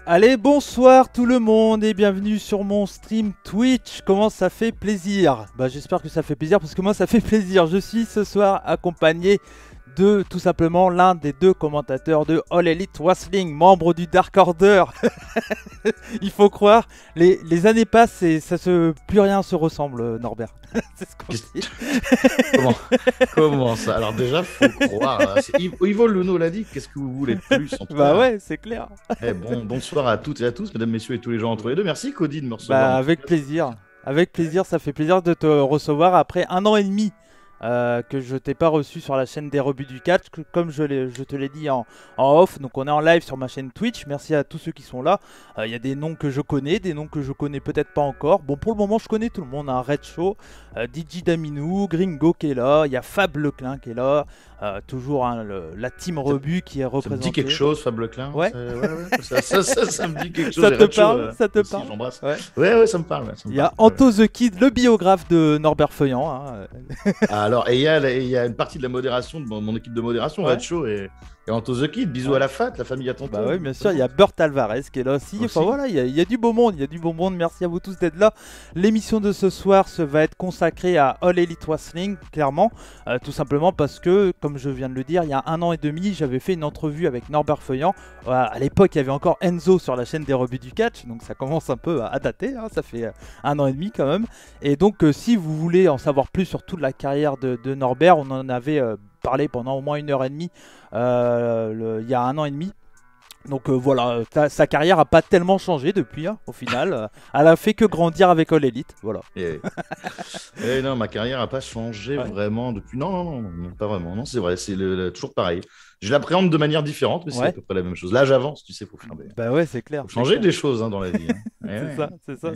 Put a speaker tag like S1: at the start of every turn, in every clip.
S1: Allez, bonsoir tout le monde et bienvenue sur mon stream Twitch. Comment ça fait plaisir? J'espère que ça fait plaisir parce que moi ça fait plaisir. Je suis ce soir accompagné de tout simplement l'un des deux commentateurs de All Elite Wrestling, membre du Dark Order. Il faut croire, les années passent et plus rien se ressemble, Norbert. C'est ce qu'on dit.
S2: Comment ça? Alors déjà, faut croire. Ivo Luno l'a dit, qu'est-ce que vous voulez de plus en tout cas.
S1: Ouais, c'est clair.
S2: Bonsoir à toutes et à tous, mesdames, messieurs et tous les gens entre les deux. Merci Cody de me recevoir.
S1: Avec plaisir. Avec plaisir, ça fait plaisir de te recevoir après 1 an et demi. Que je t'ai pas reçu sur la chaîne des rebuts du catch, comme je te l'ai dit en off. Donc on est en live sur ma chaîne Twitch. Merci à tous ceux qui sont là. Il y a des noms que je connais, des noms que je connais peut-être pas encore. Bon, pour le moment je connais tout le monde, hein. Red Show, DJ Daminou, Gringo qui est là, il y a Fab Leclin qui est là, toujours hein, la team rebut qui est représentée.
S2: Ça me dit quelque chose, Fab Leclin?
S1: Ouais.
S2: Ça me dit quelque chose.
S1: Ça te parle?
S2: J'embrasse. Ouais, ça me parle.
S1: Il y a Anto The Kid, le biographe de Norbert Feuillant. Hein.
S2: Alors, et il y a une partie de la modération, de mon équipe de modération, Red Show et Anto The Kid. Bisous à la FAT, la famille à tonton.
S1: Oui, bien sûr, il y a Burt Alvarez qui est là aussi. Enfin voilà, il y a du beau monde, Merci à vous tous d'être là. L'émission de ce soir va être consacrée à All Elite Wrestling, clairement. Tout simplement parce que, comme je viens de le dire, il y a 1 an et demi, j'avais fait une entrevue avec Norbert Feuillant. À l'époque, il y avait encore Enzo sur la chaîne des rebuts du catch, donc ça commence un peu à dater, hein, ça fait 1 an et demi quand même. Et donc, si vous voulez en savoir plus sur toute la carrière de Norbert, on en avait parlé pendant au moins 1 heure et demie il y a 1 an et demi. Donc voilà, sa carrière a pas tellement changé depuis, hein, au final. Elle a fait que grandir avec All Elite, voilà.
S2: Et non, ma carrière a pas changé vraiment depuis. Non, pas vraiment. Non, c'est vrai, c'est toujours pareil. Je l'appréhende de manière différente, mais c'est à peu près la même chose. Là, j'avance, tu sais, faut faire
S1: c'est clair.
S2: Faut changer des choses hein, dans la vie.
S1: Hein. c'est ça.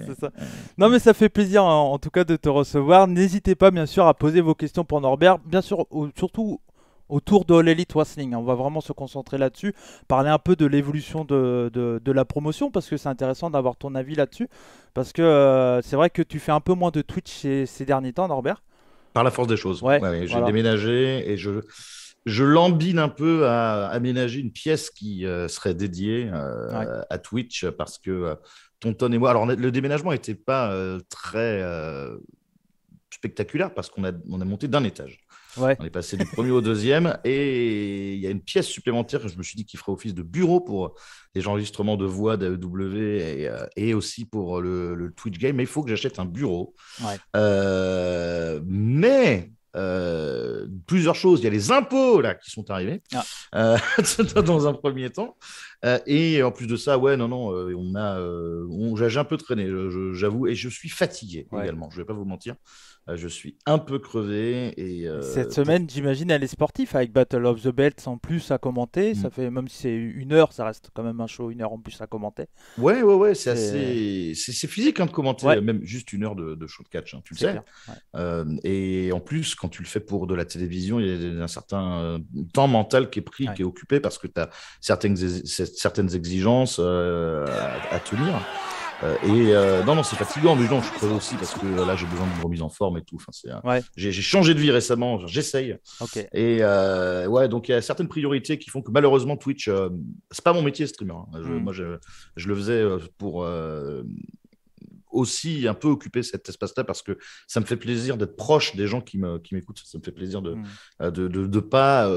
S1: Non, mais ça fait plaisir en tout cas de te recevoir. N'hésitez pas, bien sûr, à poser vos questions pour Norbert. Bien sûr, surtout autour de All Elite Wrestling. On va vraiment se concentrer là-dessus, parler un peu de l'évolution de la promotion, parce que c'est intéressant d'avoir ton avis là-dessus. Parce que c'est vrai que tu fais un peu moins de Twitch ces derniers temps, Norbert.
S2: Par la force des choses. J'ai déménagé et je lambine un peu à aménager une pièce qui serait dédiée à Twitch parce que Tonton et moi. Alors, le déménagement n'était pas très spectaculaire parce qu'on a monté d'un étage. On est passé du premier au deuxième et il y a une pièce supplémentaire que je me suis dit qui ferait office de bureau pour les enregistrements de voix d'AEW et aussi pour le Twitch Game. Mais il faut que j'achète un bureau. Mais plusieurs choses. Il y a les impôts là qui sont arrivés dans un premier temps. Et en plus de ça, j'ai un peu traîné, j'avoue, et je suis fatigué également. Je ne vais pas vous mentir. Je suis un peu crevé.
S1: Cette semaine, j'imagine, elle est sportive avec Battle of the Belts en plus à commenter. Ça fait, même si c'est 1 heure, ça reste quand même un show, 1 heure en plus à commenter.
S2: Ouais, c'est physique hein, de commenter, même juste 1 heure de show de catch, hein, tu le sais. Et en plus, quand tu le fais pour de la télévision, il y a un certain temps mental qui est pris, qui est occupé parce que tu as certaines exigences à tenir. Non, c'est fatigant, mais non, je suis crevé aussi parce que là, j'ai besoin d'une remise en forme et tout. Enfin, j'ai changé de vie récemment, j'essaye. Et donc il y a certaines priorités qui font que malheureusement, Twitch, c'est pas mon métier, streamer. Hein. Moi, je le faisais pour aussi un peu occuper cet espace-là parce que ça me fait plaisir d'être proche des gens qui m'écoutent. Ça me fait plaisir de pas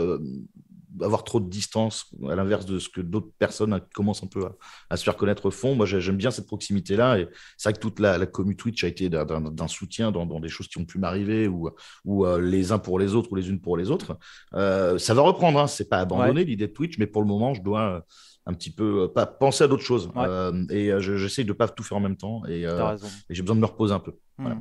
S2: avoir trop de distance, à l'inverse de ce que d'autres personnes qui commencent un peu à se faire connaître font. Moi, j'aime bien cette proximité-là. Et c'est vrai que toute la commu Twitch a été d'un soutien dans des choses qui ont pu m'arriver ou les uns pour les autres ou les unes pour les autres. Ça va reprendre. Hein. C'est pas abandonné l'idée de Twitch, mais pour le moment, je dois un petit peu pas penser à d'autres choses. J'essaye de pas tout faire en même temps et j'ai besoin de me reposer un peu. Voilà.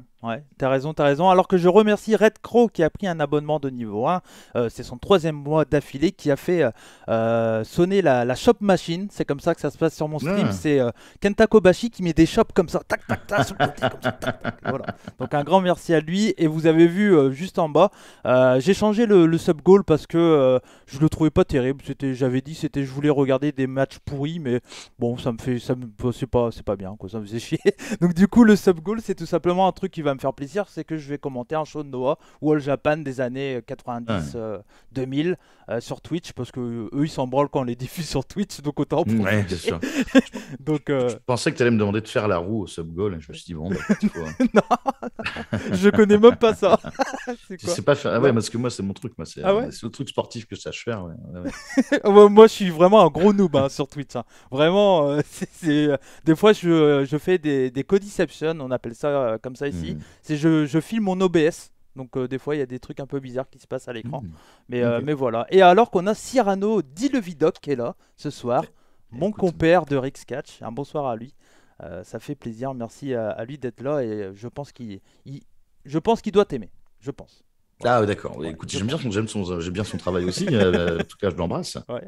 S1: T'as raison. Alors que je remercie Red Crow qui a pris un abonnement de niveau 1. C'est son 3e mois d'affilée qui a fait sonner la shop machine. C'est comme ça que ça se passe sur mon stream. C'est Kenta Kobashi qui met des shops comme ça. Tac, tac, tac, sur le côté, comme ça, tac, tac. Voilà. Donc un grand merci à lui. Et vous avez vu juste en bas, j'ai changé le sub goal parce que je le trouvais pas terrible. J'avais dit je voulais regarder des matchs pourris, mais bon, c'est pas bien, quoi. Ça me faisait chier. Donc du coup, le sub goal, c'est tout simplement un truc qui va me faire plaisir, c'est que je vais commenter un show de Noah ou All Japan des années 90-2000. sur Twitch, parce que eux ils s'en branlent quand on les diffuse sur Twitch, donc autant en profiter.
S2: Ouais, bien sûr.
S1: Donc,
S2: Je pensais que tu allais me demander de faire la roue au sub-goal. Je me suis dit, bon, bah, il faut.
S1: non, je connais même pas ça. C'est
S2: Tu
S1: quoi?
S2: sais pas faire. Ah ouais, parce que moi, c'est mon truc. Moi, c'est
S1: Ah ouais?
S2: le truc sportif que je sache faire. Ouais, ouais.
S1: Ouais, moi, je suis vraiment un gros noob sur Twitch, hein. Vraiment, des fois, je fais des codiceptions, on appelle ça comme ça ici.
S2: Mhm.
S1: C'est je filme mon OBS. Donc, des fois, il y a des trucs un peu bizarres qui se passent à l'écran.
S2: Mhm.
S1: Mais,
S2: Ok.
S1: mais voilà. Et alors qu'on a Cyrano dit le Vidoc qui est là ce soir, mon
S2: Écoute,
S1: compère de Rixcatch. Un bonsoir à lui. Ça fait plaisir. Merci à lui d'être là. Et je pense qu'il doit t'aimer. Je pense. Voilà.
S2: ah, ouais, d'accord. Ouais,
S1: Ouais,
S2: écoute,
S1: je
S2: j'aime bien
S1: pense.
S2: j'aime bien son travail aussi. En tout cas, je l'embrasse.
S1: Ouais.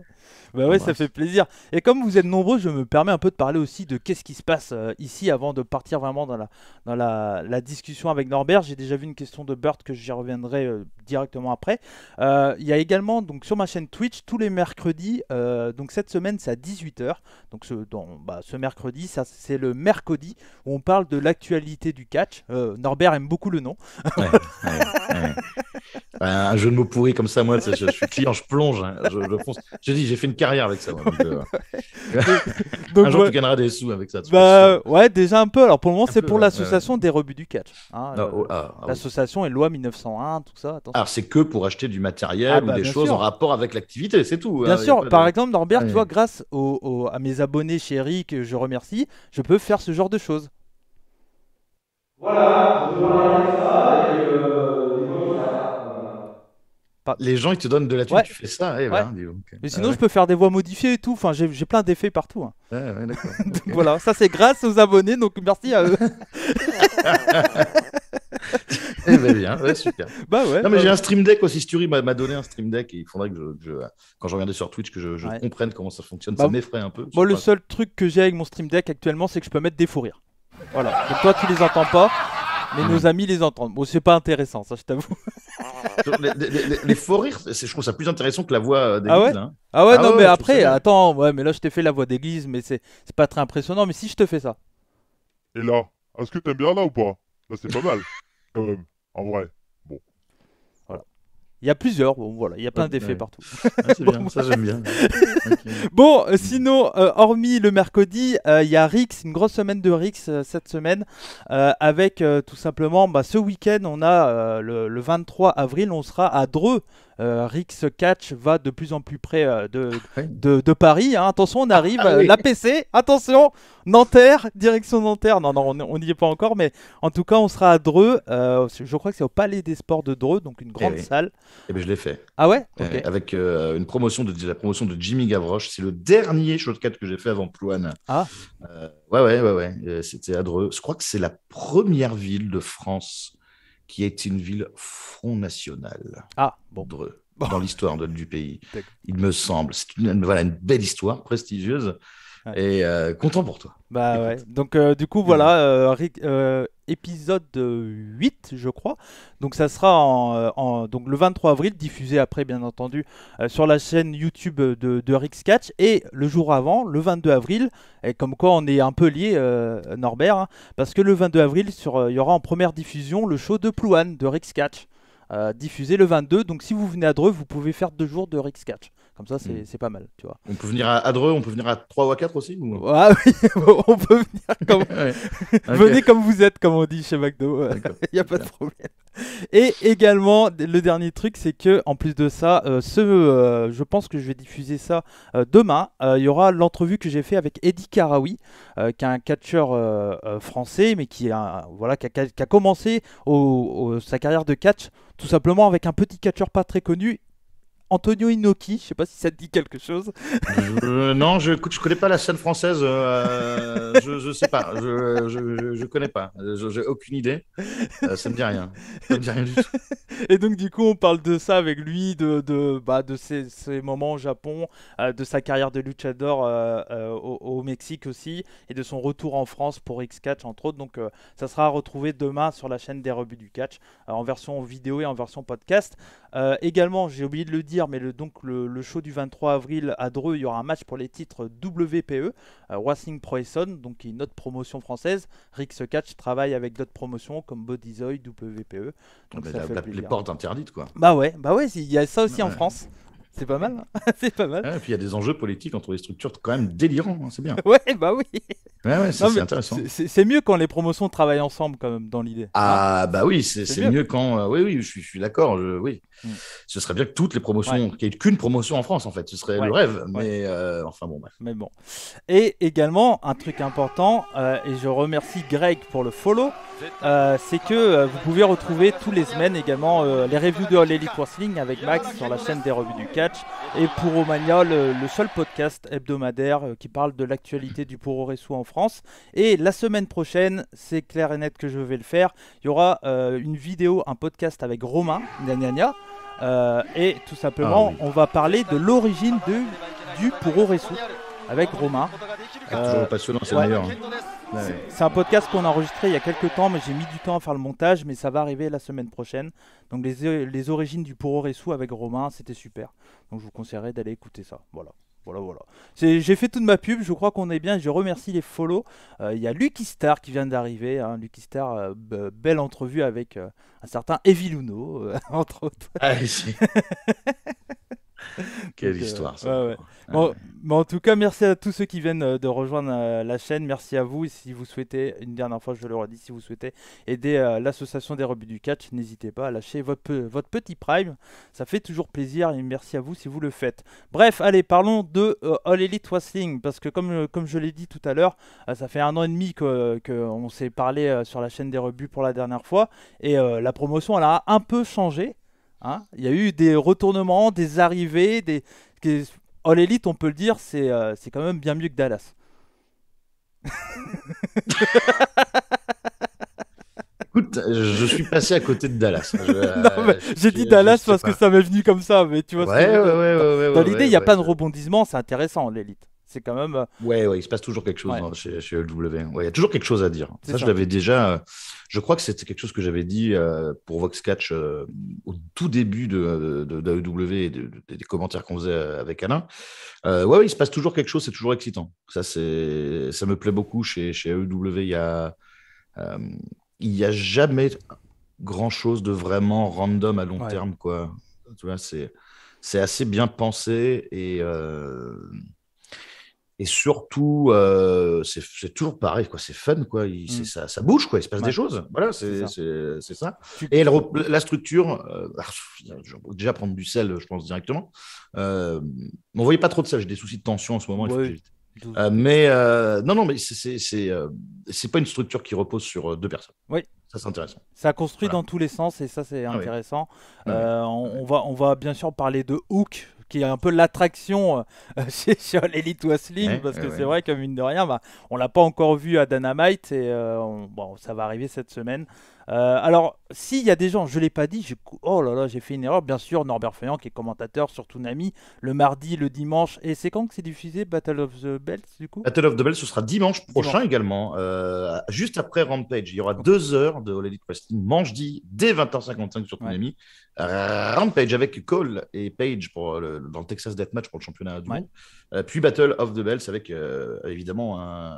S2: Je
S1: Bah ouais, ça fait
S2: l'embrasse.
S1: plaisir. Et comme vous êtes nombreux, je me permets un peu de parler aussi de qu'est-ce qui se passe ici avant de partir vraiment dans la discussion avec Norbert. J'ai déjà vu une question de Burt que j'y reviendrai directement après. Il y a également donc sur ma chaîne Twitch tous les mercredis. Donc cette semaine c'est à 18h. Donc ce mercredi, ça c'est le mercredi où on parle de l'actualité du catch. Norbert aime beaucoup le nom.
S2: Ouais, ouais, ouais. Un jeu de mots pourri comme ça, moi, tu sais, je suis client, je plonge, hein, je fonce. J'ai dit, j'ai fait une carrière avec ça. Moi, donc,
S1: Donc
S2: un jour,
S1: ouais.
S2: tu gagneras des sous avec ça, tu peux être sûr.
S1: Bah ouais, déjà un peu. Alors pour le moment,
S2: Un
S1: c'est
S2: peu,
S1: pour
S2: ouais, ouais, ouais.
S1: l'association des rebuts du catch, hein,
S2: Ah, oh, oui.
S1: l'association est loi 1901, tout ça. Attention.
S2: Alors, c'est que pour acheter du
S1: Ah
S2: matériel ou
S1: bah
S2: des
S1: bien
S2: choses en
S1: sûr.
S2: rapport avec l'activité, c'est tout.
S1: Bien
S2: Il y a
S1: sûr.
S2: pas
S1: Par
S2: de...
S1: exemple, Norbert, tu vois,
S2: Ouais.
S1: grâce à mes abonnés chéris que je remercie, je peux faire ce genre de choses. Voilà, je peux parler de ça et des fois je
S2: Les gens, ils te donnent de la thune,
S1: Ouais,
S2: tu fais ça, eh
S1: ouais.
S2: ben, dis donc.
S1: Mais
S2: Ah
S1: sinon, je
S2: ouais,
S1: peux faire des voix modifiées et tout. Enfin, j'ai plein d'effets partout, hein.
S2: ouais, ouais, d'accord.
S1: Donc
S2: Ok.
S1: voilà, ça c'est grâce aux abonnés, donc merci à eux.
S2: Eh ben bien, ouais, super.
S1: Bah ouais,
S2: Non, mais
S1: bah
S2: j'ai
S1: ouais.
S2: un stream deck aussi. Sturi m'a donné un stream deck et il faudrait que quand je regardais sur Twitch, que je
S1: Ouais.
S2: comprenne comment ça fonctionne. Ça
S1: Bah,
S2: m'effraie un peu. Je
S1: moi,
S2: sais
S1: le
S2: pas.
S1: seul truc que j'ai avec mon Stream Deck actuellement, c'est que je peux mettre des fous rires. Voilà. Donc toi, tu les entends pas, mais nos
S2: Hmm.
S1: amis les entendent. Bon, c'est pas intéressant, ça, je t'avoue.
S2: Les faux rires, je trouve ça plus intéressant que la voix
S1: Ah
S2: d'église,
S1: ouais?
S2: hein.
S1: Ah ouais,
S2: Ah
S1: non,
S2: ouais,
S1: mais
S2: ouais, je trouve ça
S1: après,
S2: bien.
S1: attends, ouais, mais là, je t'ai fait la voix d'église, mais c'est pas très impressionnant. Mais si je te fais ça,
S3: Et là, est-ce que t'aimes bien là ou pas? Là, c'est pas mal, quand même, en vrai. Bon,
S1: voilà. Il y a plusieurs, bon, voilà, il y a plein
S2: Ouais,
S1: d'effets
S2: ouais.
S1: partout.
S2: Ouais, c'est
S1: Bon,
S2: bien, ça j'aime bien. Ok.
S1: Bon, sinon, hormis le mercredi, il y a Rix, une grosse semaine de Rix cette semaine, avec tout simplement, ce week-end, on a le 23 avril, on sera à Dreux. Rix Catch va de plus en plus près
S2: Ouais.
S1: de Paris, hein. Attention, on arrive,
S2: Ah oui.
S1: l'APC, attention, Nanterre, direction Nanterre. Non, non, on n'y est pas encore, mais en tout cas, on sera à Dreux. Je crois que c'est au Palais des Sports de Dreux, donc une grande
S2: oui.
S1: salle.
S2: Eh ben, je l'ai fait.
S1: Ah ouais? Ok.
S2: Avec une promotion la promotion de Jimmy Gavroche. C'est le dernier shotcut que j'ai fait avant Plouane.
S1: Ah,
S2: Ouais. C'était à Dreux. Je crois que c'est la première ville de France qui est une ville Front National.
S1: ah, bon.
S2: Dreux,
S1: Bon.
S2: dans l'histoire du pays.
S1: D'accord.
S2: Il me semble. C'est une belle histoire, prestigieuse.
S1: Ouais.
S2: Et content pour toi.
S1: Bah
S2: Écoute.
S1: ouais, donc du coup voilà, épisode 8 je crois, donc ça sera donc le 23 avril, diffusé après bien entendu sur la chaîne YouTube de Rixcatch, et le jour avant, le 22 avril, et comme quoi on est un peu lié Norbert, hein, parce que le 22 avril il y aura en première diffusion le show de Plouane de Rixcatch, diffusé le 22, donc si vous venez à Dreux, vous pouvez faire 2 jours de Rixcatch, comme ça c'est pas mal, tu vois.
S2: On peut venir à Dreux, on peut venir à 3 ou à 4 aussi ou...
S1: Ah oui, on peut venir comme...
S2: Ouais. Ok.
S1: Venez comme vous êtes, comme on dit chez McDo,
S2: D'accord.
S1: il n'y a pas de problème. Et également, le dernier truc, c'est que en plus de ça, je pense que je vais diffuser ça demain. Il y aura l'entrevue que j'ai fait avec Eddie Karaoui, qui est un catcheur français, mais qui a commencé sa carrière de catch tout simplement avec un petit catcheur pas très connu, Antonio Inoki. Je sais pas si ça te dit quelque chose.
S2: Non, écoute, je connais pas la scène française. Je sais pas. Je connais pas. J'ai aucune idée. Ça me dit rien. Ça me dit rien du tout.
S1: Et donc du coup on parle de ça avec lui, de ses moments au Japon, de sa carrière de luchador au Mexique aussi, et de son retour en France pour X-Catch entre autres. Donc ça sera à retrouver demain sur la chaîne des rebuts du catch, en version vidéo et en version podcast. Également, j'ai oublié de le dire, mais le show du 23 avril à Dreux, il y aura un match pour les titres WPE, Wrestling Pro Essonne, donc qui est une autre promotion française. Rix Catch travaille avec d'autres promotions comme Bodyzoid, WPE. Donc ça fait
S2: Les
S1: plaisir.
S2: portes interdites, quoi.
S1: Bah ouais, il y a ça aussi en
S2: Ouais.
S1: France. C'est pas mal, hein. C'est pas mal.
S2: Et puis il y a des enjeux politiques entre les structures quand même délirants, hein, c'est bien.
S1: Ouais, bah oui.
S2: Ouais,
S1: Non,
S2: c'est
S1: mais
S2: intéressant.
S1: c'est mieux quand les promotions travaillent ensemble, quand même, dans l'idée.
S2: Ah, bah oui, c'est
S1: mieux.
S2: mieux quand. Oui, je suis d'accord. Oui. Ce serait bien que toutes les promotions, qu'il n'y ait qu'une promotion en France, en fait. Ce serait le rêve. Mais enfin, bon, bref.
S1: Mais bon. Et également, un truc important, et je remercie Greg pour le follow, c'est que vous pouvez retrouver tous les semaines également les reviews de All Elite Wrestling avec Max sur la chaîne des revues du catch. Et pour Romagna, le seul podcast hebdomadaire qui parle de l'actualité du Puro Resu en France. Et la semaine prochaine, c'est clair et net que je vais le faire, il y aura une vidéo, un podcast avec Romain, gna. Et tout simplement, on va parler de l'origine du Puro Resu avec Romain.
S2: Toujours passionnant, c'est le meilleur.
S1: C'est un podcast qu'on a enregistré il y a quelques temps, mais j'ai mis du temps à faire le montage, mais ça va arriver la semaine prochaine. Donc les origines du Puro Resu avec Romain, c'était super. Donc je vous conseillerais d'aller écouter ça. Voilà. J'ai fait toute ma pub, je crois qu'on est bien. Je remercie les follow. Il y a Lucky Star qui vient d'arriver. Hein. Lucky Star, belle entrevue avec un certain Eviluno, entre autres.
S2: Ah, si. Quelle histoire, ça.
S1: Ouais. Bon, mais en tout cas, merci à tous ceux qui viennent de rejoindre la chaîne. Merci à vous. Et si vous souhaitez, une dernière fois, je le redis, si vous souhaitez aider l'association des rebuts du catch, n'hésitez pas à lâcher votre petit prime. Ça fait toujours plaisir et merci à vous si vous le faites. Bref, allez, parlons de All Elite Wrestling. Parce que comme je l'ai dit tout à l'heure, ça fait 1 an et demi qu'on s'est parlé sur la chaîne des rebuts pour la dernière fois. Et la promotion, elle a un peu changé. Hein, il y a eu des retournements, des arrivées, All Elite, on peut le dire, c'est quand même bien mieux que Dallas.
S2: Écoute, je suis passé à côté de Dallas.
S1: J'ai dit Dallas parce que ça m'est venu comme ça, mais tu vois. Dans l'idée, il n'y a pas de rebondissement, c'est intéressant, l'élite. C'est quand même.
S2: Ouais, il se passe toujours quelque chose chez EW. Ouais, il y a toujours quelque chose à dire. Ça, je l'avais déjà. Je crois que c'était quelque chose que j'avais dit pour Vox Catch au tout début de AEW et des commentaires qu'on faisait avec Alain. Il se passe toujours quelque chose, c'est toujours excitant. Ça me plaît beaucoup chez AEW. Il y a jamais grand chose de vraiment random à long terme, quoi. Tu vois, c'est assez bien pensé et surtout, c'est toujours pareil, quoi. C'est fun, quoi. Ça bouge, quoi. Il se passe des choses. Voilà, c'est ça. Et la structure, je vais déjà prendre du sel, je pense, directement. On ne voyait pas trop de ça. J'ai des soucis de tension en ce moment. Mais c'est pas une structure qui repose sur 2 personnes.
S1: Oui.
S2: Ça, c'est intéressant.
S1: Ça construit dans tous les sens et ça, c'est intéressant. On va bien sûr parler de Hook, qui est un peu l'attraction chez All Elite Wrestling, parce que c'est vrai que mine de rien, on l'a pas encore vu à Dynamite et ça va arriver cette semaine. Alors, s'il y a des gens, je ne l'ai pas dit, j'ai fait une erreur. Bien sûr, Norbert Feuillant qui est commentateur sur Toonami le mardi, le dimanche. Et c'est quand que c'est diffusé, Battle of the Belts, du coup?
S2: Battle of the Belts, ce sera dimanche prochain également, juste après Rampage. Il y aura 2 heures de All Elite Wrestling, mardi, dès 20h55 sur Toonami. Rampage avec Cole et Page dans le Texas Deathmatch pour le championnat du monde. Puis Battle of the Belts avec évidemment un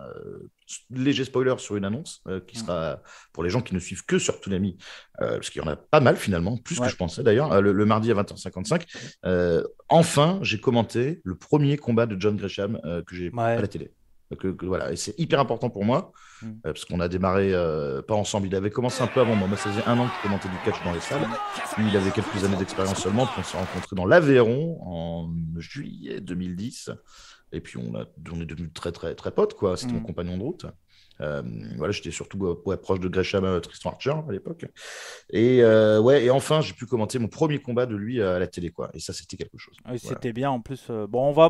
S2: léger spoiler sur une annonce qui sera pour les gens qui ne suivent que sur Toonami, parce qu'il y en a pas mal finalement, plus que je pensais d'ailleurs, le mardi à 20h55. Enfin, j'ai commenté le premier combat de John Gresham que j'ai à la télé. Voilà, et c'est hyper important pour moi parce qu'on a démarré pas ensemble. Il avait commencé un peu avant moi. Moi, ça faisait 1 an que je commentais du catch dans les salles. Lui, il avait quelques années d'expérience seulement. Puis on s'est rencontrés dans l'Aveyron en juillet 2010. Et puis on est devenus très très très potes, quoi. C'était mon compagnon de route. J'étais surtout proche de Gresham, Tristan Archer à l'époque. Et enfin, j'ai pu commenter mon premier combat de lui à la télé, quoi. Et ça, c'était quelque chose.
S1: Oui, c'était bien. En plus, on va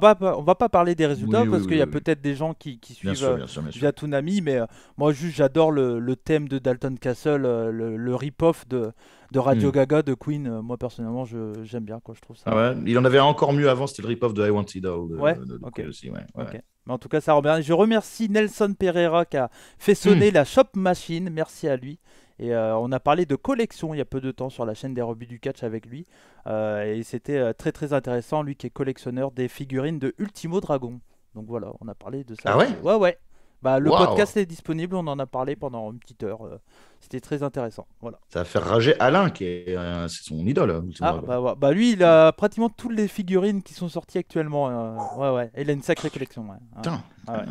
S1: pas parler des résultats parce qu'il y a peut-être des gens qui suivent via Toonami, mais moi, juste, j'adore le thème de Dalton Castle, le rip-off de Radio Gaga de Queen. Moi, personnellement, j'aime bien, quoi. Je trouve ça.
S2: Il en avait encore mieux avant. C'était le rip-off de I Want It All de Queen aussi.
S1: Mais en tout cas, ça revient. Je remercie Nelson Pereira qui a fait sonner la Shop Machine. Merci à lui. Et on a parlé de collection il y a peu de temps sur la chaîne des rebuts du catch avec lui. Et c'était très très intéressant. Lui qui est collectionneur des figurines de Ultimo Dragon. Donc voilà, on a parlé de ça.
S2: Ah ouais?
S1: Ouais. Bah, le
S2: Waouh!
S1: podcast est disponible, on en a parlé pendant une petite heure. C'était très intéressant. Voilà.
S2: Ça va faire rager Alain, qui est c'est son idole, Ultimo
S1: Ah,
S2: Dragon.
S1: bah lui, il a pratiquement toutes les figurines qui sont sorties actuellement. Ouais. Il a une sacrée collection. Ouais.
S2: Putain.
S1: Ouais.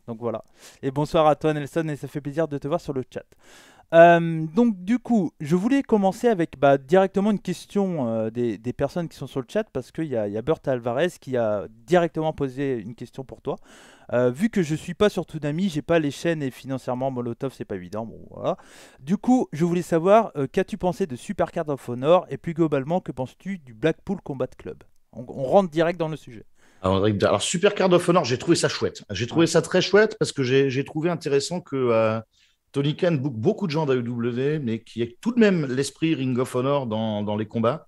S1: Donc voilà. Et bonsoir à toi, Nelson, et ça fait plaisir de te voir sur le chat. Donc du coup, je voulais commencer avec directement une question des personnes qui sont sur le chat parce qu'il y a Bert Alvarez qui a directement posé une question pour toi. Vu que je suis pas sur Toonami, j'ai pas les chaînes et financièrement Molotov c'est pas évident. Bon voilà. Du coup, je voulais savoir qu'as-tu pensé de Super Card of Honor et plus globalement que penses-tu du Blackpool Combat Club? On rentre direct dans le sujet.
S2: Alors, Super Card of Honor, j'ai trouvé ça chouette. J'ai trouvé ça très chouette parce que j'ai trouvé intéressant que Tony Khan book beaucoup de gens d'AEW, mais qui ait tout de même l'esprit Ring of Honor dans les combats.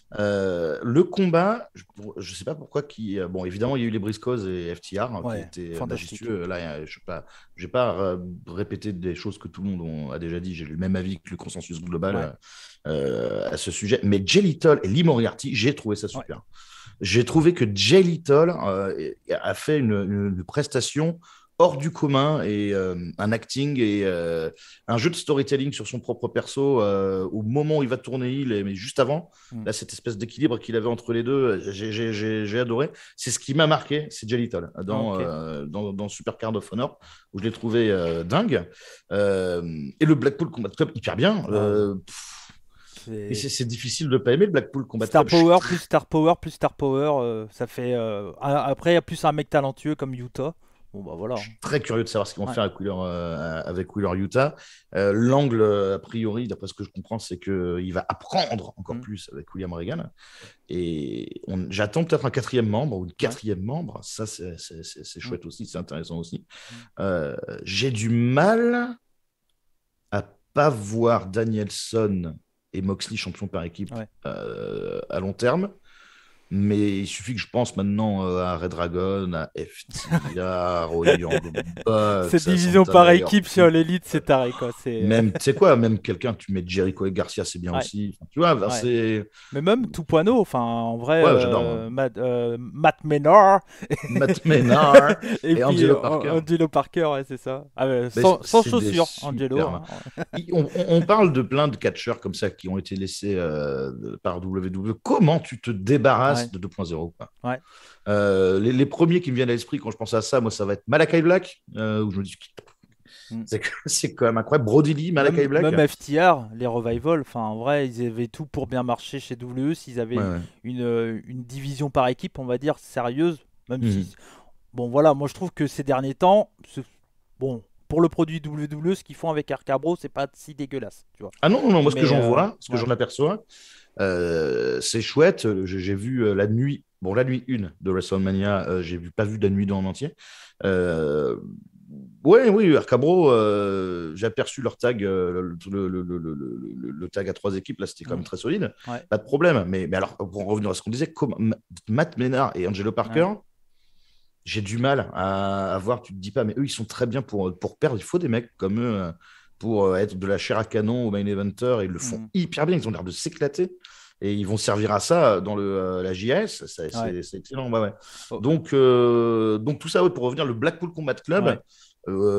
S2: Le combat, je ne sais pas pourquoi, bon, évidemment, il y a eu les Briscoes et FTR qui étaient majestueux. Là, je vais pas répéter des choses que tout le monde a déjà dit. J'ai le même avis que le consensus global à ce sujet. Mais Jay Little et Lee Moriarty, j'ai trouvé ça super. J'ai trouvé que Jay Little a fait une prestation hors du commun et un acting et un jeu de storytelling sur son propre perso au moment où il va tourner heel, mais juste avant, là, cette espèce d'équilibre qu'il avait entre les deux, j'ai adoré. C'est ce qui m'a marqué, c'est Jay Little dans Super Card of Honor, où je l'ai trouvé dingue. Et le Blackpool Combat Club, hyper bien. Et c'est difficile de pas aimer le Blackpool Combat
S1: Star
S2: Club.
S1: Power plus Star Power plus Star Power, ça fait. Après, il y a plus un mec talentueux comme Utah. Bon, bah voilà.
S2: Je suis très curieux de savoir ce qu'ils vont faire avec Wheeler Utah. L'angle, a priori, d'après ce que je comprends, c'est qu'il va apprendre encore plus avec William Regal. Et j'attends peut-être un quatrième membre ou une quatrième membre. Ça, c'est chouette aussi, c'est intéressant aussi. J'ai du mal à pas voir Danielson et Moxley champions par équipe à long terme. Mais il suffit que je pense maintenant à Red Dragon, à FTR, au Young Bucks.
S1: Cette division par équipe sur l'élite, c'est taré, quoi.
S2: Même, tu sais quoi, même quelqu'un, tu mets Jericho et Garcia, c'est bien aussi. Enfin, tu vois, c'est.
S1: Mais même Tupuano, enfin, en vrai,
S2: j'adore.
S1: Matt Menard.
S2: Matt Menard
S1: et puis,
S2: Angelo Parker.
S1: Angelo Parker, c'est ça. Sans chaussures, Angelo.
S2: On parle de plein de catcheurs comme ça qui ont été laissés par WWE. Comment tu te débarrasses de 2.0 les premiers qui me viennent à l'esprit quand je pense à ça, moi, ça va être Malakai Black, où je me dis c'est quand même incroyable. Brody Lee, Malakai Black.
S1: Même FTR, les Revival, enfin en vrai, ils avaient tout pour bien marcher chez WWE s'ils avaient une division par équipe, on va dire, sérieuse. Même si. Bon, voilà, moi je trouve que ces derniers temps, bon. Pour le produit WWE, ce qu'ils font avec Arcabro, c'est pas si dégueulasse, tu vois.
S2: Ah non, moi ce que j'en vois, ce que j'en aperçois, c'est chouette. J'ai vu la nuit 1 de WrestleMania, j'ai pas vu la nuit 2 en entier. Oui, Arcabro, j'ai aperçu leur tag, le tag à 3 équipes, là c'était quand même très solide, pas de problème. Mais alors, pour revenir à ce qu'on disait, Matt Menard et Angelo Parker, j'ai du mal à voir, tu te dis pas, mais eux, ils sont très bien pour perdre. Il faut des mecs comme eux pour être de la chair à canon au main eventer. Et ils le font hyper bien. Ils ont l'air de s'éclater. Et ils vont servir à ça dans la JS. C'est excellent. Donc, tout ça, pour revenir, le Blackpool Combat Club,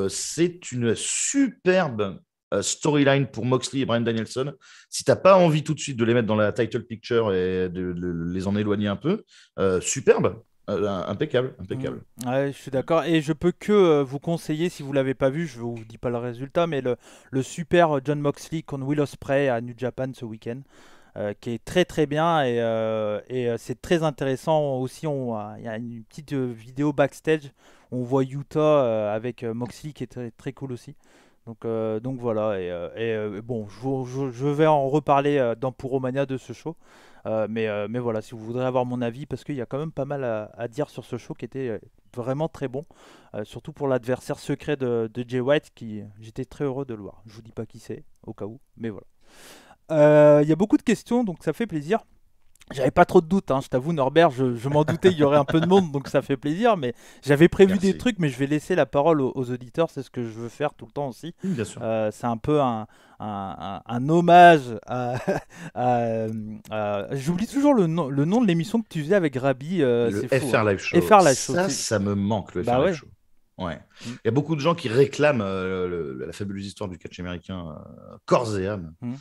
S2: c'est une superbe storyline pour Moxley et Bryan Danielson. Si tu n'as pas envie tout de suite de les mettre dans la title picture et de les en éloigner un peu, superbe. Impeccable.
S1: Ouais, je suis d'accord. Et je peux que vous conseiller, si vous l'avez pas vu, je vous dis pas le résultat, mais le super John Moxley contre Will Ospreay à New Japan ce week-end, qui est très très bien et c'est très intéressant aussi. Il y a une petite vidéo backstage où on voit Utah avec Moxley qui est très, très cool aussi. Donc voilà, bon, je vais en reparler dans Puromania de ce show. Mais voilà, si vous voudrez avoir mon avis, parce qu'il y a quand même pas mal à dire sur ce show qui était vraiment très bon, surtout pour l'adversaire secret de Jay White, j'étais très heureux de le voir. Je vous dis pas qui c'est, au cas où, mais voilà. Il y a beaucoup de questions, donc ça fait plaisir. J'avais pas trop de doutes, je t'avoue Norbert, je m'en doutais qu'il y aurait un peu de monde, donc ça fait plaisir, mais j'avais prévu des trucs, mais je vais laisser la parole aux auditeurs, c'est ce que je veux faire tout le temps aussi.
S2: Bien sûr.
S1: C'est un peu un hommage j'oublie toujours le nom de l'émission que tu faisais avec Rabi.
S2: Le
S1: c'est fou,
S2: FR Live Show.
S1: FR Live Show.
S2: Ça me manque, le FR Live Show. Ouais.
S1: Mm.
S2: Il y a beaucoup de gens qui réclament la fabuleuse histoire du catch américain corps et âme.
S1: Mm.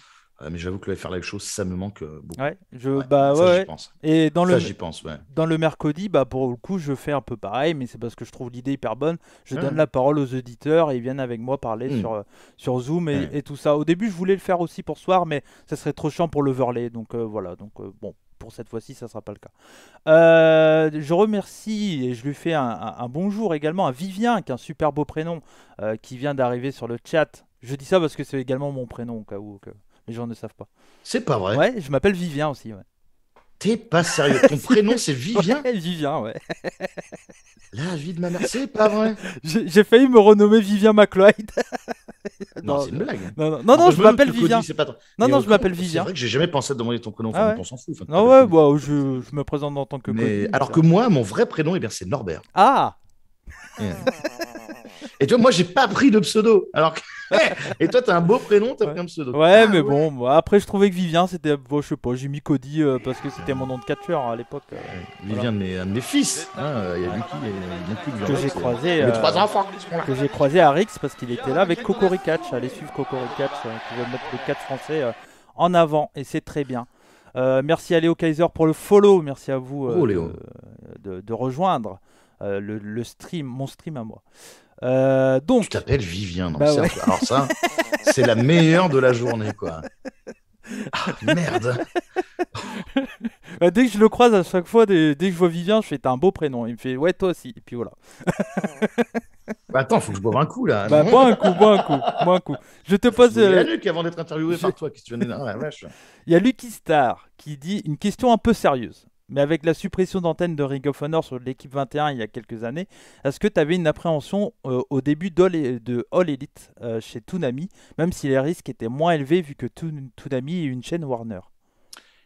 S2: Mais j'avoue que le Fair Life Show, ça me manque beaucoup.
S1: Ouais,
S2: Ouais,
S1: ouais,
S2: ça, j'y
S1: ouais.
S2: pense.
S1: Et
S2: Ça, j'y pense, ouais.
S1: dans le mercredi, pour le coup, je fais un peu pareil, mais c'est parce que je trouve l'idée hyper bonne. Je donne
S2: Ouais.
S1: la parole aux auditeurs et ils viennent avec moi parler
S2: Mm.
S1: sur Zoom
S2: Ouais.
S1: et tout ça. Au début, je voulais le faire aussi pour ce soir, mais ça serait trop chiant pour l'overlay. Donc voilà, donc bon, pour cette fois-ci, ça sera pas le cas. Je remercie et je lui fais un bonjour également à Vivien, qui est un super beau prénom, qui vient d'arriver sur le chat. Je dis ça parce que c'est également mon prénom, au cas où que les gens ne savent pas.
S2: C'est pas vrai.
S1: Ouais, je m'appelle Vivien aussi, ouais.
S2: T'es pas sérieux. Ton prénom, c'est Vivien?
S1: Ouais, Vivien, ouais.
S2: La vie de ma mère, c'est pas vrai.
S1: J'ai failli me renommer Vivien McLeod.
S2: Non, c'est une blague.
S1: Non, je m'appelle Vivien.
S2: Non,
S1: Non, je m'appelle Vivien.
S2: C'est vrai que j'ai jamais pensé à te demander ton prénom.
S1: Ah
S2: Enfin,
S1: ouais.
S2: on s'en fout. Enfin,
S1: Ah ouais, bah, je me présente en tant que
S2: mais
S1: Cody.
S2: alors
S1: ça.
S2: que moi, mon vrai prénom, eh bien, c'est Norbert.
S1: Ah
S2: Et tu vois, moi, j'ai pas pris de pseudo. Alors que... Et toi, t'as un beau prénom, t'as
S1: Ouais.
S2: pris un pseudo.
S1: Ouais,
S2: Ah,
S1: mais
S2: ouais.
S1: bon, moi, après je trouvais que Vivien c'était. Bon, je sais pas, j'ai mis Cody parce que c'était mon nom de catcheur à l'époque.
S2: Vivien, un de mes fils. Il y a Lucky et mon cul
S1: Que j'ai croisé.
S2: Les 3 enfants qui sont là.
S1: Que j'ai croisé à Rix parce qu'il était là avec Cocori Catch. Allez suivre Cocori Catch qui va mettre le catch français en avant et c'est très bien. Merci à Léo Kaiser pour le follow. Merci à vous
S2: Léo.
S1: de rejoindre le stream, mon stream à moi. Donc,
S2: Tu t'appelles Vivien, non?
S1: Bah ouais.
S2: Alors ça, c'est la meilleure de la journée, quoi. Ah, merde.
S1: dès que je le croise à chaque fois, dès que je vois Vivien, je fais t'as un beau prénom. Il me fait ouais toi aussi. Et puis voilà.
S2: Bah, attends, faut que je boive un coup là.
S1: Bah bois un coup. Je te pose.
S2: Il la nuque avant d'être interviewé par toi. Qu'est-ce que tu viens de dire? Ah, la vache.
S1: Il y a Lucky Star qui dit une question un peu sérieuse. Mais avec la suppression d'antenne de Ring of Honor sur l'équipe 21 il y a quelques années, est-ce que tu avais une appréhension au début de All Elite chez Toonami, même si les risques étaient moins élevés vu que Toonami est une chaîne Warner?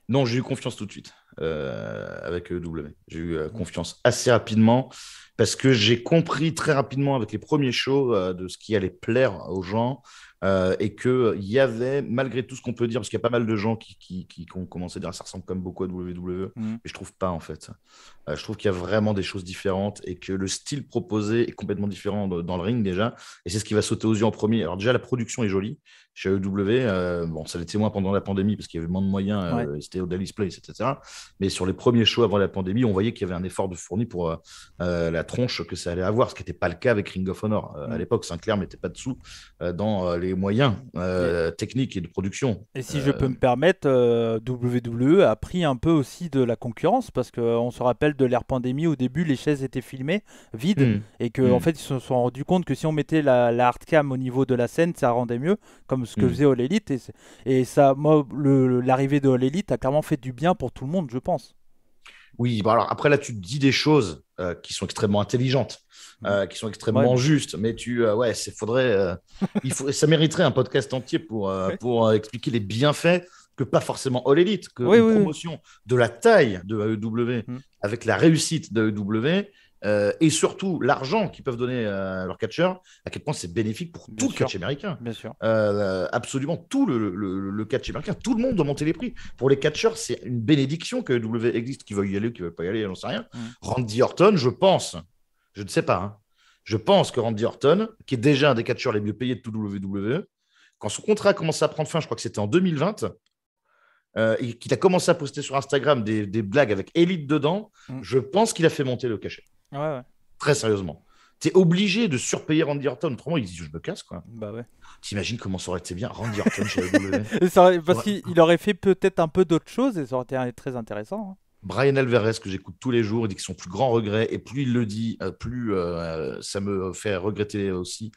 S2: Non, j'ai eu confiance tout de suite avec EW. J'ai eu confiance assez rapidement parce que j'ai compris très rapidement avec les premiers shows de ce qui allait plaire aux gens et qu'il y avait, malgré tout ce qu'on peut dire, parce qu'il y a pas mal de gens qui ont commencé à dire ça ressemble comme beaucoup à WWE, mais je trouve pas en fait. Je trouve qu'il y a vraiment des choses différentes et que le style proposé est complètement différent dans le ring déjà. Et c'est ce qui va sauter aux yeux en premier. Alors déjà, la production est jolie chez AEW. Bon, ça l'était moins pendant la pandémie parce qu'il y avait moins de moyens, c'était au Daily's Place, etc. Mais sur les premiers shows avant la pandémie, on voyait qu'il y avait un effort de fourni pour la tronche que ça allait avoir, ce qui n'était pas le cas avec Ring of Honor. À l'époque, Sinclair mettait pas dessous dans les moyens techniques et de production.
S1: Et si je peux me permettre, WWE a pris un peu aussi de la concurrence parce qu'on se rappelle de l'ère pandémie, au début les chaises étaient filmées vides et qu'en fait ils se sont rendus compte que si on mettait la hardcam au niveau de la scène, ça rendait mieux, comme ce que faisait All Elite. Et ça, moi, l'arrivée de All Elite a clairement fait du bien pour tout le monde, je pense.
S2: Oui, bon alors après là, tu te dis des choses qui sont extrêmement intelligentes, qui sont extrêmement justes, mais ça mériterait un podcast entier pour expliquer les bienfaits que pas forcément All Elite, que une promotion de la taille de AEW avec la réussite de AEW et surtout l'argent qu'ils peuvent donner à leurs catcheurs, à quel point c'est bénéfique pour tout le catch américain.
S1: Bien sûr.
S2: Absolument tout le catch américain. Tout le monde doit monter les prix. Pour les catcheurs, c'est une bénédiction que AEW existe, qui veuille y aller ou qui ne veut pas y aller, j'en sais rien. Randy Orton, je pense, je ne sais pas, hein, je pense que Randy Orton, qui est déjà un des catcheurs les mieux payés de tout WWE, quand son contrat a commencé à prendre fin, je crois que c'était en 2020, et qu'il a commencé à poster sur Instagram des blagues avec Elite dedans, je pense qu'il a fait monter le cachet.
S1: Ouais.
S2: Très sérieusement. Tu es obligé de surpayer Randy Orton. Autrement, il dit je me casse, quoi.
S1: Bah ouais.
S2: T'imagines comment ça aurait été bien, Randy Orton chez AEW.
S1: Parce qu'il aurait fait peut-être un peu d'autres choses et ça aurait été très intéressant. Hein.
S2: Brian Alvarez, que j'écoute tous les jours, il dit que son plus grand regret, et plus il le dit, plus ça me fait regretter aussi.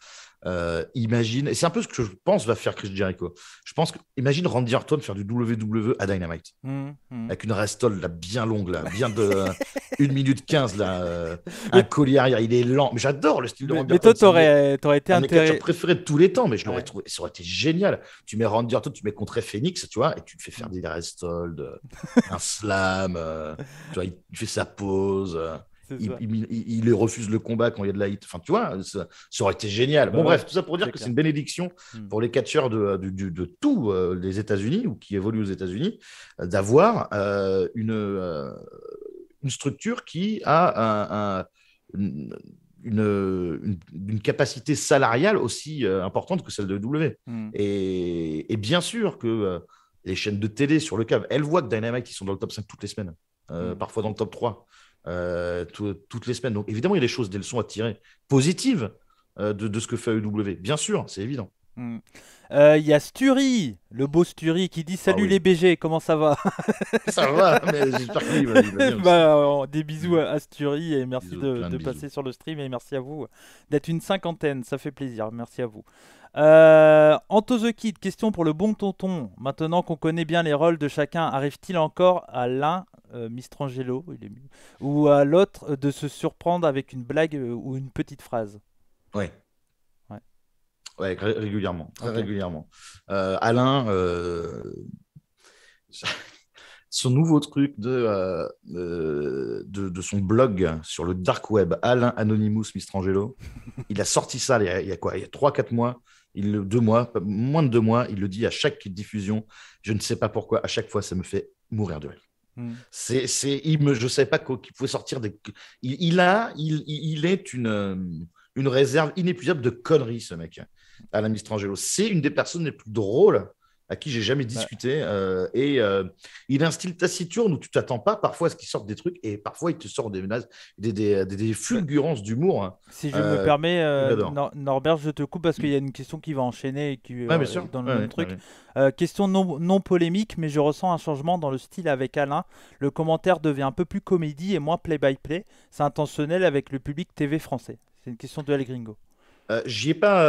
S2: Imagine, et c'est un peu ce que je pense va faire Chris Jericho. Je pense que, imagine Randy Orton faire du WWE à Dynamite, avec une restole là, bien longue, là, bien de 1 minute 15, là, un collier arrière, il est lent. Mais j'adore le style de Randy Orton.
S1: Mais toi, t'aurais été
S2: intéressé. Mes préféré de tous les temps, mais je l'aurais trouvé, ça aurait été génial. Tu mets Randy Orton, tu mets contre Phoenix, tu vois, et tu te fais faire des restolds, un slam, tu vois, il fait sa pause. Il refuse le combat quand il y a de la hit. Enfin, tu vois, ça aurait été génial. Bon, bref, tout ça pour dire que c'est une bénédiction pour les catcheurs de tous les États-Unis ou qui évoluent aux États-Unis d'avoir une structure qui a une une capacité salariale aussi importante que celle de W. Et bien sûr que les chaînes de télé sur le câble, elles voient que Dynamite, ils sont dans le top 5 toutes les semaines, parfois dans le top 3 toutes les semaines. Donc évidemment, il y a des leçons à tirer positives de ce que fait AEW. Bien sûr, c'est évident.
S1: Il y a Sturi, le beau Sturi, qui dit salut les BG, comment ça va?
S2: Ça va, mais j'espère qu'il va bien.
S1: Des bisous à Sturi et merci de passer sur le stream et merci à vous d'être une cinquantaine, ça fait plaisir, merci à vous. Anto the Kid, question pour le bon tonton. Maintenant qu'on connaît bien les rôles de chacun, arrive-t-il encore à l'un, Mistrangelo, ou à l'autre de se surprendre avec une blague ou une petite phrase?
S2: Ouais, régulièrement, très régulièrement. Alain, son nouveau truc de son blog sur le dark web, Alain Anonymous Mistrangelo, il a sorti ça il y a 3-4 mois, 2 mois, moins de 2 mois, il le dit à chaque diffusion. Je ne sais pas pourquoi, à chaque fois, ça me fait mourir de rire. Je ne savais pas qu'il pouvait sortir des. Il est une réserve inépuisable de conneries, ce mec, Alain Mistrangelo. C'est une des personnes les plus drôles à qui j'ai jamais discuté. Il a un style taciturne où tu t'attends pas parfois à ce qu'il sorte des trucs et parfois il te sort des fulgurances d'humour.
S1: Si je me permets, Norbert, je te coupe parce qu'il y a une question qui va enchaîner et qui
S2: bien sûr.
S1: dans le même truc. Question non polémique, mais je ressens un changement dans le style avec Alain. Le commentaire devient un peu plus comédie et moins play-by-play. C'est intentionnel avec le public TV français. C'est une question de El Gringo.
S2: J'y ai pas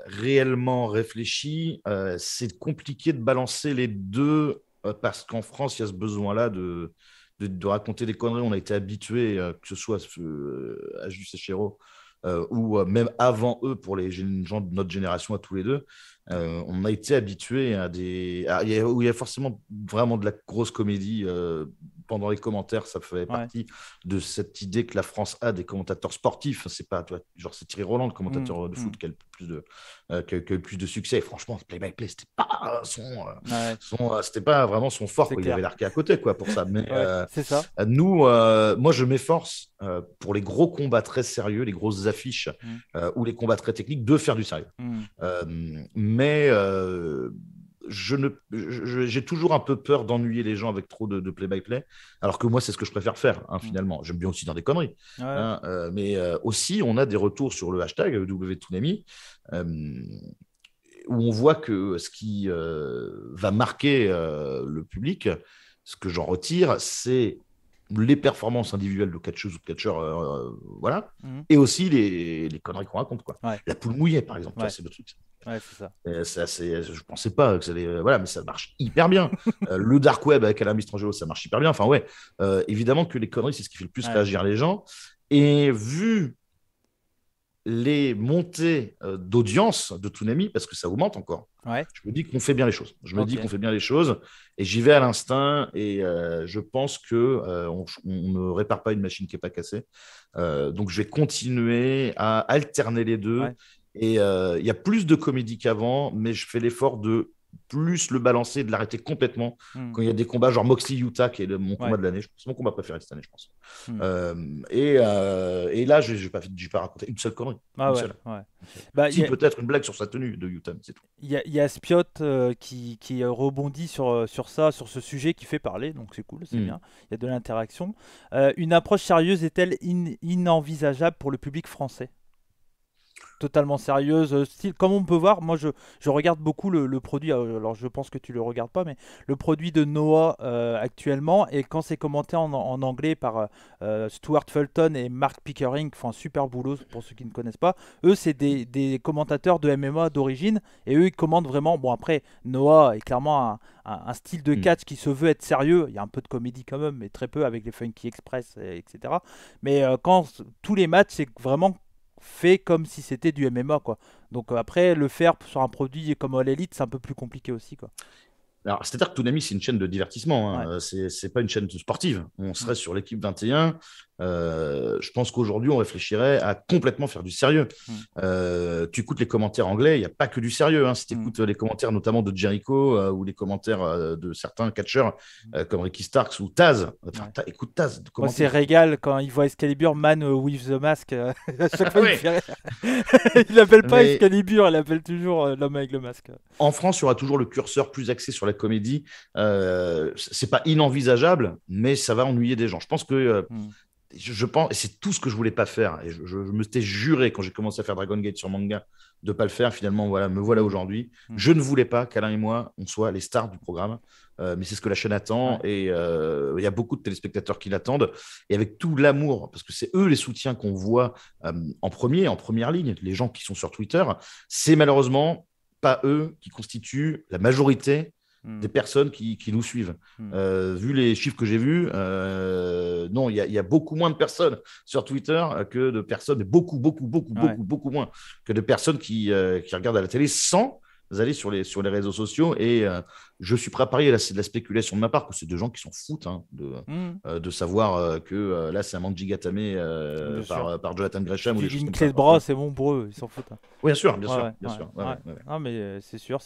S2: réellement réfléchi. C'est compliqué de balancer les deux parce qu'en France, il y a ce besoin-là de raconter des conneries. On a été habitué, que ce soit à Just et Chéreau ou même avant eux, pour les gens de notre génération, à tous les deux. On a été habitué où il y a forcément vraiment de la grosse comédie pendant les commentaires. Ça fait partie de cette idée que la France a des commentateurs sportifs. C'est pas, genre, c'est Thierry Roland, le commentateur de foot, qui a le plus de succès. Et franchement, play-by-play, c'était pas c'était pas vraiment son fort, quoi. Il avait l'arqué à côté, quoi, pour ça. Mais
S1: c'est ça.
S2: Nous, moi, je m'efforce pour les gros combats très sérieux, les grosses affiches ou les combats très techniques, de faire du sérieux. Mais j'ai toujours un peu peur d'ennuyer les gens avec trop de play-by-play, alors que moi, c'est ce que je préfère faire, finalement. J'aime bien aussi dire des conneries. Mais aussi, on a des retours sur le hashtag WTounami, où on voit que ce qui va marquer le public, ce que j'en retire, c'est les performances individuelles de catcheuses ou de catcheurs, et aussi les conneries qu'on raconte, quoi. La poule mouillée, par exemple, c'est le truc.
S1: C'est ça.
S2: Je pensais pas que ça allait, mais ça marche hyper bien. Le dark web avec Alain Mistrangelo, ça marche hyper bien. Enfin évidemment que les conneries, c'est ce qui fait le plus réagir les gens. Et vu les montées d'audience de Toonami, parce que ça augmente encore, je me dis qu'on fait bien les choses. Et j'y vais à l'instinct, et je pense que on ne répare pas une machine qui n'est pas cassée. Donc je vais continuer à alterner les deux. Et il y a plus de comédie qu'avant, mais je fais l'effort de plus le balancer, de l'arrêter complètement quand il y a des combats genre Moxley-Utah, qui est mon combat de l'année. C'est mon combat préféré cette année, je pense. Et là, je n'ai pas raconté une seule connerie. Peut-être une blague sur sa tenue de Utah, c'est tout.
S1: Il y a Spiot qui rebondit sur ce sujet, qui fait parler, donc c'est cool, c'est bien. Il y a de l'interaction. Une approche sérieuse est-elle inenvisageable pour le public français? Totalement sérieuse, style, comme on peut voir, moi je regarde beaucoup le produit, alors je pense que tu le regardes pas, mais le produit de Noah actuellement, et quand c'est commenté en anglais par Stuart Fulton et Mark Pickering, qui font un super boulot pour ceux qui ne connaissent pas. Eux, c'est des commentateurs de MMA d'origine, et eux ils commentent vraiment. Bon, après, Noah est clairement un style de catch qui se veut être sérieux. Il y a un peu de comédie quand même, mais très peu, avec les Funky Express, etc. Mais quand tous les matchs, c'est vraiment fait comme si c'était du MMA, quoi. Donc après, le faire sur un produit comme All Elite, c'est un peu plus compliqué aussi, quoi.
S2: Alors, c'est-à-dire que Toonami, c'est une chaîne de divertissement.
S1: Ouais.
S2: Hein. C'est pas une chaîne sportive. On serait sur l'équipe 21. Je pense qu'aujourd'hui, on réfléchirait à complètement faire du sérieux. Tu écoutes les commentaires anglais, il n'y a pas que du sérieux. Hein. Si tu écoutes les commentaires notamment de Jericho ou les commentaires de certains catcheurs comme Ricky Starks ou Taz, écoute Taz.
S1: Moi, c'est régal quand il voit Excalibur Man with the mask. À chaque fois, il fait rire. Il l'appelle pas Excalibur, il appelle toujours l'homme avec le masque.
S2: En France, il y aura toujours le curseur plus axé sur la comédie. C'est pas inenvisageable, mais ça va ennuyer des gens. Je pense que je pense, et c'est tout ce que je voulais pas faire. Et je me t'ai juré quand j'ai commencé à faire Dragon Gate sur manga de pas le faire. Finalement, voilà, me voilà aujourd'hui. Je ne voulais pas qu'Alain et moi, on soit les stars du programme. Mais c'est ce que la chaîne attend. Et il y a beaucoup de téléspectateurs qui l'attendent. Et avec tout l'amour, parce que c'est eux les soutiens qu'on voit en première ligne, les gens qui sont sur Twitter, c'est malheureusement pas eux qui constituent la majorité des personnes qui nous suivent. Vu les chiffres que j'ai vus, non, il y a beaucoup moins de personnes sur Twitter que de personnes, beaucoup moins que de personnes qui regardent à la télé sans aller sur les réseaux sociaux. Et je suis prêt à parier, là, c'est de la spéculation de ma part, que c'est des gens qui s'en foutent hein, de savoir que là, c'est un Manjigatame par Jonathan Gresham. Ou
S1: une clé de bras, c'est bon pour eux, ils s'en foutent. Hein.
S2: Oui, bien sûr.
S1: Non, mais c'est sûr.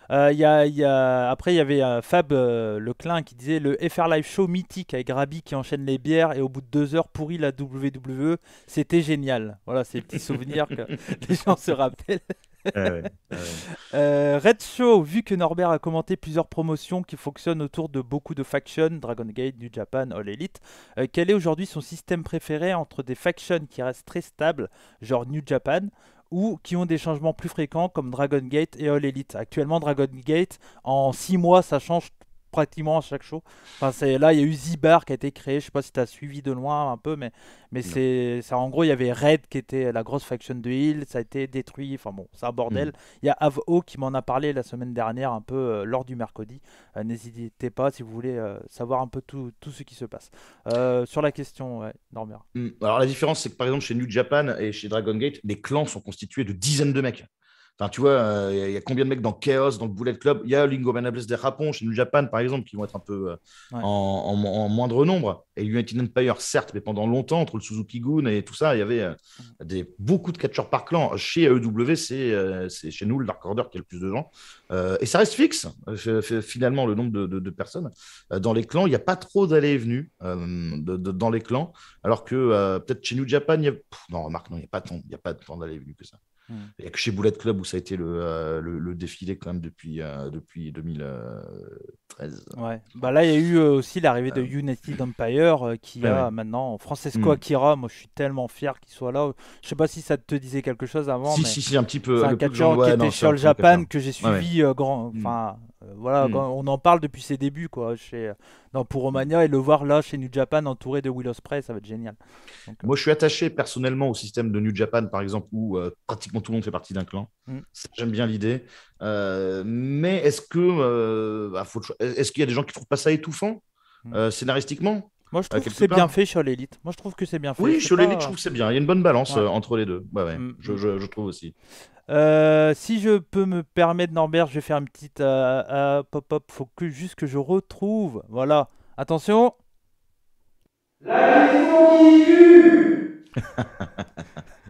S1: Après, il y avait Fab Leclin qui disait le FR Live Show mythique avec Rabi qui enchaîne les bières et au bout de 2 heures pourrit la WWE. C'était génial. Voilà, c'est les petits souvenirs que les gens se rappellent. Red Show, vu que Norbert a commenté plusieurs promotions qui fonctionnent autour de beaucoup de factions, Dragon Gate, New Japan, All Elite, quel est aujourd'hui son système préféré entre des factions qui restent très stables, genre New Japan, ou qui ont des changements plus fréquents comme Dragon Gate et All Elite? Actuellement, Dragon Gate, en 6 mois, ça change pratiquement à chaque show. Enfin, là, il y a eu Z-Bar qui a été créé. Je sais pas si tu as suivi de loin un peu, mais c'est ça. En gros, il y avait Red qui était la grosse faction de Hill. Ça a été détruit. Enfin bon, c'est un bordel. Il y a Avo qui m'en a parlé la semaine dernière, un peu lors du mercredi. N'hésitez pas si vous voulez savoir un peu tout ce qui se passe. Sur la question, Norbert.
S2: Alors, la différence, c'est que par exemple, chez New Japan et chez Dragon Gate, les clans sont constitués de dizaines de mecs. Enfin, tu vois, il y a combien de mecs dans Chaos, dans le Bullet Club? Il y a Lingo Manables des Japon chez New Japan, par exemple, qui vont être un peu en moindre nombre. Et United Empire, certes, mais pendant longtemps, entre le Suzuki-gun et tout ça, il y avait beaucoup de catcheurs par clan. Chez AEW, c'est chez nous le Dark Order qui a le plus de gens. Et ça reste fixe, finalement, le nombre de personnes. Dans les clans, il n'y a pas trop d'allées et venues dans les clans. Alors que peut-être chez New Japan, non, remarque, non, il n'y a pas tant d'allées et venues que ça. Il n'y a que chez Bullet Club où ça a été le défilé quand même depuis 2013.
S1: Ouais. Bah là, il y a eu aussi l'arrivée de United Empire qui a maintenant Francesco Akira. Moi, je suis tellement fier qu'il soit là. Je sais pas si ça te disait quelque chose avant.
S2: Si, un petit peu.
S1: C'est un catcheur qui était sur le Japan que j'ai suivi grand. Enfin, voilà, on en parle depuis ses débuts quoi. Dans Puromania et le voir là chez New Japan entouré de Will Ospreay, ça va être génial. Donc,
S2: moi, je suis attaché personnellement au système de New Japan, par exemple, où pratiquement tout le monde fait partie d'un clan. J'aime bien l'idée. Mais est-ce qu'il y a des gens qui trouvent pas ça étouffant scénaristiquement?
S1: Moi, je trouve que c'est bien fait sur l'élite. Moi, je trouve que c'est bien fait.
S2: Oui, sur l'élite, je trouve que c'est bien. Il y a une bonne balance entre les deux. Je trouve aussi.
S1: Si je peux me permettre, Norbert, je vais faire une petite pop-up. Faut juste que je retrouve. Voilà. Attention. La question qui tue.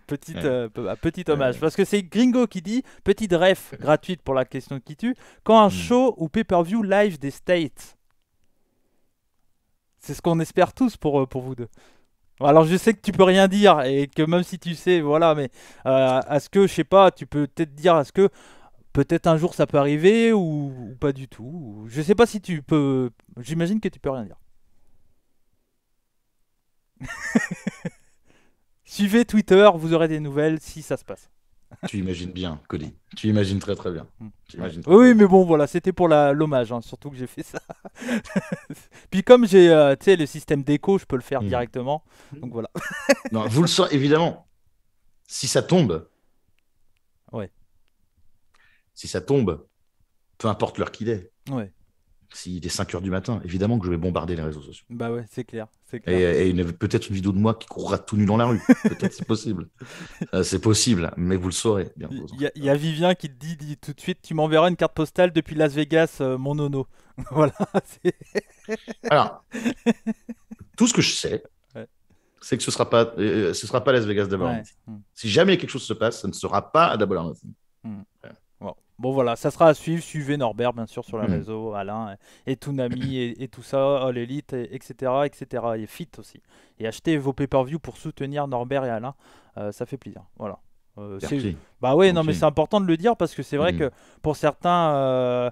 S1: Petit hommage. Parce que c'est Gringo qui dit petite ref gratuite pour la question qui tue. Quand un show ou pay-per-view live des States. C'est ce qu'on espère tous pour vous deux. Alors je sais que tu peux rien dire et que même si tu sais, voilà, mais est-ce que, je sais pas, tu peux peut-être dire, est-ce que peut-être un jour ça peut arriver ou pas du tout? Je sais pas si tu peux, j'imagine que tu peux rien dire. Suivez Twitter, vous aurez des nouvelles si ça se passe.
S2: Tu imagines bien, Cody. Tu imagines très très bien.
S1: Oui, mais bon, voilà, c'était pour l'hommage, hein, surtout que j'ai fait ça. Puis comme j'ai le système d'écho, je peux le faire directement. Donc voilà.
S2: Non, vous le saurez, évidemment. Si ça tombe.
S1: Ouais.
S2: Si ça tombe, peu importe l'heure qu'il est.
S1: Ouais.
S2: S'il est 5 heures du matin, évidemment que je vais bombarder les réseaux sociaux.
S1: Bah ouais, c'est clair, c'est
S2: Et,
S1: clair.
S2: peut-être une vidéo de moi qui courra tout nu dans la rue. Peut-être c'est possible. C'est possible, mais vous le saurez. Bien, vous en faites
S1: Il y
S2: pas.
S1: a Vivien qui te dit tout de suite, tu m'enverras une carte postale depuis Las Vegas, mon nono. Voilà. c'est-
S2: Alors, tout ce que je sais,
S1: Ouais.
S2: c'est que ce sera pas Las Vegas d'abord.
S1: Ouais.
S2: Si jamais quelque chose se passe, ça ne sera pas à Double or Nothing.
S1: Hmm.
S2: Ouais.
S1: Bon, voilà, ça sera à suivre. Suivez Norbert, bien sûr, sur les
S2: Mhm.
S1: réseaux, Alain et Toonami et tout ça, All Elite, etc., etc. Et Fit aussi. Et achetez vos pay-per-view pour soutenir Norbert et Alain. Ça fait plaisir. Voilà.
S2: Merci.
S1: Bah ouais, non, mais c'est
S2: Ok.
S1: important de le dire parce que c'est vrai
S2: Mhm.
S1: que pour certains,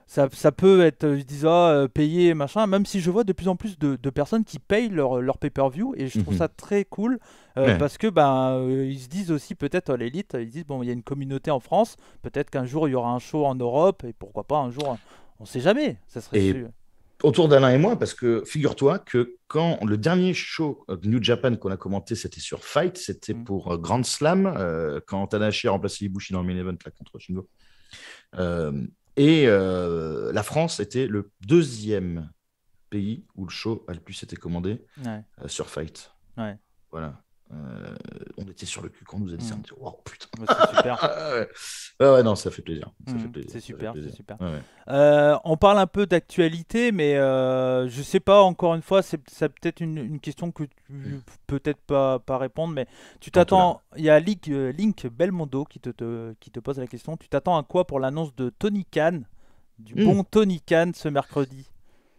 S1: ça peut être, ils disent, ah, payer, machin, même si je vois de plus en plus de personnes qui payent leur pay-per-view et je trouve ça
S2: Mhm.
S1: très cool
S2: Ouais.
S1: parce que ben, ils se disent aussi, peut-être à l'élite, ils disent, bon, il y a une communauté en France, peut-être qu'un jour il y aura un show en Europe et pourquoi pas un jour, on sait jamais, ça serait
S2: Et autour d'Alain et moi, parce que figure-toi que quand le dernier show New Japan qu'on a commenté, c'était sur Fight, c'était
S1: Mm.
S2: pour Grand Slam, quand Tanahashi a remplacé Ibushi dans le main event là, contre Shingo. Euh, la France était le deuxième pays où le show a le plus été commandé
S1: Ouais,
S2: sur Fight.
S1: ouais.
S2: Voilà. On était sur le cul quand on nous a dit ça. On
S1: Mm.
S2: dit, wow, putain.
S1: Ouais, c'est super.
S2: Ouais. Ouais, non, ça fait plaisir. Ça fait plaisir.
S1: C'est
S2: Ça fait
S1: super, c'est
S2: plaisir.
S1: super.
S2: Ouais, ouais.
S1: On parle un peu d'actualité, mais je sais pas, encore une fois, c'est peut-être une question que tu peut-être pas répondre, mais tu
S2: Tente-la.
S1: t'attends, il y a Link Belmondo qui te pose la question, tu t'attends à quoi pour l'annonce de Tony Khan, du
S2: Hmm.
S1: bon Tony Khan ce mercredi?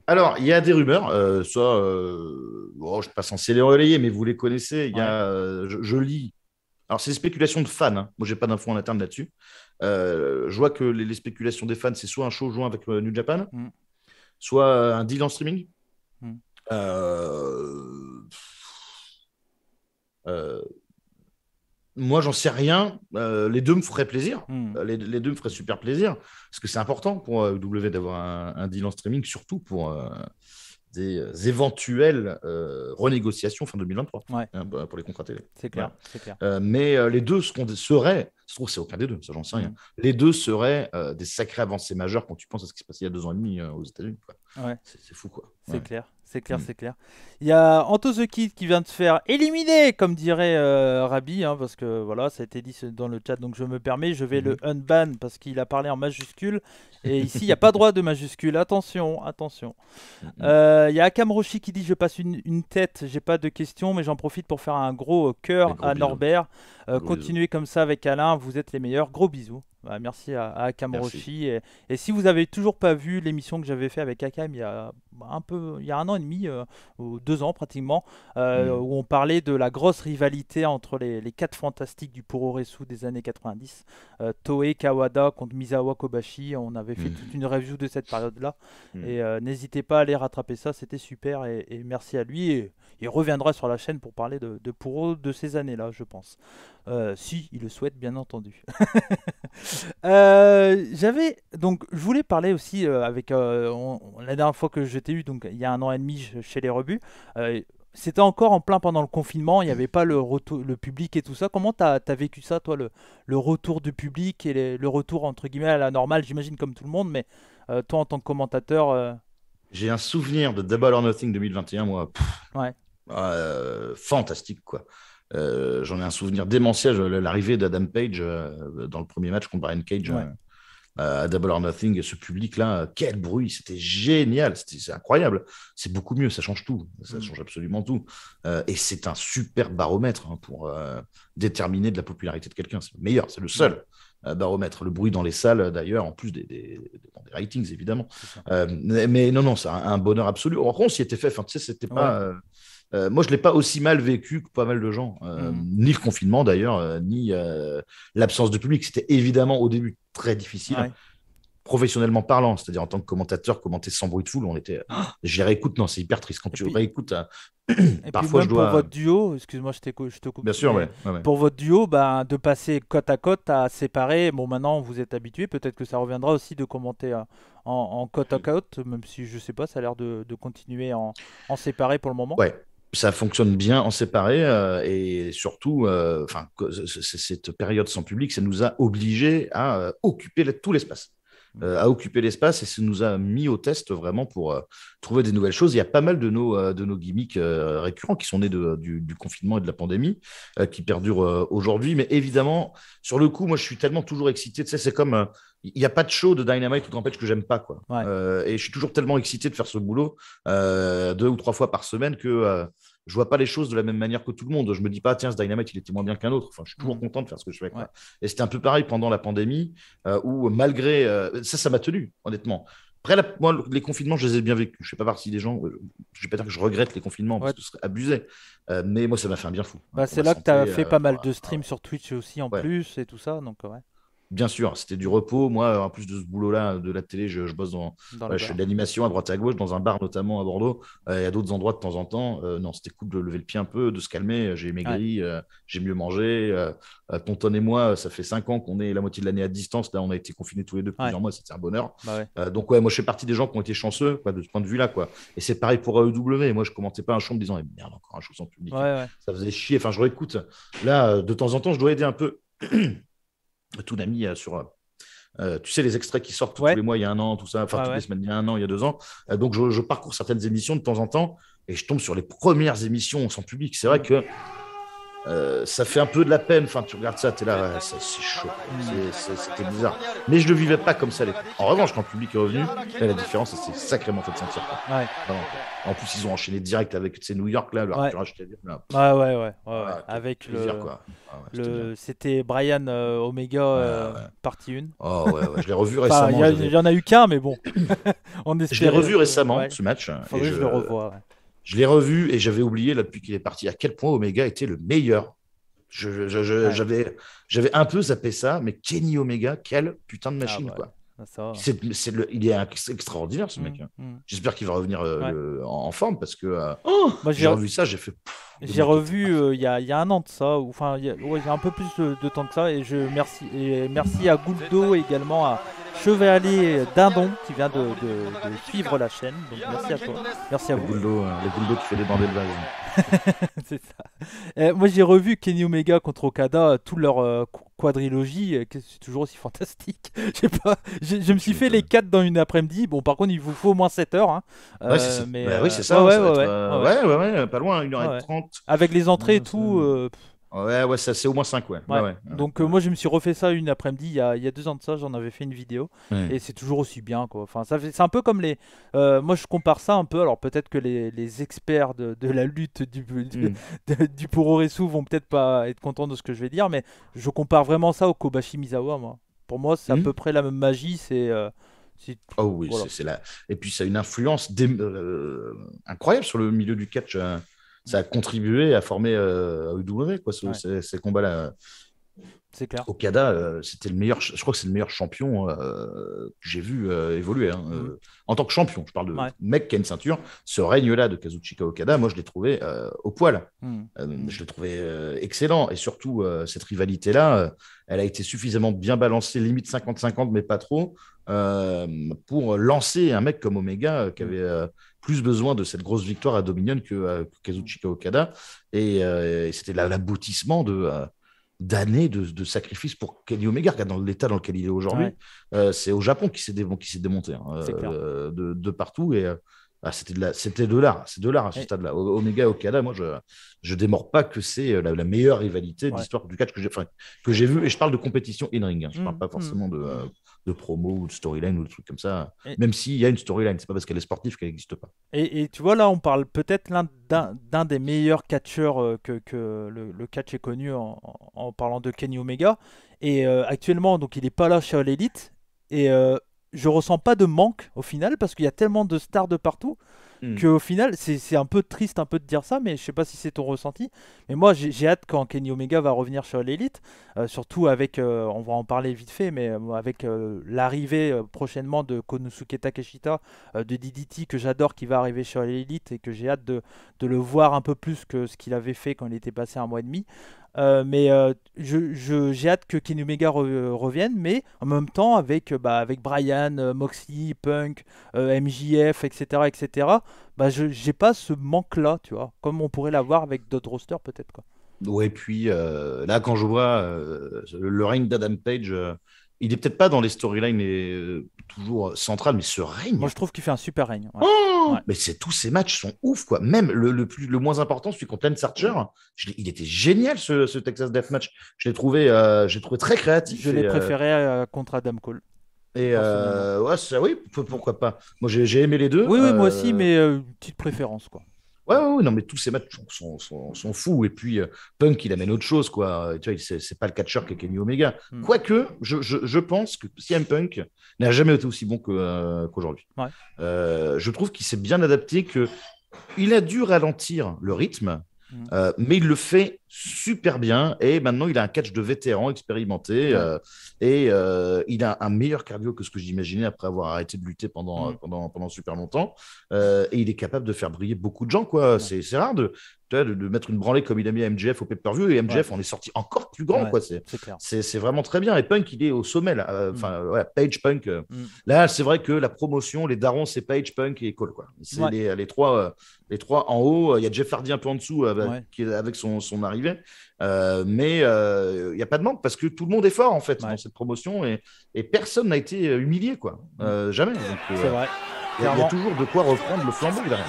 S2: Alors, il y a des rumeurs, bon, je ne suis pas censé les relayer, mais vous les connaissez.
S1: Ouais.
S2: Je lis. Alors, c'est des spéculations de fans, hein. Moi, j'ai pas d'infos en interne là-dessus. Je vois que les spéculations des fans, c'est soit un show joint avec New Japan,
S1: Mm,
S2: soit un deal en streaming.
S1: mm,
S2: Euh, euh, Moi, j'en sais rien. Les deux me feraient plaisir.
S1: mm,
S2: Les deux me feraient super plaisir. Parce que c'est important pour W d'avoir un deal en streaming, surtout pour des éventuelles renégociations fin 2023
S1: ouais,
S2: hein, pour les contrats télé.
S1: c'est clair,
S2: Voilà.
S1: c'est clair.
S2: Mais les deux seraient, je trouve que c'est aucun des deux, ça j'en sais rien.
S1: Mm,
S2: Les deux seraient des sacrées avancées majeures quand tu penses à ce qui se passait il y a 2 ans et demi aux États-Unis. Quoi.
S1: ouais.
S2: C'est fou, quoi.
S1: C'est
S2: Ouais.
S1: clair, c'est clair,
S2: Mm.
S1: c'est clair. Il y a Anto the Kid qui vient de se faire éliminer, comme dirait Rabi, hein, parce que voilà, ça a été dit dans le chat, donc je me permets, je vais le
S2: Mhm.
S1: unban parce qu'il a parlé en majuscule. Et ici, il n'y a pas droit de majuscule. Attention, attention.
S2: Mhm.
S1: Il y a Akam Roshi qui dit je passe une tête, j'ai pas de questions, mais j'en profite pour faire un gros
S2: Et
S1: cœur
S2: gros
S1: à
S2: bisous.
S1: Norbert.
S2: Gros bisous.
S1: Continuez comme ça avec Alain, vous êtes les meilleurs. Gros bisous. Bah, merci à Akam
S2: Merci.
S1: Roshi. Et si vous avez toujours pas vu l'émission que j'avais fait avec Akam il y a un an et demi, ou 2 ans pratiquement,
S2: Mm.
S1: où on parlait de la grosse rivalité entre les quatre fantastiques du Puroresu des années 90, Toei Kawada contre Misawa Kobashi. On avait fait toute
S2: Mm.
S1: une review de cette période-là.
S2: Mm.
S1: Et n'hésitez pas à aller rattraper ça, c'était super et merci à lui. Et il reviendra sur la chaîne pour parler de Puro de ces années-là, je pense. Si il le souhaite, bien entendu. Je voulais parler aussi avec la dernière fois que je t'ai eu, donc il y a un an et demi chez les Rebuts. C'était encore en plein pendant le confinement, il n'y avait pas le public et tout ça. Comment t'as vécu ça, toi, le retour du public et le retour entre guillemets à la normale, j'imagine comme tout le monde, mais toi en tant que commentateur,
S2: J'ai un souvenir de Double or Nothing 2021, moi,
S1: ouais,
S2: fantastique, quoi. J'en ai un souvenir démentiel, l'arrivée d'Adam Page dans le premier match contre Brian Cage
S1: ouais.
S2: à Double or Nothing, ce public-là, quel bruit, c'était génial, c'est incroyable. C'est beaucoup mieux, ça change tout, ça
S1: Mm.
S2: change absolument tout. Et c'est un super baromètre hein, pour déterminer de la popularité de quelqu'un. C'est le meilleur, c'est le
S1: Ouais,
S2: seul baromètre. Le bruit dans les salles, d'ailleurs, en plus des ratings, évidemment.
S1: c'est ça.
S2: Mais non, non, c'est un bonheur absolu. En contre, on s'y était fait, enfin, tu sais, c'était
S1: Ouais.
S2: pas. Moi, je ne l'ai pas aussi mal vécu que pas mal de gens,
S1: Mm.
S2: ni le confinement d'ailleurs, ni l'absence de public. C'était évidemment au début très difficile,
S1: Ouais.
S2: professionnellement parlant, c'est-à-dire en tant que commentateur, commenter sans bruit de foule, on était. J'y réécoute, non, c'est hyper triste. Quand
S1: Et
S2: tu
S1: puis,
S2: réécoutes,
S1: Et puis
S2: parfois je
S1: même pour
S2: dois.
S1: votre duo, excuse-moi, je te coupe,
S2: Bien sûr,
S1: mais
S2: ouais. Ouais, ouais.
S1: pour votre duo, ben, de passer côte à côte à séparer, bon maintenant vous êtes habitué, peut-être que ça reviendra aussi de commenter en côte à côte, même si je sais pas, ça a l'air de continuer en séparé pour le moment.
S2: Ouais, ça fonctionne bien en séparé et surtout, enfin, cette période sans public, ça nous a obligés à occuper tout l'espace. a occupé l'espace et ça nous a mis au test vraiment pour trouver des nouvelles choses. Il y a pas mal de nos gimmicks récurrents qui sont nés du confinement et de la pandémie, qui perdurent aujourd'hui. Mais évidemment, sur le coup, moi, je suis tellement toujours excité. Tu sais, c'est comme il n'y a pas de show de Dynamite ou de Rampage que j'aime pas, quoi. Et je suis toujours tellement excité de faire ce boulot 2 ou 3 fois par semaine que je vois pas les choses de la même manière que tout le monde. Je me dis pas, tiens, ce Dynamite, il était moins bien qu'un autre. Enfin, je suis toujours content de faire ce que je fais, quoi. Et c'était un peu pareil pendant la pandémie, où malgré ça m'a tenu, honnêtement. Après, moi, les confinements, je les ai bien vécus. Je ne fais pas partie des gens. Je vais pas dire que je regrette les confinements parce que ce serait abusé. Mais moi, ça m'a fait un bien fou.
S1: C'est là que tu as fait pas mal de streams sur Twitch aussi en plus et tout ça. Donc,
S2: Bien sûr, c'était du repos. Moi, en plus de ce boulot-là, de la télé, je bosse je fais de l'animation à droite et à gauche, dans un bar notamment à Bordeaux, et à d'autres endroits de temps en temps. Non, c'était cool de lever le pied un peu, de se calmer. J'ai maigri, j'ai mieux mangé. Tonton et moi, ça fait 5 ans qu'on est la moitié de l'année à distance. Là, on a été confinés tous les deux plusieurs mois, c'était un bonheur. Donc, moi, je fais partie des gens qui ont été chanceux, quoi, de ce point de vue-là, quoi. Et c'est pareil pour AEW. Moi, je commentais pas un show en me disant, merde, encore un show sans public. Ça faisait chier. Enfin, je réécoute. Là, de temps en temps, je dois aider un peu. Tout n'a mis sur tu sais, les extraits qui sortent tous les mois il y a un an, tout ça, enfin toutes les semaines il y a un an, il y a 2 ans. Donc je parcours certaines émissions de temps en temps et je tombe sur les premières émissions sans public. C'est vrai que ça fait un peu de la peine. Enfin, tu regardes ça, tu es là, c'est chaud. C'était bizarre. Mais je ne le vivais pas comme ça. En revanche, quand le public est revenu, là, la différence, c'est sacrément fait de sentir. En plus, ils ont enchaîné direct avec New York, là, le Arthur H. Taylor, là.
S1: Avec
S2: plaisir, quoi.
S1: C'était Brian Omega partie 1.
S2: Oh ouais, je l'ai revu récemment.
S1: Il y en a eu qu'un, mais bon.
S2: Je l'ai revu récemment, ce match.
S1: Faudrait que je le revoie.
S2: Je l'ai revu et j'avais oublié, là, depuis qu'il est parti, à quel point Omega était le meilleur. J'avais un peu zappé ça, mais Kenny Omega, quelle putain de machine, quoi. Il est extraordinaire, ce mec. J'espère qu'il va revenir en forme parce que j'ai revu ça, j'ai fait.
S1: J'ai revu il y a un an de ça, enfin il y a un peu plus de temps que ça, et merci à Gouldo et également à Chevalier Dindon qui vient de suivre la chaîne. Donc merci à toi, merci à vous.
S2: Le Gouldo qui fait des bandes d'élevage.
S1: C'est ça. Moi j'ai revu Kenny Omega contre Okada, toute leur quadrilogie, c'est toujours aussi fantastique. Je sais pas, je me suis fait les 4 dans une après-midi. Bon, par contre, il vous faut au moins 7 heures. Hein.
S2: Oui, c'est ça. Ouais, pas loin, 1h30.
S1: Avec les entrées et tout.
S2: Ouais, ça c'est au moins 5, ouais.
S1: Donc moi je me suis refait ça une après-midi il y a 2 ans de ça, j'en avais fait une vidéo et c'est toujours aussi bien, quoi. Enfin, c'est un peu comme les moi je compare ça un peu, alors peut-être que les experts de la lutte du Puroresu vont peut-être pas être contents de ce que je vais dire, mais je compare vraiment ça au Kobashi Misawa, moi. Pour moi c'est à peu près la même magie,
S2: oh oui, voilà. Et puis ça a une influence incroyable sur le milieu du catch. Ça a contribué à former AEW, quoi, ces combats-là.
S1: C'est clair.
S2: Okada, c'était le meilleur, je crois que c'est le meilleur champion que j'ai vu évoluer. Hein, en tant que champion, je parle de mec qui a une ceinture. Ce règne-là de Kazuchika Okada, moi je l'ai trouvé au poil. Je l'ai trouvé excellent. Et surtout, cette rivalité-là, elle a été suffisamment bien balancée, limite 50-50, mais pas trop, pour lancer un mec comme Omega qui avait plus besoin de cette grosse victoire à Dominion que Kazuchika Okada. Et c'était l'aboutissement d'années de sacrifices pour Kenny Omega, dans l'état dans lequel il est aujourd'hui. C'est au Japon qui s'est démonté de partout. Et c'était de l'art. C'est de l'art à ce stade-là. Omega et Okada, moi, je démords pas que c'est la meilleure rivalité de l'histoire du catch que j'ai vu. Et je parle de compétition in-ring. Hein. Je parle pas forcément de promo ou de storyline ou de trucs comme ça. Même s'il y a une storyline, c'est pas parce qu'elle est sportive qu'elle n'existe pas.
S1: Et tu vois, là, on parle peut-être d'un des meilleurs catcheurs que le catch est connu en parlant de Kenny Omega. Et actuellement, donc, il n'est pas là chez All Elite. Et je ressens pas de manque au final parce qu'il y a tellement de stars de partout qu'au final c'est un peu triste un peu de dire ça, mais je sais pas si c'est ton ressenti, mais moi j'ai hâte quand Kenny Omega va revenir sur l'Elite, surtout avec on va en parler vite fait, mais avec l'arrivée prochainement de Konosuke Takeshita de DDT que j'adore, qui va arriver sur l'Elite et que j'ai hâte de le voir un peu plus que ce qu'il avait fait quand il était passé 1 mois et demi. Mais j'ai hâte que Kenny Omega revienne, mais en même temps avec Brian, Moxley, Punk, MJF, etc. J'ai pas ce manque-là, tu vois, comme on pourrait l'avoir avec d'autres rosters peut-être, quoi.
S2: Ouais, puis là, quand je vois le règne d'Adam Page Il est peut-être pas dans les storylines toujours centrales, mais ce règne.
S1: Moi, je trouve qu'il fait un super règne. Ouais.
S2: Oh mais tous ces matchs sont ouf, quoi. Même le moins important, celui contre Lance Archer, il était génial, ce Texas Deathmatch. Je l'ai trouvé très créatif.
S1: Je l'ai préféré contre Adam Cole.
S2: Et oui, pourquoi pas. Moi, j'ai aimé les deux.
S1: Oui, moi aussi, mais petite préférence, quoi.
S2: Ouais, non, mais tous ces matchs sont fous. Et puis, Punk, il amène autre chose, quoi. Tu vois, c'est pas le catcheur qu'est Kenny Omega. Quoique, je pense que CM Punk n'a jamais été aussi bon qu'aujourd'hui.
S1: Ouais.
S2: Je trouve qu'il s'est bien adapté, qu'il a dû ralentir le rythme, mais il le fait super bien. Et maintenant, il a un catch de vétéran expérimenté. Et il a un meilleur cardio que ce que j'imaginais après avoir arrêté de lutter pendant super longtemps. Et il est capable de faire briller beaucoup de gens, quoi. C'est rare de mettre une branlée comme il a mis à MJF au pay-per-view, et MJF en est sorti encore plus grand, quoi. C'est vraiment très bien. Et Punk, il est au sommet, là. Page, Punk. Là, c'est vrai que la promotion, les darons, c'est Page, Punk et Cole, quoi. C'est les trois en haut. Il y a Jeff Hardy un peu en dessous avec son arrivée. Mais il n'y a pas de manque parce que tout le monde est fort, en fait, dans cette promotion, et personne n'a été humilié, quoi. Jamais.
S1: C'est vrai.
S2: Il y a toujours de quoi reprendre le flambeau derrière.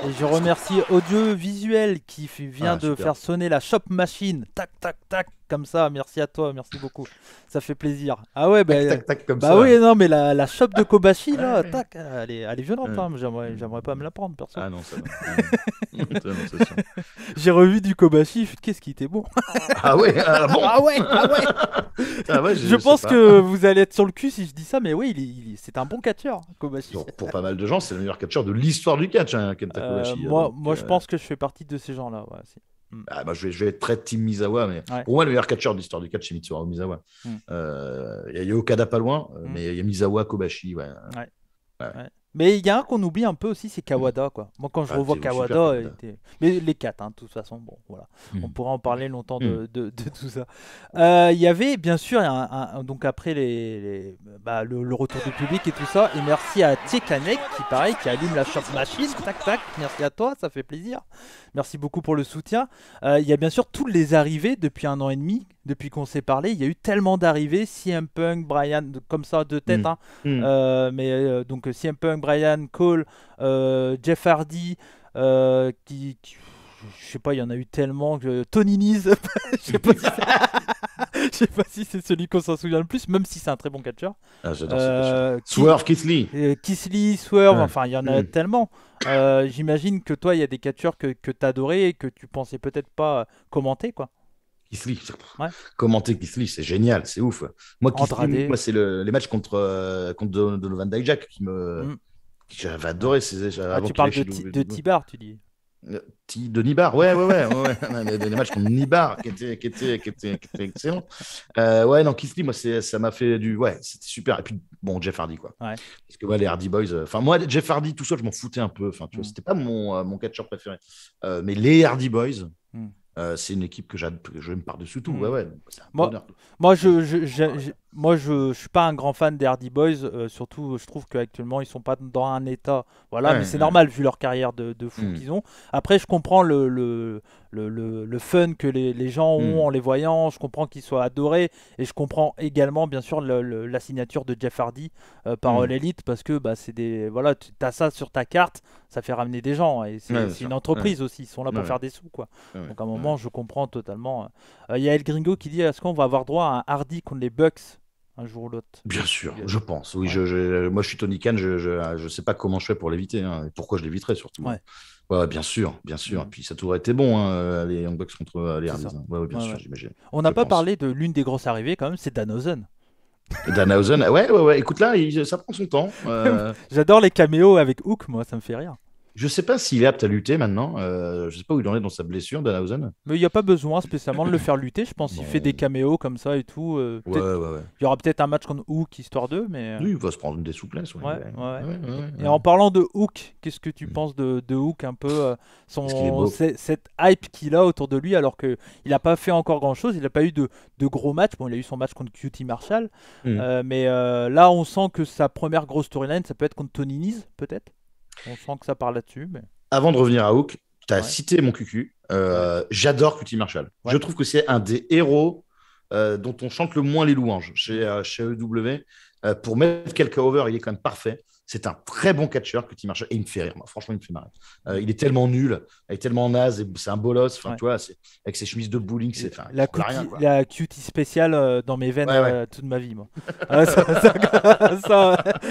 S1: Et je remercie Audiovisuel qui vient de faire sonner la shop machine. Tac, tac, tac, comme ça. Merci à toi, merci beaucoup. Ça fait plaisir. Ah ouais,
S2: tac, comme ça.
S1: Oui, non, mais la shop de Kobashi, là, tac, elle est violente. Hein. J'aimerais pas me la prendre, perso.
S2: Ah non, ça va. C'est sûr.
S1: J'ai revu du Kobashi, qu'est-ce qui était bon.
S2: Ah ouais, bon.
S1: Ah ouais. Je pense que vous allez être sur le cul si je dis ça, mais oui, c'est un bon catcheur, Kobashi.
S2: Pour pas mal de gens, c'est le meilleur catcheur de l'histoire du catch, Kenta Kobashi.
S1: Moi, je pense que je fais partie de ces gens-là. Ouais,
S2: je vais être très team Misawa, mais pour moi, le meilleur catcheur de l'histoire du catch, c'est Mitsuharu Misawa. Il y a Okada pas loin, mais il y a Misawa, Kobashi. Ouais.
S1: Mais il y a un qu'on oublie un peu aussi, c'est Kawada, quoi. Moi, quand je revois Kawada, mais les quatre, de toute façon, bon, voilà. On pourra en parler longtemps de tout ça. Il y avait, bien sûr, donc après le retour du public et tout ça, et merci à Tekanek, qui allume la shop machine, tac, tac, merci à toi, ça fait plaisir. Merci beaucoup pour le soutien. Il y a bien sûr toutes les arrivées depuis 1 an et demi, depuis qu'on s'est parlé. Il y a eu tellement d'arrivées, CM Punk, Brian, comme ça, de tête, donc CM Punk, Brian, Cole, Jeff Hardy, je sais pas, il y en a eu tellement. Tony Nese, je sais pas si c'est celui qu'on s'en souvient le plus, même si c'est un très bon catcheur.
S2: J'adore Swerve, Keith Lee.
S1: Swerve, enfin il y en a tellement. J'imagine que toi, il y a des catcheurs que tu adorais et que tu pensais peut-être pas commenter, quoi.
S2: Keith Lee. Commenter Keith Lee, c'est génial, c'est ouf. Moi, Keith Lee, c'est les matchs contre Donovan Dijak qui j'avais adoré.
S1: Tu parles de T-Bar, tu dis.
S2: De Nibar, ouais. Les matchs contre Nibar qui étaient excellents. Non, Keith Lee, moi, ça m'a fait c'était super. Et puis, bon, Jeff Hardy, quoi. Parce que les Hardy Boys, moi, Jeff Hardy tout seul, je m'en foutais un peu. Enfin, tu vois, c'était pas mon catcheur préféré. Mais les Hardy Boys, c'est une équipe que j'aime par-dessus tout. C'est un bonheur.
S1: Moi, je suis pas un grand fan des Hardy Boys. Surtout, je trouve qu'actuellement, ils sont pas dans un état. Voilà, mais c'est normal vu leur carrière de fou qu'ils ont. Après, je comprends le fun que les gens ont en les voyant. Je comprends qu'ils soient adorés. Et je comprends également, bien sûr, la signature de Jeff Hardy par All Elite. Parce que c'est tu as ça sur ta carte. Ça fait ramener des gens. Et c'est une entreprise aussi. Ils sont là pour faire des sous, quoi. Donc, à un moment, je comprends totalement. Il y a El Gringo qui dit, est-ce qu'on va avoir droit à un Hardy contre les Bucks un jour ou l'autre?
S2: Bien sûr, je pense. Oui, moi, je suis Tony Khan. Je sais pas comment je fais pour l'éviter, et pourquoi je l'éviterais surtout. Ouais, bien sûr. Et puis ça aurait été bon, les Young Bucks contre les Hardys. Bien sûr, j'imagine.
S1: On n'a pas parlé de l'une des grosses arrivées quand même, c'est Danhausen.
S2: Danhausen, ouais. Écoute là, ça prend son temps.
S1: J'adore les caméos avec Hook, moi, ça me fait rire.
S2: Je sais pas s'il est apte à lutter maintenant. Je sais pas où il en est dans sa blessure, Danhausen.
S1: Mais il n'y a pas besoin spécialement de le faire lutter. Je pense qu'il fait des caméos comme ça et tout.
S2: Ouais.
S1: Il y aura peut-être un match contre Hook, histoire d'eux. Mais...
S2: Oui, il va se prendre des souplesses.
S1: Et en parlant de Hook, qu'est-ce que tu penses de Hook un peu cette hype qu'il a autour de lui alors qu'il n'a pas fait encore grand-chose. Il n'a pas eu de gros matchs. Bon, il a eu son match contre QT Marshall. Mais là, on sent que sa première grosse storyline, ça peut être contre Tony Nese, peut-être. On sent que ça parle là-dessus. Mais...
S2: Avant de revenir à Hook, tu as cité mon cucu. J'adore QT Marshall. Je trouve que c'est un des héros dont on chante le moins les louanges chez AEW. Pour mettre quelques over, il est quand même parfait. C'est un très bon catcheur, Cutie Marshall, et il me fait rire. Moi, franchement, il me fait marrer. Il est tellement nul, il est tellement naze, c'est un bolos. Enfin, tu vois, avec ses chemises de bowling, c'est
S1: la cutie spéciale dans mes veines toute ma vie, moi.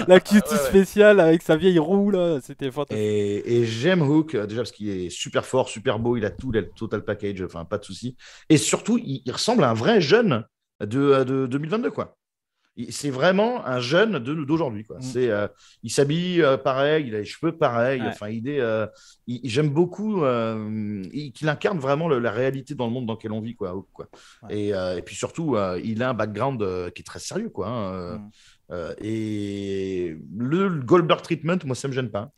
S1: La cutie spéciale avec sa vieille roue, là, c'était fantastique.
S2: Et j'aime Hook, déjà parce qu'il est super fort, super beau, il a tout, il a le total package, enfin, pas de souci. Et surtout, il ressemble à un vrai jeune de 2022, quoi. C'est vraiment un jeune d'aujourd'hui, quoi. Il s'habille pareil, il a les cheveux pareils. Enfin, j'aime beaucoup qu'il incarne vraiment la réalité dans le monde dans lequel on vit, quoi. Et puis surtout, il a un background qui est très sérieux, quoi. Et le Goldberg treatment, moi, ça me gêne pas.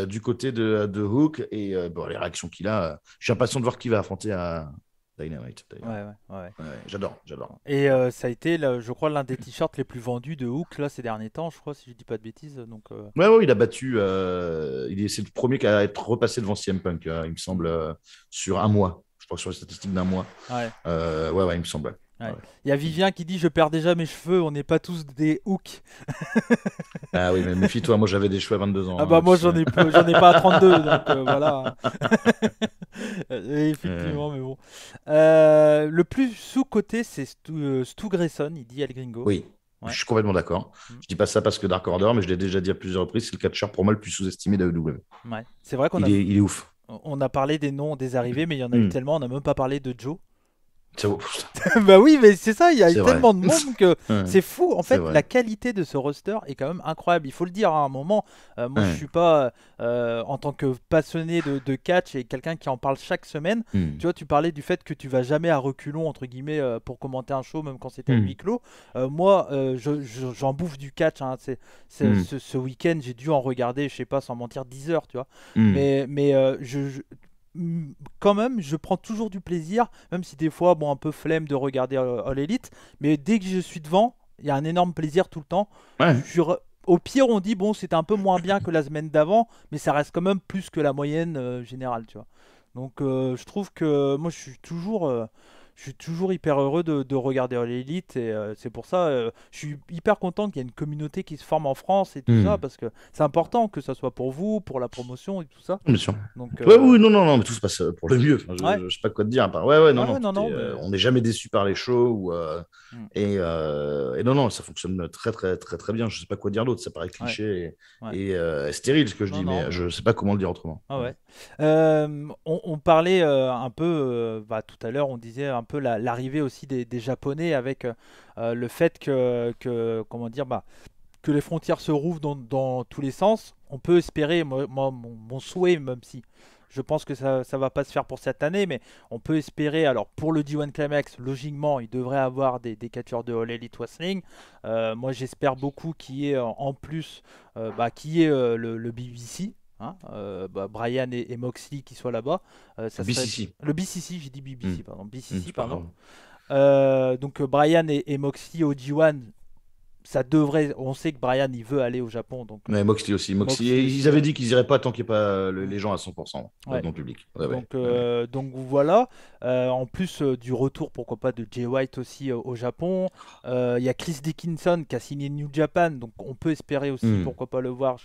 S2: Du côté de Hook et les réactions qu'il a, je suis impatient de voir qui va affronter à Dynamite. J'adore.
S1: Et ça a été, je crois, l'un des t-shirts les plus vendus de Hook là, ces derniers temps, je crois, si je dis pas de bêtises. Donc,
S2: Ouais, il a battu. C'est le premier à être repassé devant CM Punk, il me semble, sur un mois. Je crois sur les statistiques d'un mois.
S1: Ouais,
S2: il me semble.
S1: Il y a Vivien qui dit je perds déjà mes cheveux, on n'est pas tous des Hooks.
S2: Ah oui, mais méfie-toi, moi j'avais des cheveux à 22 ans.
S1: Ah bah moi j'en ai pas à 32, donc voilà. Effectivement, mais bon. Le plus sous-coté, c'est Stu Grayson, il dit El Gringo.
S2: Oui, je suis complètement d'accord. Je dis pas ça parce que Dark Order, mais je l'ai déjà dit à plusieurs reprises, c'est le catcheur pour moi le plus sous-estimé d'AEW.
S1: Ouais, c'est vrai
S2: il est ouf.
S1: On a parlé des noms des arrivées, mais il y en a eu tellement, on n'a même pas parlé de Joe.
S2: Bah
S1: oui, mais c'est ça, il y a tellement de monde que c'est fou. En fait,
S2: la
S1: qualité de ce roster est quand même incroyable. Il faut le dire à un moment. Moi, je suis pas, en tant que passionné de catch et quelqu'un qui en parle chaque semaine. Tu vois, tu parlais du fait que tu vas jamais à reculons, entre guillemets, pour commenter un show, même quand c'était à huis clos. Moi, j'en bouffe du catch. Hein. Ce week-end, j'ai dû en regarder, je sais pas, sans mentir, 10 heures, tu vois. Mais quand même, je prends toujours du plaisir, même si des fois, un peu flemme de regarder All Elite, mais dès que je suis devant, il y a un énorme plaisir tout le temps. Au pire, on dit, c'était un peu moins bien que la semaine d'avant, mais ça reste quand même plus que la moyenne générale, tu vois. Donc, je trouve que moi, je suis toujours hyper heureux de regarder All Elite et c'est pour ça je suis hyper content qu'il y ait une communauté qui se forme en France et tout ça, parce que c'est important que ça soit pour vous, pour la promotion et tout ça.
S2: Bien sûr. Donc, non, mais tout se passe pour le mieux. Enfin, je sais pas quoi te dire. On n'est jamais déçu par les shows et non, ça fonctionne très très très très bien. Je sais pas quoi dire d'autre. Ça paraît cliché et stérile ce que je dis, mais je sais pas comment le dire autrement.
S1: On parlait un peu tout à l'heure, on disait un peu l'arrivée aussi des Japonais avec le fait que comment dire, que les frontières se rouvrent dans tous les sens. On peut espérer, mon souhait, même si je pense que ça va pas se faire pour cette année, mais on peut espérer, alors pour le D1 Climax, logiquement, il devrait avoir des catcheurs de All Elite Wrestling. Moi j'espère beaucoup qu'il y ait en plus le BBC. Brian et Moxley qui soient là-bas.
S2: BCC.
S1: Le BCC, j'ai dit BBC, pardon. BCC, pardon. Donc Brian et Moxley au G1, ça devrait. On sait que Brian il veut aller au Japon, donc.
S2: Mais Moxley aussi. Ils avaient dit qu'ils iraient pas tant qu'il n'y ait pas les gens à 100% dans le public.
S1: Donc voilà. En plus du retour, pourquoi pas, de Jay White aussi au Japon. Il y a Chris Dickinson qui a signé New Japan, donc on peut espérer aussi, pourquoi pas le voir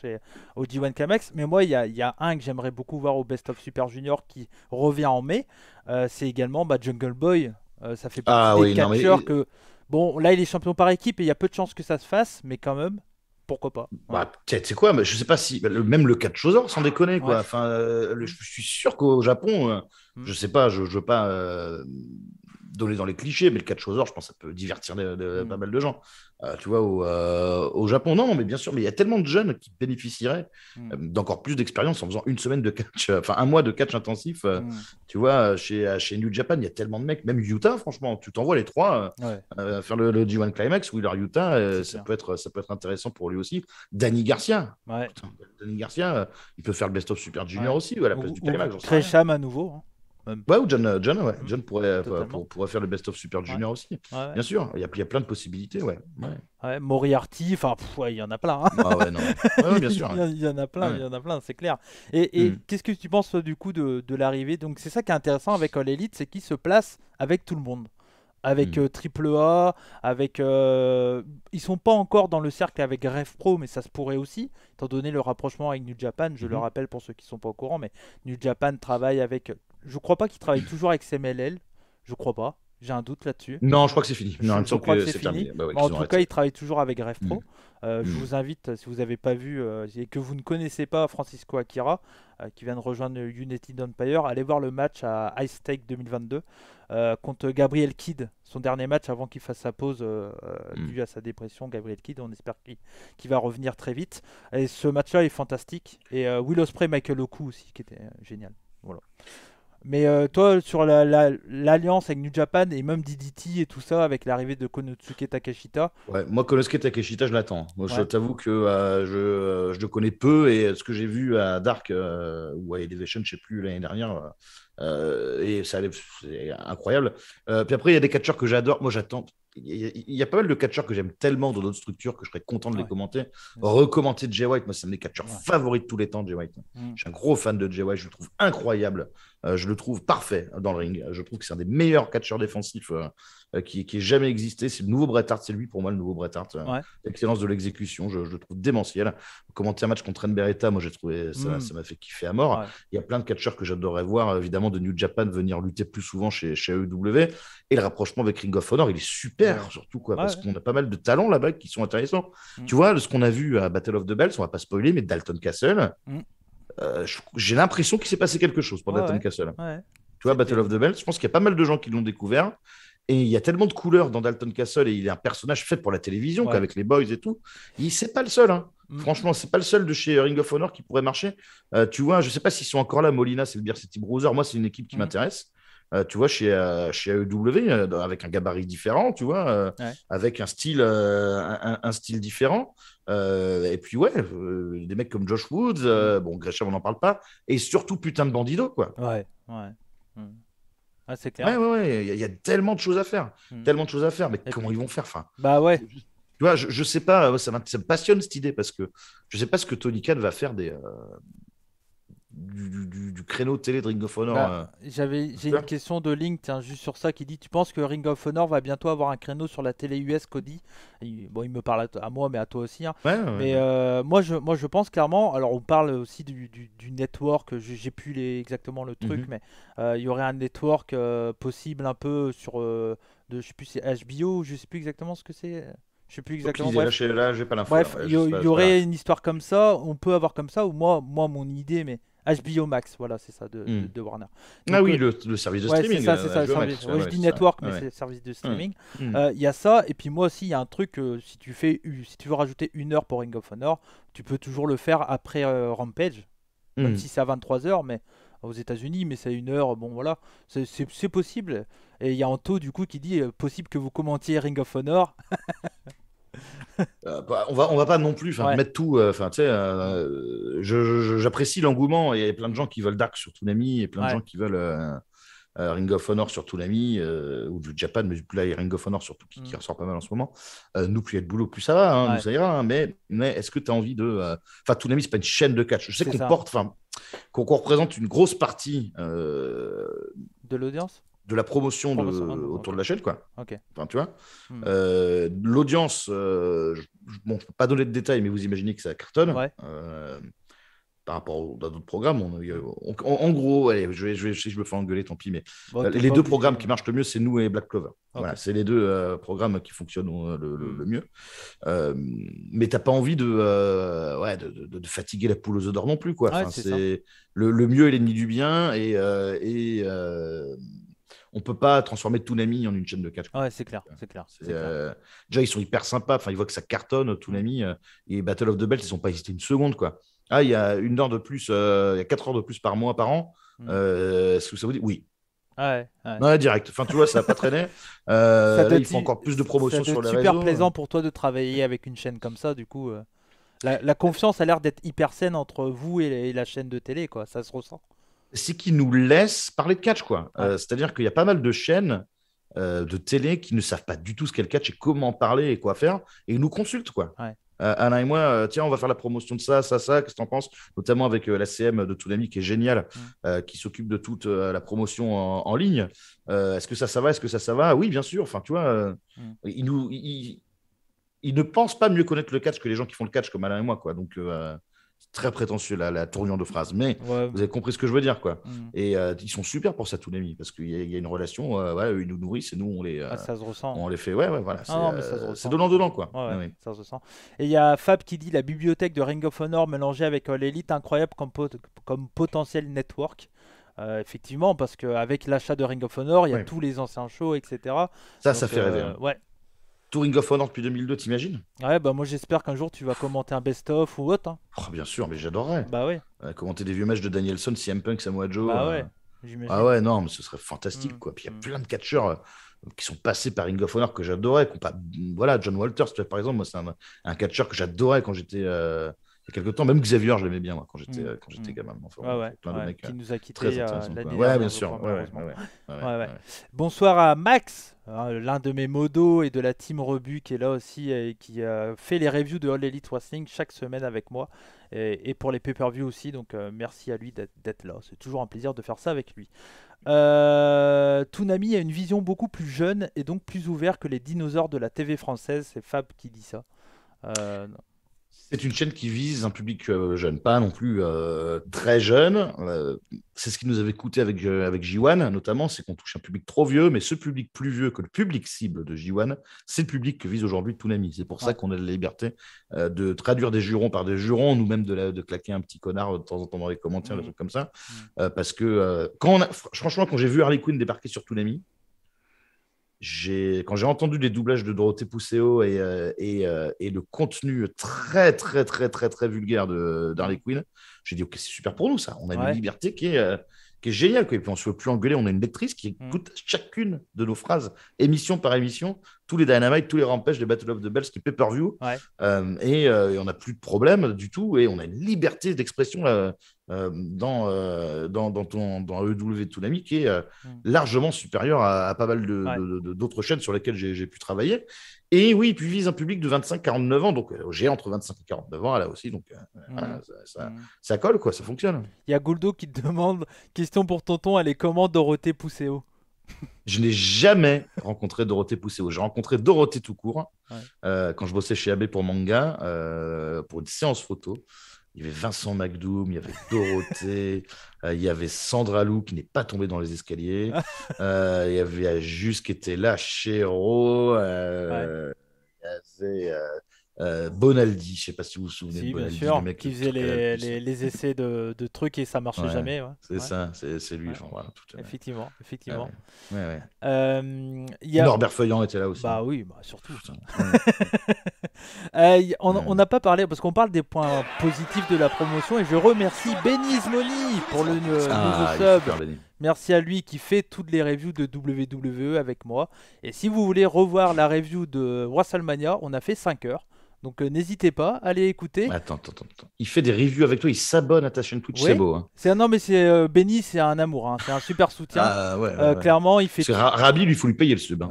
S1: au G1 Climax. Mais moi, il y a un que j'aimerais beaucoup voir au Best of Super Junior qui revient en mai. C'est également Jungle Boy. Ça fait partie des catcheurs que. Bon, là, il est champion par équipe et il y a peu de chances que ça se fasse, mais quand même, pourquoi pas.
S2: Tu sais quoi, mais je sais pas si même le catchosor, sans déconner, quoi. Enfin, je suis sûr qu'au Japon, je sais pas, je veux pas donner dans les clichés, mais le catchosor, je pense que ça peut divertir pas mal de gens. Tu vois, au Japon, non, mais bien sûr, mais il y a tellement de jeunes qui bénéficieraient d'encore plus d'expérience en faisant une semaine de catch, enfin un mois de catch intensif. Tu vois, chez New Japan, il y a tellement de mecs, même Utah, franchement, tu t'envoies les trois faire le G1 Climax, Wheeler Utah, ça peut être intéressant pour lui aussi. Danny Garcia, Danny Garcia, il peut faire le Best of Super Junior aussi, à la place du Climax.
S1: Tresham à nouveau.
S2: Ou John pourrait faire le Best of Super Junior aussi. Bien sûr, il y a plein de possibilités.
S1: Moriarty, il y en a plein.
S2: Bien sûr.
S1: Il y en a plein, c'est clair. Et qu'est-ce que tu penses du coup de l'arrivée? Donc c'est ça qui est intéressant avec All Elite, c'est qu'il se place avec tout le monde. avec Triple A, avec ils sont pas encore dans le cercle avec Rev Pro, mais ça se pourrait aussi, étant donné le rapprochement avec New Japan. Je le rappelle pour ceux qui sont pas au courant, mais New Japan travaille avec. Je crois pas qu'ils travaillent toujours avec CMLL, je crois pas. J'ai un doute là-dessus.
S2: Non, je crois que c'est fini. Non,
S1: Je crois que c'est fini.
S2: Bah ouais,
S1: En tout cas, ils travaillent toujours avec Rev Pro. Je
S2: Mm.
S1: vous invite, si vous n'avez pas vu et que vous ne connaissez pas Francisco Akira, qui vient de rejoindre United Empire, allez voir le match à Ice Take 2022 contre Gabriel Kidd, son dernier match avant qu'il fasse sa pause due à sa dépression. Gabriel Kidd, on espère qu'il va revenir très vite. Et ce match-là est fantastique. Et Will Ospreay, Michael Oku aussi, qui était génial. Voilà. Mais toi, sur l'alliance avec New Japan et même DDT et tout ça, avec l'arrivée de Konosuke Takeshita.
S2: Ouais, moi, Konosuke Takeshita, je l'attends. Moi, je
S1: Ouais.
S2: t'avoue que je le connais peu et ce que j'ai vu à Dark ou à Elevation, je sais plus, l'année dernière, et c'est incroyable. Puis après, il y a des catcheurs que j'adore. Moi, j'attends. Il y a pas mal de catcheurs que j'aime tellement dans d'autres structures que je serais content de les
S1: Ouais.
S2: commenter. Recommenter Jay White, moi, c'est un des catcheurs
S1: Ouais.
S2: favoris de tous les temps, Jay White.
S1: Mm.
S2: Je suis un gros fan de Jay White, je le trouve incroyable. Je le trouve parfait dans le ring. Je trouve que c'est un des meilleurs catcheurs défensifs qui ait jamais existé. C'est le nouveau Bret Hart, c'est lui pour moi le nouveau Bret Hart.
S1: Ouais.
S2: L'excellence de l'exécution, je le trouve démentiel. Commenter un match contre Ren Beretta, moi j'ai trouvé ça m'a fait kiffer à mort.
S1: Ouais.
S2: Il y a plein de catcheurs que j'adorerais voir, évidemment, de New Japan venir lutter plus souvent chez AEW. Et le rapprochement avec Ring of Honor, il est super,
S1: Ouais.
S2: surtout quoi,
S1: Ouais,
S2: parce
S1: ouais.
S2: qu'on a pas mal de talents là-bas qui sont intéressants.
S1: Mm.
S2: Tu vois, ce qu'on a vu à Battle of the Bells, on va pas spoiler, mais Dalton Castle,
S1: Mm.
S2: j'ai l'impression qu'il s'est passé quelque chose pour
S1: Ouais,
S2: Dalton
S1: ouais.
S2: Castle.
S1: Ouais.
S2: Tu vois,
S1: C'était-
S2: Battle of the Bells, je pense qu'il y a pas mal de gens qui l'ont découvert. Et il y a tellement de couleurs dans Dalton Castle et il est un personnage fait pour la télévision,
S1: Ouais.
S2: qu'avec les boys et tout. C'est pas le seul, hein.
S1: Mm.
S2: Franchement, c'est pas le seul de chez Ring of Honor qui pourrait marcher. Tu vois, je sais pas s'ils sont encore là. Molina, c'est le Beer City Bruiser. Moi, c'est une équipe qui m'intéresse. Tu vois, chez AEW, avec un gabarit différent, tu vois,
S1: Ouais.
S2: avec un style, un style différent. Et puis, ouais, des mecs comme Josh Woods, bon, Gresham, on n'en parle pas. Et surtout, putain de Bandido, quoi.
S1: Ouais. Ouais. Mm. Ah, c'est clair.
S2: Ouais, ouais, ouais, il y a tellement de choses à faire.
S1: Mm.
S2: Tellement de choses à faire, mais
S1: Et
S2: comment
S1: puis-
S2: ils vont faire, enfin,
S1: Bah ouais.
S2: tu vois, je sais pas, ça me passionne cette idée parce que je sais pas ce que Tony Khan va faire du créneau télé de Ring of Honor.
S1: Bah, j'ai
S2: Super.
S1: une question de Link, tiens, juste sur ça, qui dit, tu penses que Ring of Honor va bientôt avoir un créneau sur la télé US, Cody? Bon, il me parle à moi, mais à toi aussi, hein.
S2: Ouais, ouais,
S1: Mais
S2: ouais.
S1: moi, je pense clairement. Alors, on parle aussi du network. J'ai plus exactement le truc,
S2: Mhm.
S1: mais il y aurait un network possible un peu sur je sais plus, c'est HBO, je sais plus exactement ce que c'est. Je sais plus exactement.
S2: Aucune idée.
S1: Bref,
S2: Là, j'ai pas l'info.
S1: bref,
S2: Là. Ouais,
S1: il
S2: je sais
S1: y,
S2: pas,
S1: il y
S2: j'ai pas
S1: aurait
S2: l'info.
S1: une histoire comme ça. On peut avoir comme ça. Ou moi, mon idée, mais HBO Max, voilà, c'est ça de Warner.
S2: Ah
S1: Donc,
S2: oui, le service de
S1: ouais,
S2: streaming.
S1: c'est ça, le
S2: HBO
S1: service.
S2: Max,
S1: Ouais, je
S2: ouais,
S1: dis
S2: c'est ça.
S1: network, mais
S2: Ouais.
S1: c'est service de
S2: Ouais.
S1: streaming.
S2: Mhm.
S1: Il y a ça, et puis moi aussi, il y a un truc, si tu veux rajouter 1 heure pour Ring of Honor, tu peux toujours le faire après Rampage, même
S2: Mhm.
S1: si c'est à 23 h, mais aux États-Unis, mais c'est 1 heure, bon voilà, c'est possible. Et il y a Anto, du coup, qui dit possible que vous commentiez Ring of Honor.
S2: On va pas non plus
S1: Ouais.
S2: mettre tout. Enfin, tu sais, j'apprécie l'engouement. Il y a plein de gens qui veulent Dark sur Toonami et plein de
S1: Ouais.
S2: gens qui veulent Ring of Honor sur Toonami ou du Japan, mais là, il y a Ring of Honor surtout qui ressort pas mal en ce moment. Nous, plus il y a de boulot, plus ça va. Hein,
S1: Ouais.
S2: nous, ça ira. Hein, mais est-ce que tu as envie de. Enfin, Toonami, c'est pas une chaîne de catch. Je sais
S1: C'est
S2: qu'on
S1: ça.
S2: porte. Enfin, qu'on représente une grosse partie
S1: De l'audience?
S2: de la promotion
S1: Ok.
S2: autour de la chaîne, quoi.
S1: Ok.
S2: Enfin, tu vois.
S1: Hmm.
S2: L'audience, bon, je peux pas donner de détails, mais vous imaginez que ça cartonne.
S1: Ouais.
S2: Par rapport à d'autres programmes. En gros, allez, si je me fais engueuler, tant pis, mais
S1: Bon, t'es
S2: les
S1: pas
S2: deux
S1: obligé.
S2: programmes qui marchent le mieux, c'est nous et Black Clover.
S1: Ok.
S2: Voilà, c'est les deux programmes qui fonctionnent le mieux. Mais t'as pas envie de fatiguer la poule aux œufs d'or non plus, quoi.
S1: Ouais,
S2: Enfin,
S1: c'est ça.
S2: c'est le mieux est l'ennemi du bien et on peut pas transformer Toonami en une chaîne de catch.
S1: Ouais, c'est clair, c'est clair.
S2: C'est,
S1: c'est clair.
S2: déjà, ils sont hyper sympas. Enfin, ils voient que ça cartonne, Toonami. Et Battle of the Belts, ils sont pas hésité une seconde, quoi. Ah, il y a 1 heure de plus, il y a 4 heures de plus par mois, par an. Est-ce que ça vous dit? Oui.
S1: Ouais, ouais.
S2: Ouais, direct. Enfin, tu vois, ça n'a pas traîné.
S1: Ça
S2: Là,
S1: doit
S2: ils font
S1: être-
S2: encore plus de promotion
S1: ça doit
S2: sur
S1: être
S2: les
S1: super
S2: réseaux.
S1: plaisant pour toi de travailler avec une chaîne comme ça, du coup. La confiance a l'air d'être hyper saine entre vous et la chaîne de télé, quoi. Ça se ressent.
S2: C'est qu'ils nous laissent parler de catch, quoi.
S1: Ouais.
S2: C'est-à-dire qu'il y a pas mal de chaînes de télé qui ne savent pas du tout ce qu'est le catch et comment parler et quoi faire, et ils nous consultent, quoi.
S1: Ouais.
S2: Alain et moi, tiens, on va faire la promotion de ça, ça, ça, qu'est-ce que t'en penses? Notamment avec la CM de Toonami qui est géniale, qui s'occupe de toute la promotion en ligne. Est-ce que ça va? Est-ce que ça va? Oui, bien sûr. Enfin, tu vois, il ne pense pas mieux connaître le catch que les gens qui font le catch comme Alain et moi, quoi. Donc, c'est très prétentieux la tournure de phrase, mais
S1: Ouais.
S2: vous avez compris ce que je veux dire, quoi.
S1: Mm.
S2: Et ils sont super pour ça, Toonami, parce qu'il y a une relation, ouais, eux, ils nous nourrissent et nous,
S1: Ça se ressent.
S2: on les fait, ouais, voilà,
S1: Ah non, mais ça se
S2: c'est
S1: ressent.
S2: donnant-donnant, quoi.
S1: Ouais,
S2: Ah oui.
S1: ça se sent. Et il y a Fab qui dit la bibliothèque de Ring of Honor mélangée avec All Elite, incroyable comme potentiel network. Effectivement, parce qu'avec l'achat de Ring of Honor, il y a
S2: Ouais.
S1: tous les anciens shows, etc.
S2: Ça
S1: Donc,
S2: fait rêver. Hein.
S1: ouais.
S2: Tout Ring of Honor depuis 2002, t'imagines?
S1: Ouais, bah moi j'espère qu'un jour tu vas commenter un best-of ou autre. Hein.
S2: Oh, bien sûr, mais j'adorerais.
S1: Bah ouais,
S2: Commenter des vieux matchs de Danielson, CM Punk, Samoa Joe.
S1: bah ouais,
S2: Ah
S1: j'imagine.
S2: ouais, non, mais ce serait fantastique,
S1: Mm,
S2: quoi. Puis il y a
S1: mm,
S2: plein de catcheurs qui sont passés par Ring of Honor que j'adorais. Voilà, John Walters, tu vois, par exemple, moi, c'est un catcheur que j'adorais quand j'étais il y a quelques temps. Même Xavier, je l'aimais bien, moi, quand j'étais
S1: mm.
S2: gamin. Enfin,
S1: Ouais,
S2: voilà,
S1: ouais,
S2: plein de
S1: ouais,
S2: mecs
S1: qui nous a quittés
S2: très intéressants, quoi.
S1: l'année
S2: Ouais,
S1: dernière,
S2: bien
S1: je
S2: sûr.
S1: crois,
S2: Ouais,
S1: malheureusement. Ouais, ouais.
S2: ouais.
S1: Bonsoir à Max, l'un de mes modos et de la team Rebu qui est là aussi et qui fait les reviews de All Elite Wrestling chaque semaine avec moi et pour les pay-per-view aussi. Donc merci à lui d'être là. C'est toujours un plaisir de faire ça avec lui. Toonami a une vision beaucoup plus jeune et donc plus ouverte que les dinosaures de la TV française. C'est Fab qui dit ça. Non.
S2: C'est une chaîne qui vise un public jeune, pas non plus très jeune. C'est ce qui nous avait coûté avec J1, notamment, c'est qu'on touche un public trop vieux, mais ce public plus vieux que le public cible de J1, c'est le public que vise aujourd'hui Toonami. C'est pour ça
S1: Ouais.
S2: qu'on a la liberté de traduire des jurons par des jurons, nous même de claquer un petit connard de temps en temps dans les commentaires, des trucs comme ça. Parce que franchement, quand j'ai vu Harley Quinn débarquer sur Toonami, quand j'ai entendu les doublages de Dorothée Pousseau et le contenu très, très, très, très, très vulgaire d'Harley Quinn, j'ai dit, OK, c'est super pour nous, ça. On a une
S1: Ouais.
S2: liberté qui est géniale, quoi. Et puis, on ne se fait plus engueuler. On a une lectrice qui écoute chacune de nos phrases, émission par émission, tous les Dynamite, tous les Rampage, les Battle of the Bells, les pay-per-view.
S1: Ouais.
S2: Et on n'a plus de problème du tout. Et on a une liberté d'expression dans EW Toonami qui est largement supérieure à pas mal d'autres chaînes sur lesquelles j'ai pu travailler. Et oui, puis vise un public de 25-49 ans. Donc, j'ai entre 25 et 49 ans, là aussi. Donc, voilà, ça colle, quoi. Ça fonctionne.
S1: Il y a Gouldo qui te demande question pour tonton, elle est comment Dorothée Pousseau?
S2: Je n'ai jamais rencontré Dorothée Pousseau. J'ai rencontré Dorothée tout court quand je bossais chez AB pour Manga, pour une séance photo. Il y avait Vincent McDoom, il y avait Dorothée, il y avait Sandra Lou qui n'est pas tombée dans les escaliers, il y avait Juste qui était là, Chéro, il y avait Bonaldi, je ne sais pas si vous vous souvenez de
S1: Si, bien
S2: Bonaldi,
S1: sûr,
S2: le mec
S1: qui
S2: le
S1: faisait
S2: plus rapide.
S1: les essais de trucs et ça marchait
S2: Ouais,
S1: jamais. Ouais.
S2: c'est
S1: Ouais.
S2: ça, c'est lui.
S1: Ouais.
S2: Enfin, voilà,
S1: Effectivement,
S2: Ah
S1: effectivement.
S2: ouais.
S1: Il y a...
S2: Norbert Feuillant était là aussi.
S1: Bah oui, bah surtout.
S2: Putain,
S1: On n'a pas parlé, parce qu'on parle des points positifs de la promotion, et je remercie Benny Ismoni pour le nouveau
S2: il est
S1: sub.
S2: super, Benny.
S1: Merci à lui qui fait toutes les reviews de WWE avec moi. Et si vous voulez revoir la review de WrestleMania, on a fait 5 heures. Donc n'hésitez pas, allez écouter.
S2: Attends. Il fait des reviews avec toi, il s'abonne à ta chaîne Twitch,
S1: Oui.
S2: c'est beau. Hein.
S1: Non, mais c'est Benny, c'est un amour, hein. C'est un super soutien.
S2: Ah, ouais.
S1: Clairement, il fait.
S2: Parce que Rabi, lui, il faut lui payer le sub. Hein.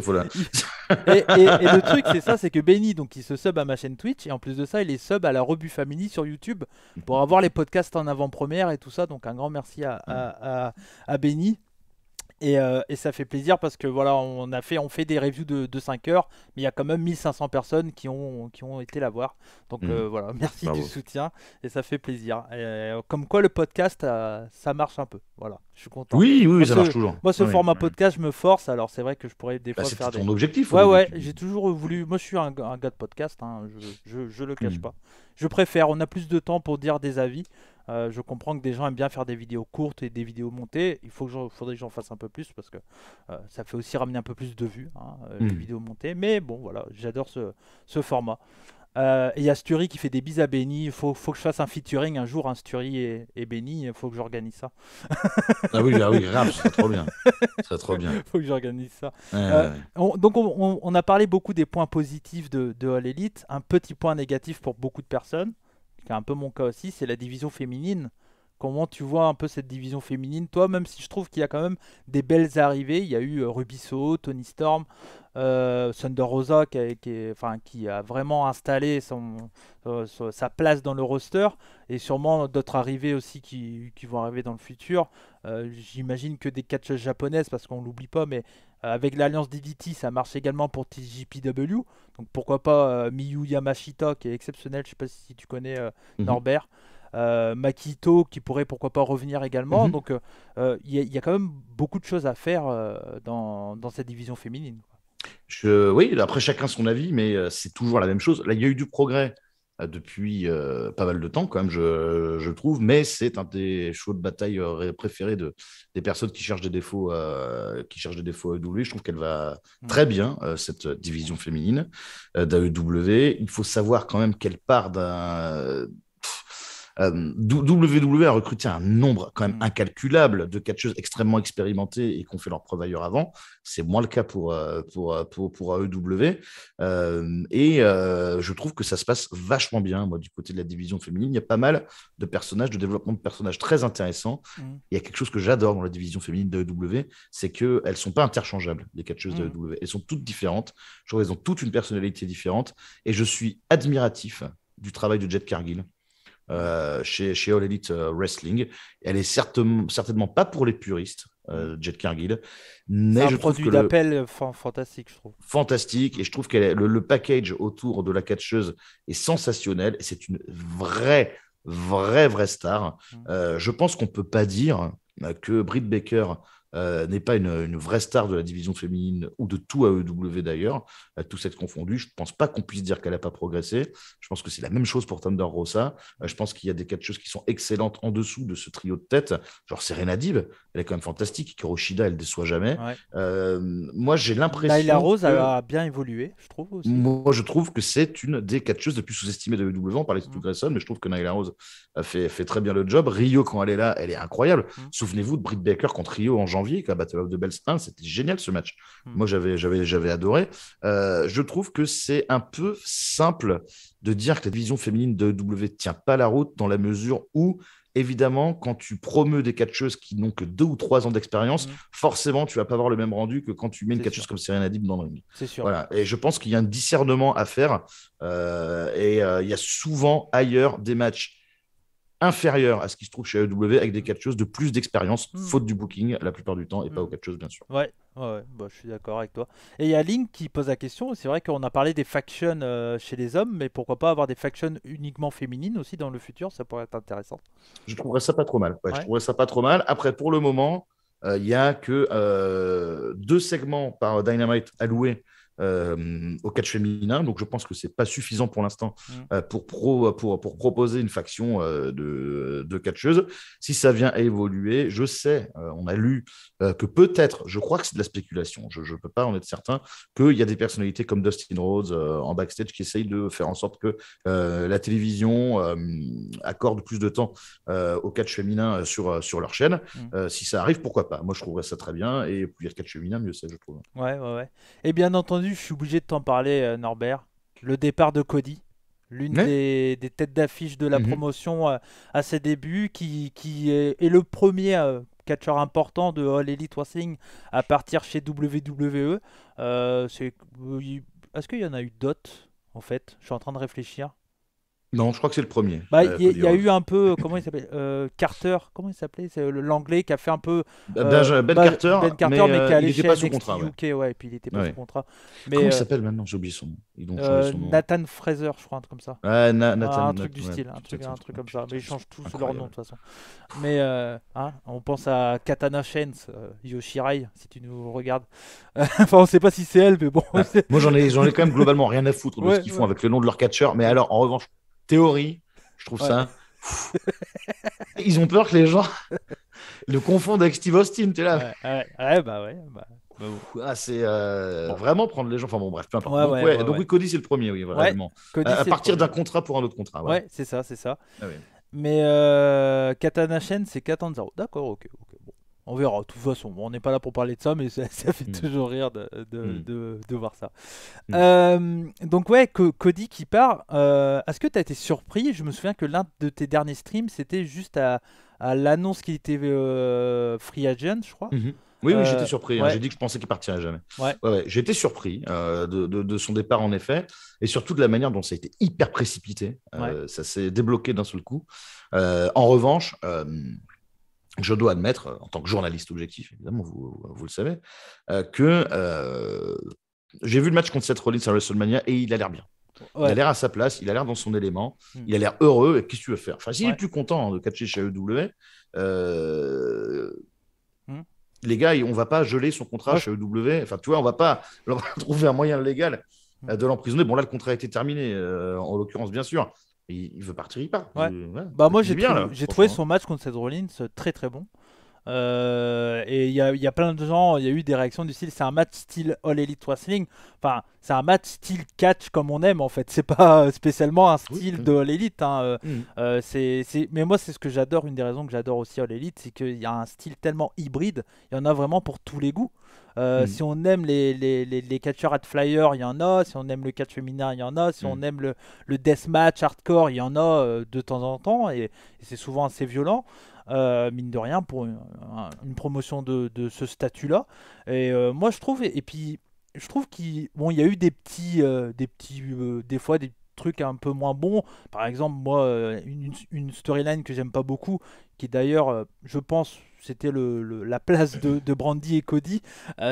S2: Faut la...
S1: et le truc, c'est ça, c'est que Benny, donc, il se sub à ma chaîne Twitch, et en plus de ça, il est sub à la Rebu Family sur YouTube pour avoir les podcasts en avant-première et tout ça. Donc un grand merci à Benny. Et ça fait plaisir parce que voilà, on fait des reviews de 5 heures, mais il y a quand même 1500 personnes qui ont été la voir. Donc voilà, merci
S2: Bravo.
S1: du soutien et ça fait plaisir. Comme quoi le podcast, ça marche un peu. Voilà, je suis content.
S2: Oui,
S1: Moi,
S2: ça marche toujours.
S1: Moi, ce
S2: Oui.
S1: format podcast, je me force. Alors c'est vrai que je pourrais des fois
S2: C'était
S1: faire
S2: ton objectif.
S1: Ouais, j'ai toujours voulu. Moi, je suis un gars de podcast, hein, je le cache pas. Je préfère, on a plus de temps pour dire des avis. Je comprends que des gens aiment bien faire des vidéos courtes et des vidéos montées. Faudrait que j'en fasse un peu plus parce que ça fait aussi ramener un peu plus de vues, hein, les vidéos montées. Mais bon, voilà, j'adore ce format. Et il y a Sturi qui fait des bises à Benny. Il faut que je fasse un featuring un jour, un Sturi et Benny. Il faut que j'organise ça.
S2: Ah oui, grave, ça serait trop bien. Ça serait trop bien.
S1: Il faut que j'organise ça.
S2: Ouais.
S1: Donc on a parlé beaucoup des points positifs de All Elite. Un petit point négatif pour beaucoup de personnes, qui est un peu mon cas aussi, c'est la division féminine. Comment tu vois un peu cette division féminine, toi, même si je trouve qu'il y a quand même des belles arrivées. Il y a eu Ruby Soho, Tony Storm, Thunder Rosa qui a vraiment installé sa place dans le roster, et sûrement d'autres arrivées aussi qui vont arriver dans le futur. J'imagine que des catcheuses japonaises, parce qu'on l'oublie pas, mais avec l'alliance DDT, ça marche également pour TJPW. Donc pourquoi pas Miyu Yamashita, qui est exceptionnel, je sais pas si tu connais Norbert. Makito qui pourrait pourquoi pas revenir également. Donc il y a quand même beaucoup de choses à faire dans cette division féminine.
S2: Oui, après chacun son avis, mais c'est toujours la même chose. Là, il y a eu du progrès depuis pas mal de temps, quand même, je trouve, mais c'est un des chevaux de bataille préférés des personnes qui cherchent des défauts, à AEW. Je trouve qu'elle va très bien, cette division féminine d'AEW. Il faut savoir quand même qu'elle part d'un. WWE a recruté un nombre quand même incalculable de catcheuses extrêmement expérimentées et qui ont fait leur preuve ailleurs avant. C'est moins le cas pour AEW. Je trouve que ça se passe vachement bien, moi, du côté de la division féminine. Il y a pas mal de personnages, de développement de personnages très intéressants. Il y a quelque chose que j'adore dans la division féminine d'AEW, c'est qu'elles ne sont pas interchangeables, les catcheuses d'AEW. Elles sont toutes différentes. Je trouve qu'elles ont toutes une personnalité différente. Et je suis admiratif du travail de Jade Cargill. Chez All Elite Wrestling. Elle est certainement pas pour les puristes, Jade Cargill. Mais
S1: c'est un produit d'appel fantastique, je trouve.
S2: Fantastique, et je trouve que le package autour de la catcheuse est sensationnel, et c'est une vraie star. Je pense qu'on peut pas dire que Britt Baker n'est pas une vraie star de la division féminine ou de tout AEW d'ailleurs, tout cette confondu. Je ne pense pas qu'on puisse dire qu'elle n'a pas progressé. Je pense que c'est la même chose pour Thunder Rosa. Je pense qu'il y a des catcheuses qui sont excellentes en dessous de ce trio de tête. Genre Serena Deeb, elle est quand même fantastique. Kuroshida, elle ne déçoit jamais. Ouais. Moi, j'ai l'impression
S1: Nyla Rose a bien évolué, je trouve aussi.
S2: Moi, je trouve que c'est une des catcheuses les plus sous-estimées de AEW. On parlait de Stu Grayson, mais je trouve que Nyla Rose fait très bien le job. Rio, quand elle est là, elle est incroyable. Souvenez-vous de Britt Baker contre Rio en janvier, à Battle of the Bells 1, c'était génial ce match. Moi, j'avais adoré. Je trouve que c'est un peu simple de dire que la division féminine de AEW ne tient pas la route, dans la mesure où, évidemment, quand tu promeus des catcheuses qui n'ont que 2 ou 3 ans d'expérience, forcément, tu ne vas pas avoir le même rendu que quand tu mets une catcheuse comme Serena Deeb dans le ring.
S1: C'est sûr.
S2: Voilà. Et je pense qu'il y a un discernement à faire. Il y a souvent ailleurs des matchs inférieur à ce qui se trouve chez AEW, avec des catcheuses de plus d'expérience, faute du booking la plupart du temps, et pas aux catcheuses, bien sûr.
S1: Ouais, bah, je suis d'accord avec toi. Et il y a Link qui pose la question. C'est vrai qu'on a parlé des factions chez les hommes, mais pourquoi pas avoir des factions uniquement féminines aussi dans le futur? Ça pourrait être intéressant.
S2: Je trouverais ça pas trop mal. Je trouverais ça pas trop mal. Après, pour le moment, il n'y a que 2 segments par Dynamite alloués au catch féminin, donc je pense que c'est pas suffisant pour l'instant pour proposer une faction de catcheuses. Si ça vient à évoluer, je sais, on a lu que peut-être, je crois que c'est de la spéculation, je peux pas en être certain, qu'il y a des personnalités comme Dustin Rhodes en backstage qui essayent de faire en sorte que la télévision accorde plus de temps au catch féminin sur leur chaîne. Si ça arrive, pourquoi pas? Moi, je trouverais ça très bien, et plus il y a de catch féminin, mieux c'est, je trouve.
S1: Ouais. Et bien entendu, je suis obligé de t'en parler, Norbert. Le départ de Cody, l'une des têtes d'affiche de la promotion à ses débuts, qui est le premier catcheur important de All Elite Wrestling à partir chez WWE. Est-ce qu'il y en a eu d'autres, en fait? Je suis en train de réfléchir.
S2: Non, je crois que c'est le premier.
S1: Il y a eu un peu, comment il s'appelle, Carter, comment il s'appelait? C'est l'anglais qui a fait un peu
S2: Ben Carter, mais qui
S1: est allé
S2: n'était
S1: chez
S2: pas sous
S1: NXT
S2: contrat.
S1: UK, et puis il n'était pas sous contrat. Mais,
S2: comment il s'appelle maintenant? J'ai oublié son nom. Ils ont changé son nom.
S1: Nathan Fraser, je crois, un truc comme ça.
S2: Nathan,
S1: un truc du style, un truc comme ça. Mais ils changent tous leur nom de toute façon. Mais on pense à Katana Chains, Yoshirai, si tu nous regardes. Enfin, on ne sait pas si c'est elle, mais bon.
S2: Moi, j'en ai quand même globalement rien à foutre de ce qu'ils font avec le nom de leur catcheur. Mais alors, en revanche, théorie, je trouve ça. Ils ont peur que les gens le confondent avec Steve Austin, t'es là. C'est vraiment prendre les gens. Enfin bon, bref, peu importe. Donc oui, Cody, c'est le premier, oui, vraiment. À partir d'un contrat pour un autre contrat.
S1: Ouais, c'est ça. Mais Katana Shen, c'est 4-0. D'accord, ok. Bon. On verra, de toute façon. On n'est pas là pour parler de ça, mais ça fait toujours rire de voir ça. Donc Cody qui part. Est-ce que tu as été surpris? Je me souviens que l'un de tes derniers streams, c'était juste à l'annonce qu'il était free agent, je crois.
S2: Oui, oui, j'étais surpris. Hein.
S1: Ouais.
S2: J'ai dit que je pensais qu'il partirait jamais.
S1: Ouais.
S2: Ouais, j'étais surpris de son départ, en effet, et surtout de la manière dont ça a été hyper précipité. Ça s'est débloqué d'un seul coup. En revanche, je dois admettre, en tant que journaliste objectif, évidemment, vous le savez, que j'ai vu le match contre Seth Rollins à WrestleMania et il a l'air bien. Il a l'air à sa place, il a l'air dans son élément, il a l'air heureux. Et qu'est-ce que tu veux faire? Enfin, s'il est plus content de catcher chez AEW, les gars, on va pas geler son contrat chez AEW. Enfin, tu vois, on va pas trouver un moyen légal de l'emprisonner. Bon, là, le contrat a été terminé, en l'occurrence, bien sûr. Il veut partir, il part.
S1: Bah, moi, j'ai trouvé son match contre Seth Rollins très très bon. Et il y a plein de gens, il y a eu des réactions du style c'est un match style All Elite Wrestling, enfin c'est un match style catch comme on aime en fait, c'est pas spécialement un style de All Elite hein. Mais moi c'est ce que j'adore, une des raisons que j'adore aussi All Elite, c'est qu'il y a un style tellement hybride, il y en a vraiment pour tous les goûts. Si on aime les catcheurs at flyer, il y en a. Si on aime le catch féminin, il y en a. Si on aime le deathmatch hardcore, il y en a de temps en temps, et c'est souvent assez violent. Mine de rien pour une promotion de ce statut-là. Et moi je trouve, et puis je trouve qu'il y a eu des fois des trucs un peu moins bons. Par exemple, moi, une storyline que j'aime pas beaucoup, qui d'ailleurs, je pense, c'était la place de Brandy et Cody.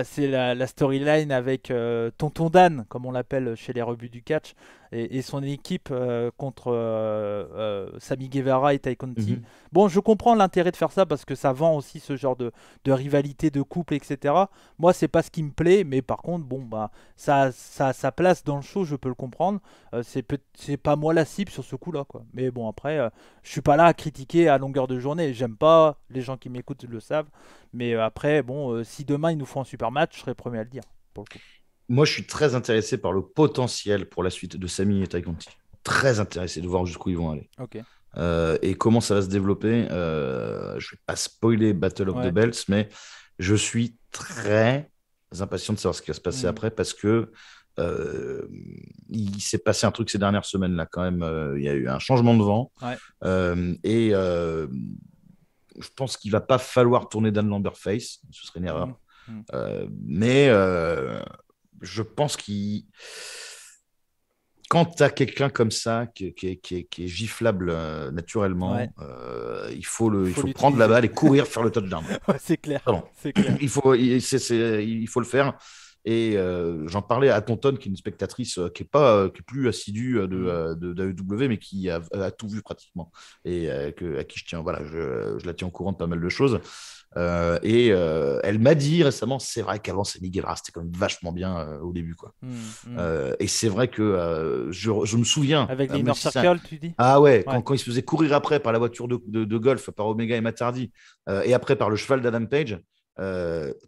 S1: C'est la storyline avec Tonton Dan, comme on l'appelle chez les revues du catch, et son équipe contre Sammy Guevara et Ty Conti. Bon, je comprends l'intérêt de faire ça parce que ça vend aussi ce genre de rivalité de couple, etc. Moi, c'est pas ce qui me plaît, mais par contre, bon, bah, ça a sa place dans le show, je peux le comprendre. C'est pas moi la cible sur ce coup-là, quoi. Mais bon, après, je suis pas là à critiquer à longueur de journée. J'aime pas, les gens qui m'écoutent le savent. Mais après, bon, si demain ils nous font un super match, je serais le premier à le dire, pour le coup.
S2: Moi, je suis très intéressé par le potentiel pour la suite de Sami et Ty Conti. Très intéressé de voir jusqu'où ils vont aller.
S1: Ok.
S2: Et comment ça va se développer. Je vais pas spoiler Battle of the Belts, mais je suis très impatient de savoir ce qui va se passer après parce que il s'est passé un truc ces dernières semaines là quand même. Il y a eu un changement de vent et je pense qu'il va pas falloir tourner Dan Lambert face, ce serait une erreur. Mais je pense qu'il quand tu as quelqu'un comme ça qui est giflable naturellement, il faut prendre la balle et courir faire le touchdown.
S1: C'est clair. C'est
S2: clair. Il faut le faire. Et j'en parlais à Tonton, qui est une spectatrice qui est plus assidue de AEW, mais qui a tout vu pratiquement. Et à qui je tiens, voilà, je la tiens au courant de pas mal de choses. Elle m'a dit récemment, c'est vrai qu'avant Sammy Guevara c'était quand même vachement bien au début quoi. Et c'est vrai que je me souviens
S1: avec les Inner Circle, tu dis
S2: quand il se faisait courir après par la voiture de golf par Omega et Matt Hardy et après par le cheval d'Adam Page,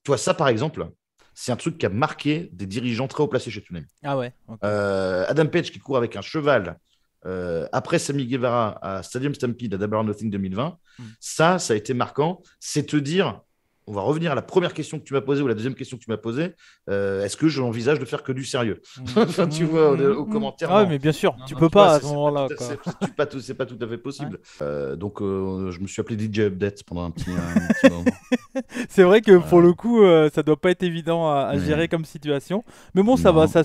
S2: toi ça par exemple c'est un truc qui a marqué des dirigeants très haut placés chez Toonami.
S1: Ah ouais.
S2: Adam Page qui court avec un cheval après Sammy Guevara à Stadium Stampede à Double or Nothing 2020, ça a été marquant. C'est te dire, on va revenir à la première question que tu m'as posée ou la deuxième question que tu m'as posée. Est-ce que j'envisage de faire que du sérieux? Enfin, tu vois, aux commentaires.
S1: Ah, mais bien sûr, tu peux pas à ce moment-là.
S2: C'est pas tout à fait possible. Donc, je me suis appelé DJ Update pendant un petit moment.
S1: C'est vrai que pour le coup, ça doit pas être évident à gérer comme situation. Mais bon, ça va, ça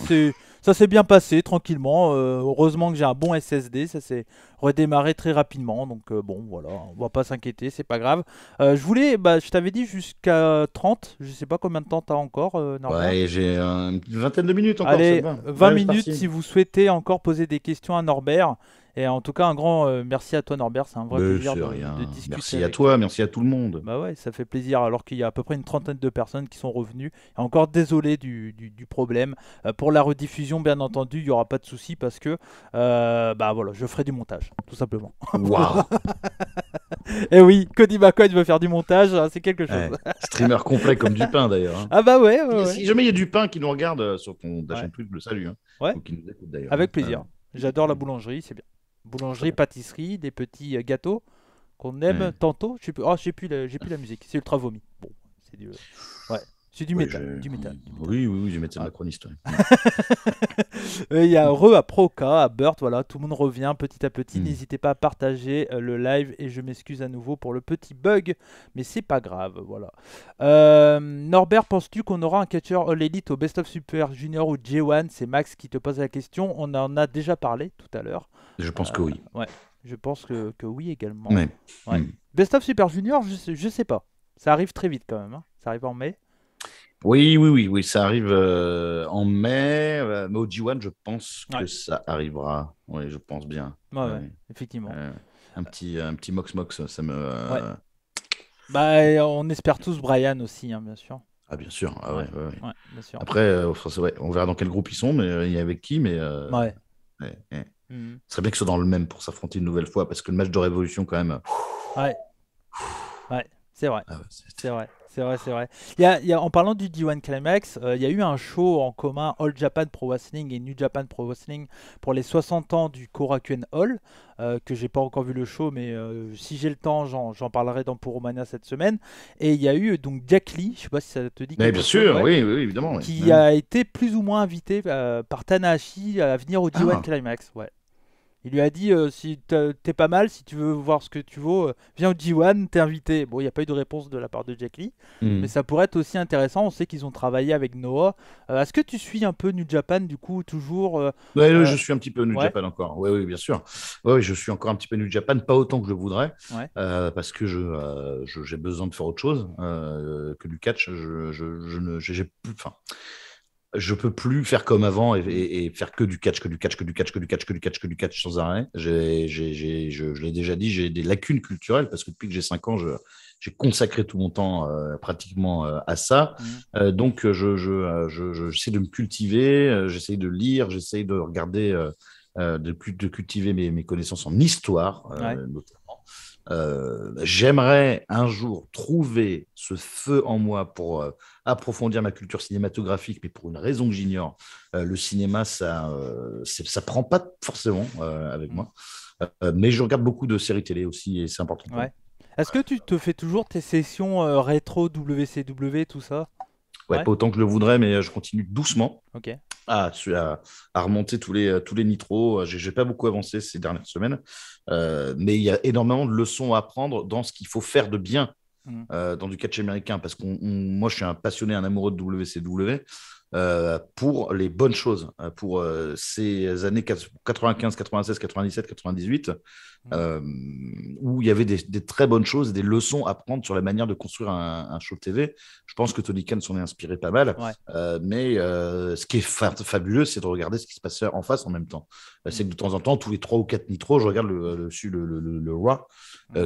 S1: s'est bien passé tranquillement. Heureusement que j'ai un bon SSD, ça s'est redémarré très rapidement. Donc bon, voilà, on va pas s'inquiéter, c'est pas grave. Je t'avais dit jusqu'à 30, je sais pas combien de temps t'as encore, Norbert.
S2: Ouais, j'ai une vingtaine de minutes encore.
S1: Allez, 20 minutes si vous souhaitez encore poser des questions à Norbert. Et en tout cas, un grand merci à toi, Norbert. C'est un vrai plaisir de discuter.
S2: Merci à toi, merci à tout le monde.
S1: Bah ouais, ça fait plaisir. Alors qu'il y a à peu près une trentaine de personnes qui sont revenues. Et encore désolé du problème. Pour la rediffusion, bien entendu, il n'y aura pas de souci parce que voilà, je ferai du montage, tout simplement.
S2: Waouh.
S1: Et oui, Cody McCoy veut faire du montage, c'est quelque chose.
S2: Streamer complet comme Dupin d'ailleurs.
S1: Ah bah ouais.
S2: Si jamais il y a Dupin qui nous regarde sur ta chaîne Twitch, je le salue.
S1: Ou
S2: qui nous écoute d'ailleurs.
S1: Avec plaisir. J'adore la boulangerie, c'est bien. Boulangerie, pâtisserie, des petits gâteaux qu'on aime tantôt. Je sais plus la musique. C'est ultra vomi. Bon, c'est du. Ouais. C'est du métal. Du métal.
S2: Oui, du métal macroniste.
S1: Il y a à Proca, à Burt, voilà, tout le monde revient petit à petit. N'hésitez pas à partager le live et je m'excuse à nouveau pour le petit bug, mais c'est pas grave, voilà. Norbert, penses-tu qu'on aura un catcher All Elite au Best of Super Junior ou J1? C'est Max qui te pose la question. On en a déjà parlé tout à l'heure.
S2: Je pense que oui.
S1: Ouais, je pense que oui également.
S2: Ouais.
S1: Ouais. Best of Super Junior, je sais pas. Ça arrive très vite quand même. Hein. Ça arrive en mai.
S2: Oui, ça arrive en mai, mais au G1, je pense que ça arrivera. Oui, je pense bien.
S1: Ouais, effectivement.
S2: Un petit Mox, ça me.
S1: Bah, on espère tous Brian aussi, hein, bien sûr.
S2: Ah, bien sûr. Ouais,
S1: bien sûr.
S2: Après, on verra dans quel groupe ils sont, mais il y a avec qui, mais. Ce serait bien que ce soit dans le même pour s'affronter une nouvelle fois, parce que le match de Révolution, quand même.
S1: Ouais, c'est vrai. C'est vrai. En parlant du D1 Climax, il y a eu un show en commun All Japan Pro Wrestling et New Japan Pro Wrestling pour les 60 ans du Korakuen Hall, que j'ai pas encore vu le show, mais si j'ai le temps, j'en parlerai dans Puromania cette semaine. Et il y a eu donc Jack Lee, je sais pas si ça te dit quelque
S2: bien
S1: chose,
S2: sûr, oui, évidemment.
S1: Qui a été plus ou moins invité par Tanahashi à venir au D1 Climax. Ouais. Il lui a dit si t'es pas mal, si tu veux voir ce que tu vaux, viens au G1, t'es invité. Bon, il n'y a pas eu de réponse de la part de Jack Lee, mais ça pourrait être aussi intéressant. On sait qu'ils ont travaillé avec Noah. Est-ce que tu suis un peu New Japan du coup, toujours
S2: je suis un petit peu New Japan encore. Oui, bien sûr. Oui, je suis encore un petit peu New Japan, pas autant que je voudrais, parce que j'ai besoin de faire autre chose que du catch. J'ai plus. Enfin, je peux plus faire comme avant et faire que du catch sans arrêt. Je l'ai déjà dit, j'ai des lacunes culturelles parce que depuis que j'ai 5 ans, j'ai consacré tout mon temps pratiquement à ça. Donc, j'essaie de me cultiver, j'essaie de lire, j'essaie de regarder, de cultiver mes connaissances en histoire, notamment. J'aimerais un jour trouver ce feu en moi pour approfondir ma culture cinématographique, mais pour une raison que j'ignore, le cinéma, ça prend pas forcément avec moi. Mais je regarde beaucoup de séries télé aussi, et c'est important.
S1: Est-ce que tu te fais toujours tes sessions rétro WCW, tout ça?
S2: Pas autant que je le voudrais, mais je continue doucement.
S1: Ok.
S2: À remonter tous les nitros. J'ai pas beaucoup avancé ces dernières semaines, mais il y a énormément de leçons à apprendre dans ce qu'il faut faire de bien dans du catch américain, parce que moi je suis un passionné, un amoureux de WCW, pour les bonnes choses, pour ces années 95, 96, 97, 98, où il y avait des très bonnes choses, des leçons à prendre sur la manière de construire un show TV. Je pense que Tony Khan s'en est inspiré pas mal, mais ce qui est fabuleux, c'est de regarder ce qui se passe en face en même temps. C'est que de temps en temps, tous les 3 ou 4 nitros, je regarde le Raw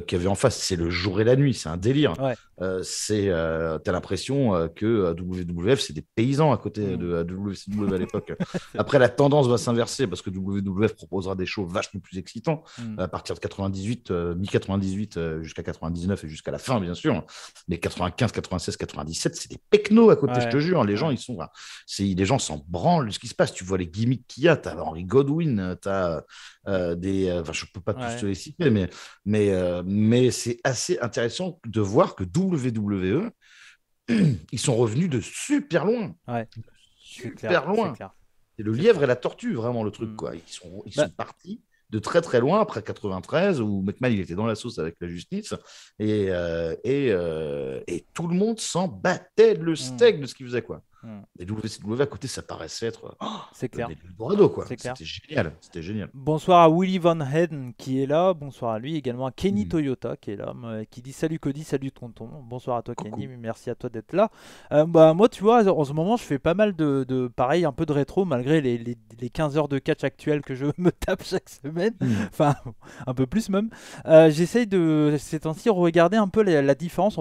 S2: qu'il y avait en face. C'est le jour et la nuit, c'est un délire. T'as l'impression que WWF, c'est des paysans à côté de WCW à l'époque. Après, la tendance va s'inverser parce que WWF proposera des shows vachement plus excitants à partir de 98, mi-98 jusqu'à 99 et jusqu'à la fin, bien sûr. Mais 95, 96, 97, c'est des pecnos à côté, je te jure. Les gens, les gens s'en branlent de ce qui se passe. Tu vois les gimmicks qu'il y a. T'as Henry Godwin, t'as je peux pas tous te les citer, mais c'est assez intéressant de voir que WWE, ils sont revenus de super loin. Super loin. C'est le lièvre et la tortue, vraiment, le truc, quoi. Ils sont partis de très très loin après 93, où McMahon il était dans la sauce avec la justice, et tout le monde s'en battait le steak de ce qu'il faisait, quoi. Et WCW à côté, ça paraissait être
S1: c'est clair.
S2: L'Eldorado, quoi. C'était génial.
S1: Bonsoir à Willy Van Heden qui est là. Bonsoir à lui. Également à Kenny Toyota qui est là, qui dit salut Cody, salut tonton. Bonsoir à toi Kenny, merci à toi d'être là. Moi, tu vois, en ce moment, je fais pas mal de pareil, un peu de rétro, malgré les 15 heures de catch actuelles que je me tape chaque semaine. Enfin, un peu plus même. J'essaye de, ces temps-ci, regarder un peu la différence.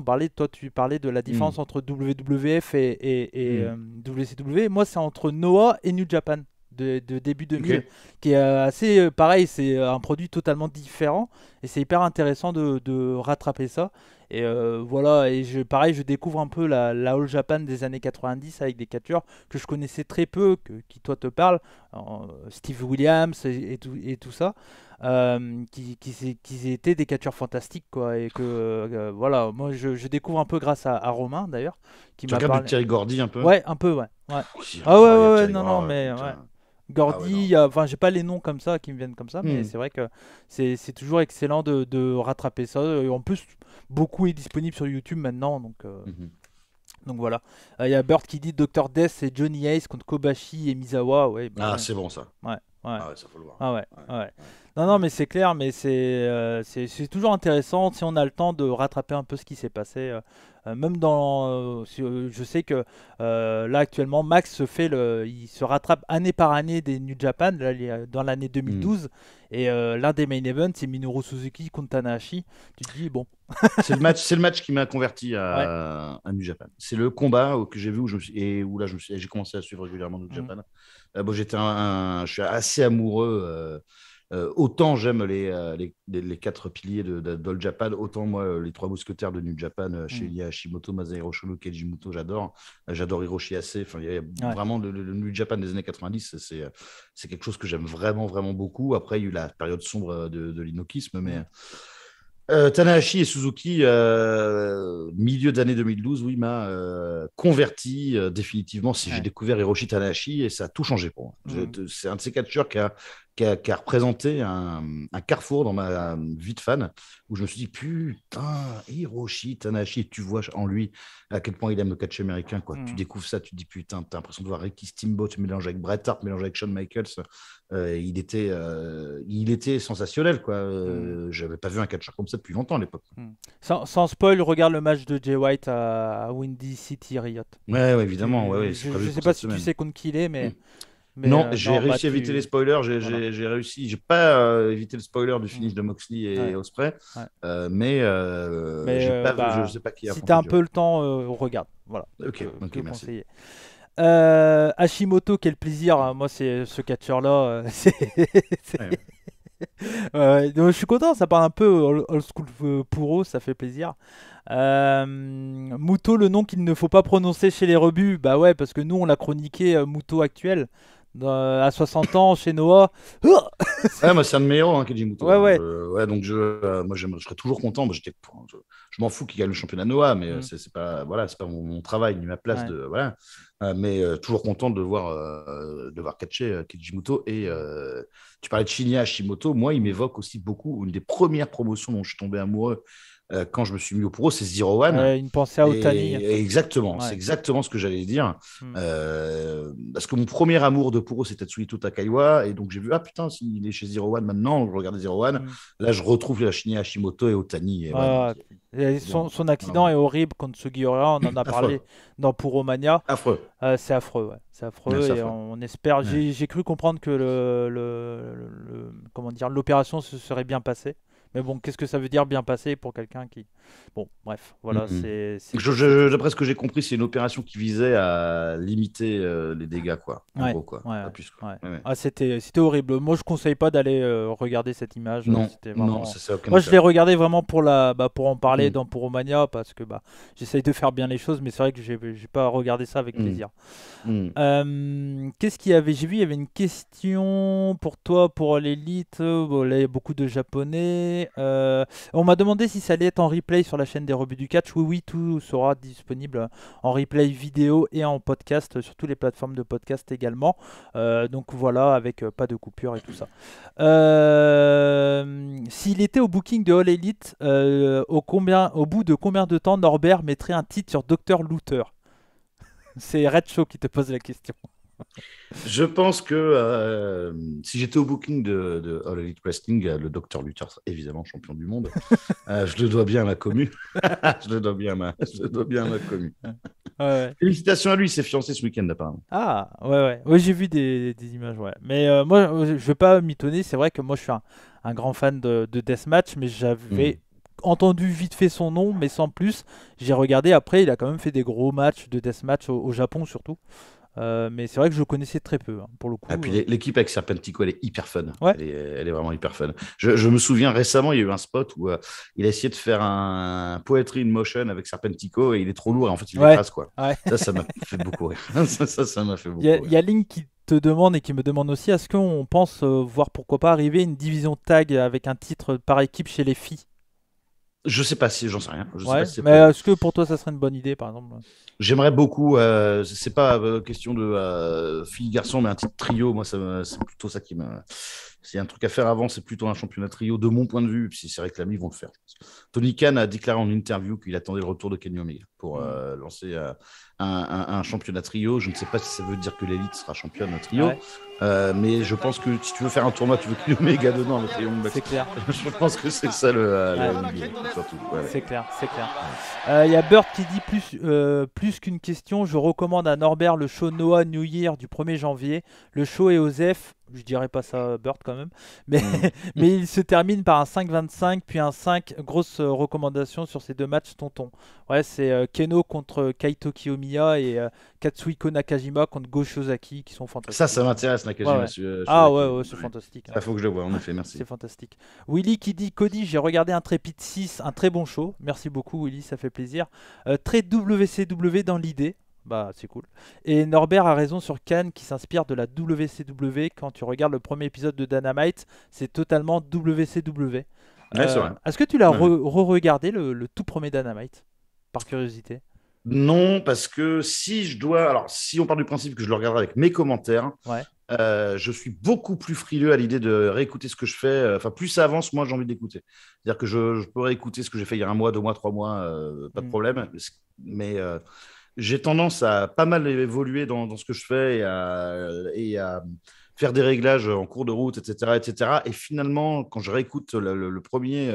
S1: Tu parlais de la différence entre WWF et WCW. Moi, c'est entre Noah et New Japan de début 2000, qui est assez pareil. C'est un produit totalement différent et c'est hyper intéressant de rattraper ça. Et voilà, et pareil, je découvre un peu la All Japan des années 90 avec des catcheurs que je connaissais très peu, qui toi te parlent, Steve Williams et tout ça, qui étaient des catcheurs fantastiques, quoi. Et que voilà, moi je découvre un peu grâce à Romain d'ailleurs, qui
S2: Tu
S1: m'a
S2: regardes du
S1: parlé.
S2: Thierry Gordy un peu?
S1: Ouais, un peu, ouais. Ouais.
S2: Oui,
S1: Ah ouais, ouais,
S2: incroyable,
S1: ouais,
S2: Thierry
S1: non, non,
S2: Gordy,
S1: mais ouais.
S2: putain. Ah ouais, non.
S1: Gordy, enfin, j'ai pas les noms comme ça qui me viennent comme ça, mais c'est vrai que c'est toujours excellent de rattraper ça. Et en plus, beaucoup est disponible sur YouTube maintenant,
S2: Mhm.
S1: donc voilà. Il y a Bird qui dit Dr. Death et Johnny Ace contre Kobashi et Misawa. Ouais, bah
S2: Ah,
S1: ouais.
S2: c'est bon ça.
S1: Ouais, ouais.
S2: Ah ouais, ça faut le voir.
S1: Ah ouais,
S2: Ouais,
S1: ouais.
S2: ouais.
S1: Non, non, mais c'est clair, mais c'est toujours intéressant si on a le temps de rattraper un peu ce qui s'est passé. Même je sais que là actuellement, Max il se rattrape année par année des New Japan. Là, il est dans l'année
S2: Hmm.
S1: 2012 et l'un des main events, c'est Minoru Suzuki contre Tanahashi. Tu te dis bon,
S2: C'est le match qui m'a converti
S1: ouais.
S2: à New Japan. C'est le combat que j'ai vu et où là j'ai commencé à suivre régulièrement New
S1: Mm,
S2: Japan. Bon, je suis assez amoureux. Autant j'aime les quatre piliers d'All Japan, autant moi les trois mousquetaires de New Japan,
S1: mm,
S2: Shinya Hashimoto, Masahiro Chono, Keiji Muto, j'adore. J'adore Hiroshi Ase. Enfin, il y a
S1: ouais.
S2: vraiment le New Japan des années 90, c'est quelque chose que j'aime vraiment, vraiment beaucoup. Après, il y a eu la période sombre de l'inokisme, mais
S1: Mm,
S2: Tanahashi et Suzuki, milieu d'année 2012, oui, m'a converti définitivement. Si j'ai
S1: ouais.
S2: découvert Hiroshi Tanahashi et ça a tout changé pour moi.
S1: Mm,
S2: C'est un de ces catcheurs qui a représenté un carrefour dans ma vie de fan où je me suis dit, putain, Hiroshi Tanahashi, tu vois en lui à quel point il aime le catch américain, quoi. Tu
S1: mm.
S2: découvres ça, tu te dis, putain, t'as l'impression de voir Ricky Steamboat mélangé avec Bret Hart, mélangé avec Shawn Michaels. Il était sensationnel, quoi.
S1: Mm.
S2: J'avais pas vu un catcheur comme ça depuis longtemps à l'époque.
S1: Sans spoil, regarde le match de Jay White à Windy City Riot.
S2: Ouais, ouais, évidemment, ouais, ouais, c'est
S1: Je
S2: prévu
S1: sais
S2: pour
S1: pas
S2: cette
S1: si tu
S2: semaine.
S1: sais contre qui il est,
S2: Hmm.
S1: mais
S2: Non, j'ai
S1: non, bah
S2: réussi à éviter les
S1: tu.
S2: spoilers.
S1: Voilà.
S2: J'ai réussi. J'ai pas évité le spoiler du
S1: Mm.
S2: finish de Moxley et
S1: Ouais,
S2: Ospreay,
S1: ouais.
S2: mais
S1: Mais
S2: j'ai pas vu. Je
S1: bah,
S2: sais pas qui a
S1: si t'as
S2: affronté
S1: un
S2: Jay
S1: peu
S2: White.
S1: le temps, regarde. Voilà,
S2: Ok, ok,
S1: que
S2: merci.
S1: conseiller. Hashimoto, quel plaisir, hein. Moi, c'est ce catcheur-là. C'est-
S2: Ouais.
S1: Ouais, donc, je suis content, ça parle un peu old school pour eux, ça fait plaisir. Muto, le nom qu'il ne faut pas prononcer chez les rebuts, bah ouais, parce que nous on l'a chroniqué Muto actuel à 60 ans chez Noah.
S2: Ouais, moi, c'est un de mes héros, hein, Keiji Muto,
S1: Ouais,
S2: hein.
S1: ouais.
S2: Ouais, donc moi, je serais toujours content. Moi, je m'en fous qu'il gagne le championnat Noah, mais
S1: Mm,
S2: c'est pas, voilà, c'est pas mon travail ni ma place
S1: ouais.
S2: voilà. Mais toujours content de voir catcher Keiji Muto. Et
S1: Mm,
S2: tu parlais de Shinya Hashimoto. Moi, il
S1: mm.
S2: m'évoque aussi beaucoup une des premières promotions dont je suis tombé amoureux quand je me suis mis au pro, c'est Zero One.
S1: Une pensée à Otani.
S2: Et exactement, c'est
S1: Ouais.
S2: exactement ce que j'allais dire.
S1: Mm,
S2: Parce que mon premier amour de Puro, c'était Tsuhito Takaiwa. Et donc, j'ai vu, ah putain, s'il est chez Zero One maintenant, je regardais Zero One.
S1: mm.
S2: Là, je retrouve la Shinya Hashimoto et Otani. Et ouais, non,
S1: Ah, et
S2: c'est bien.
S1: son
S2: Ah
S1: accident
S2: ouais.
S1: est horrible contre Sugiura, on en a parlé
S2: Affreux.
S1: dans Puromania.
S2: Affreux.
S1: C'est affreux, ouais. C'est
S2: Ouais,
S1: affreux
S2: c'est
S1: et
S2: affreux.
S1: on espère.
S2: Ouais.
S1: J'ai cru comprendre que comment dire, l'opération se serait bien passée. Mais bon, qu'est-ce que ça veut dire bien passé pour quelqu'un qui. Bon, bref, voilà,
S2: Mhm.
S1: c'est triste.
S2: D'après ce que j'ai compris, c'est une opération qui visait à limiter les dégâts, quoi. En
S1: Ouais,
S2: gros, quoi.
S1: ouais,
S2: Pas plus, quoi.
S1: ouais.
S2: Ouais, ouais.
S1: Ah, c'était horrible. Moi, je conseille pas d'aller regarder cette image.
S2: Non,
S1: C'était
S2: non,
S1: vraiment.
S2: ça n'a aucun
S1: Moi, je l'ai
S2: intérêt.
S1: regardé vraiment pour en parler
S2: Mhm.
S1: dans Puromania parce que bah, j'essaye de faire bien les choses, mais c'est vrai que j'ai pas regardé ça avec
S2: Mhm.
S1: plaisir.
S2: Mhm.
S1: Qu'est-ce qu'il y avait? J'ai vu, il y avait une question pour toi, pour l'élite. Bon, là, il y a beaucoup de japonais. On m'a demandé si ça allait être en replay sur la chaîne des rebuts du catch. Oui, oui, tout sera disponible en replay vidéo et en podcast sur toutes les plateformes de podcast également. Donc voilà, avec pas de coupure et tout ça. S'il était au booking de All Elite, au bout de combien de temps Norbert mettrait un titre sur Dr. Luther? C'est Red Show qui te pose la question.
S2: Je pense que si j'étais au booking de All Elite Wrestling, le Dr Luther, évidemment champion du monde, je le dois bien à ma commu. Je le dois bien à ma commu.
S1: Ouais, ouais.
S2: Félicitations à lui, il s'est fiancé ce week-end apparemment.
S1: Ah, ouais, ouais. Ouais, j'ai vu des images, ouais. Mais moi, je vais pas m'étonner. C'est vrai que moi, je suis un grand fan de Deathmatch, mais
S2: Hmm.
S1: j'avais entendu vite fait son nom, mais sans plus. J'ai regardé après, il a quand même fait des gros matchs de Deathmatch au Japon surtout. Mais c'est vrai que je le connaissais très peu, hein, pour le coup.
S2: Et puis l'équipe avec Serpentico, elle est hyper fun.
S1: Ouais.
S2: Elle est vraiment hyper fun. Je me souviens récemment, il y a eu un spot où il a essayé de faire un poetry in motion avec Serpentico et il est trop lourd et en fait il l'écrase quoi.
S1: Ouais.
S2: Ça m'a fait beaucoup rire. Ça m'a fait beaucoup
S1: Il
S2: rire.
S1: y a Link qui te demande et qui me demande aussi, est-ce qu'on pense voir pourquoi pas arriver une division tag avec un titre par équipe chez les filles?
S2: Je sais pas si, j'en sais rien. Je sais
S1: Ouais,
S2: pas si c'est
S1: mais
S2: prévu.
S1: est-ce que pour toi ça serait une bonne idée par exemple?
S2: J'aimerais beaucoup, c'est pas question de fille-garçon, mais un titre trio, moi, c'est plutôt ça qui me. S'il y a un truc à faire avant, c'est plutôt un championnat trio, de mon point de vue, puis c'est réclamé, ils vont le faire. Tony Khan a déclaré en interview qu'il attendait le retour de Kenny Omega pour lancer un championnat trio. Je ne sais pas si ça veut dire que l'élite sera championne trio,
S1: Ouais.
S2: mais je pense que si tu veux faire un tournoi, tu veux Kenny Omega dedans, le trio.
S1: C'est clair.
S2: Je pense que c'est ça surtout. Ouais.
S1: C'est clair, c'est clair. Il y a Burt qui dit plus qu'une question, je recommande à Norbert le show Noah New Year du 1er janvier. Le show est Osef, je dirais pas ça Burt quand même, mais, mais il se termine par un 5-25 puis un 5. Grosse recommandation sur ces deux matchs, tonton. Ouais, c'est Keno contre Kaito Kiyomiya et Katsuhiko Nakajima contre Go Shiozaki qui sont fantastiques.
S2: Ça m'intéresse, Nakajima.
S1: Ouais, c'est fantastique.
S2: Il faut que je le voie, en effet, merci.
S1: C'est fantastique. Willy qui dit Cody, j'ai regardé Intrepid 6, un très bon show. Merci beaucoup Willy, ça fait plaisir. Très WCW dans l'idée. Bah, c'est cool. Et Norbert a raison sur Khan qui s'inspire de la WCW. Quand tu regardes le premier épisode de Dynamite, c'est totalement WCW.
S2: Ouais, c'est vrai.
S1: Est-ce que tu l'as re-regardé le tout premier Dynamite par curiosité?
S2: Non, parce que si on part du principe que je le regarderai avec mes commentaires,
S1: Ouais.
S2: je suis beaucoup plus frileux à l'idée de réécouter ce que je fais. Enfin, plus ça avance, moins j'ai envie d'écouter. C'est-à-dire que je peux réécouter ce que j'ai fait il y a 1 mois, 2 mois, 3 mois, pas de problème. Mais j'ai tendance à pas mal évoluer dans ce que je fais et à faire des réglages en cours de route, etc., etc. Et finalement, quand je réécoute le premier,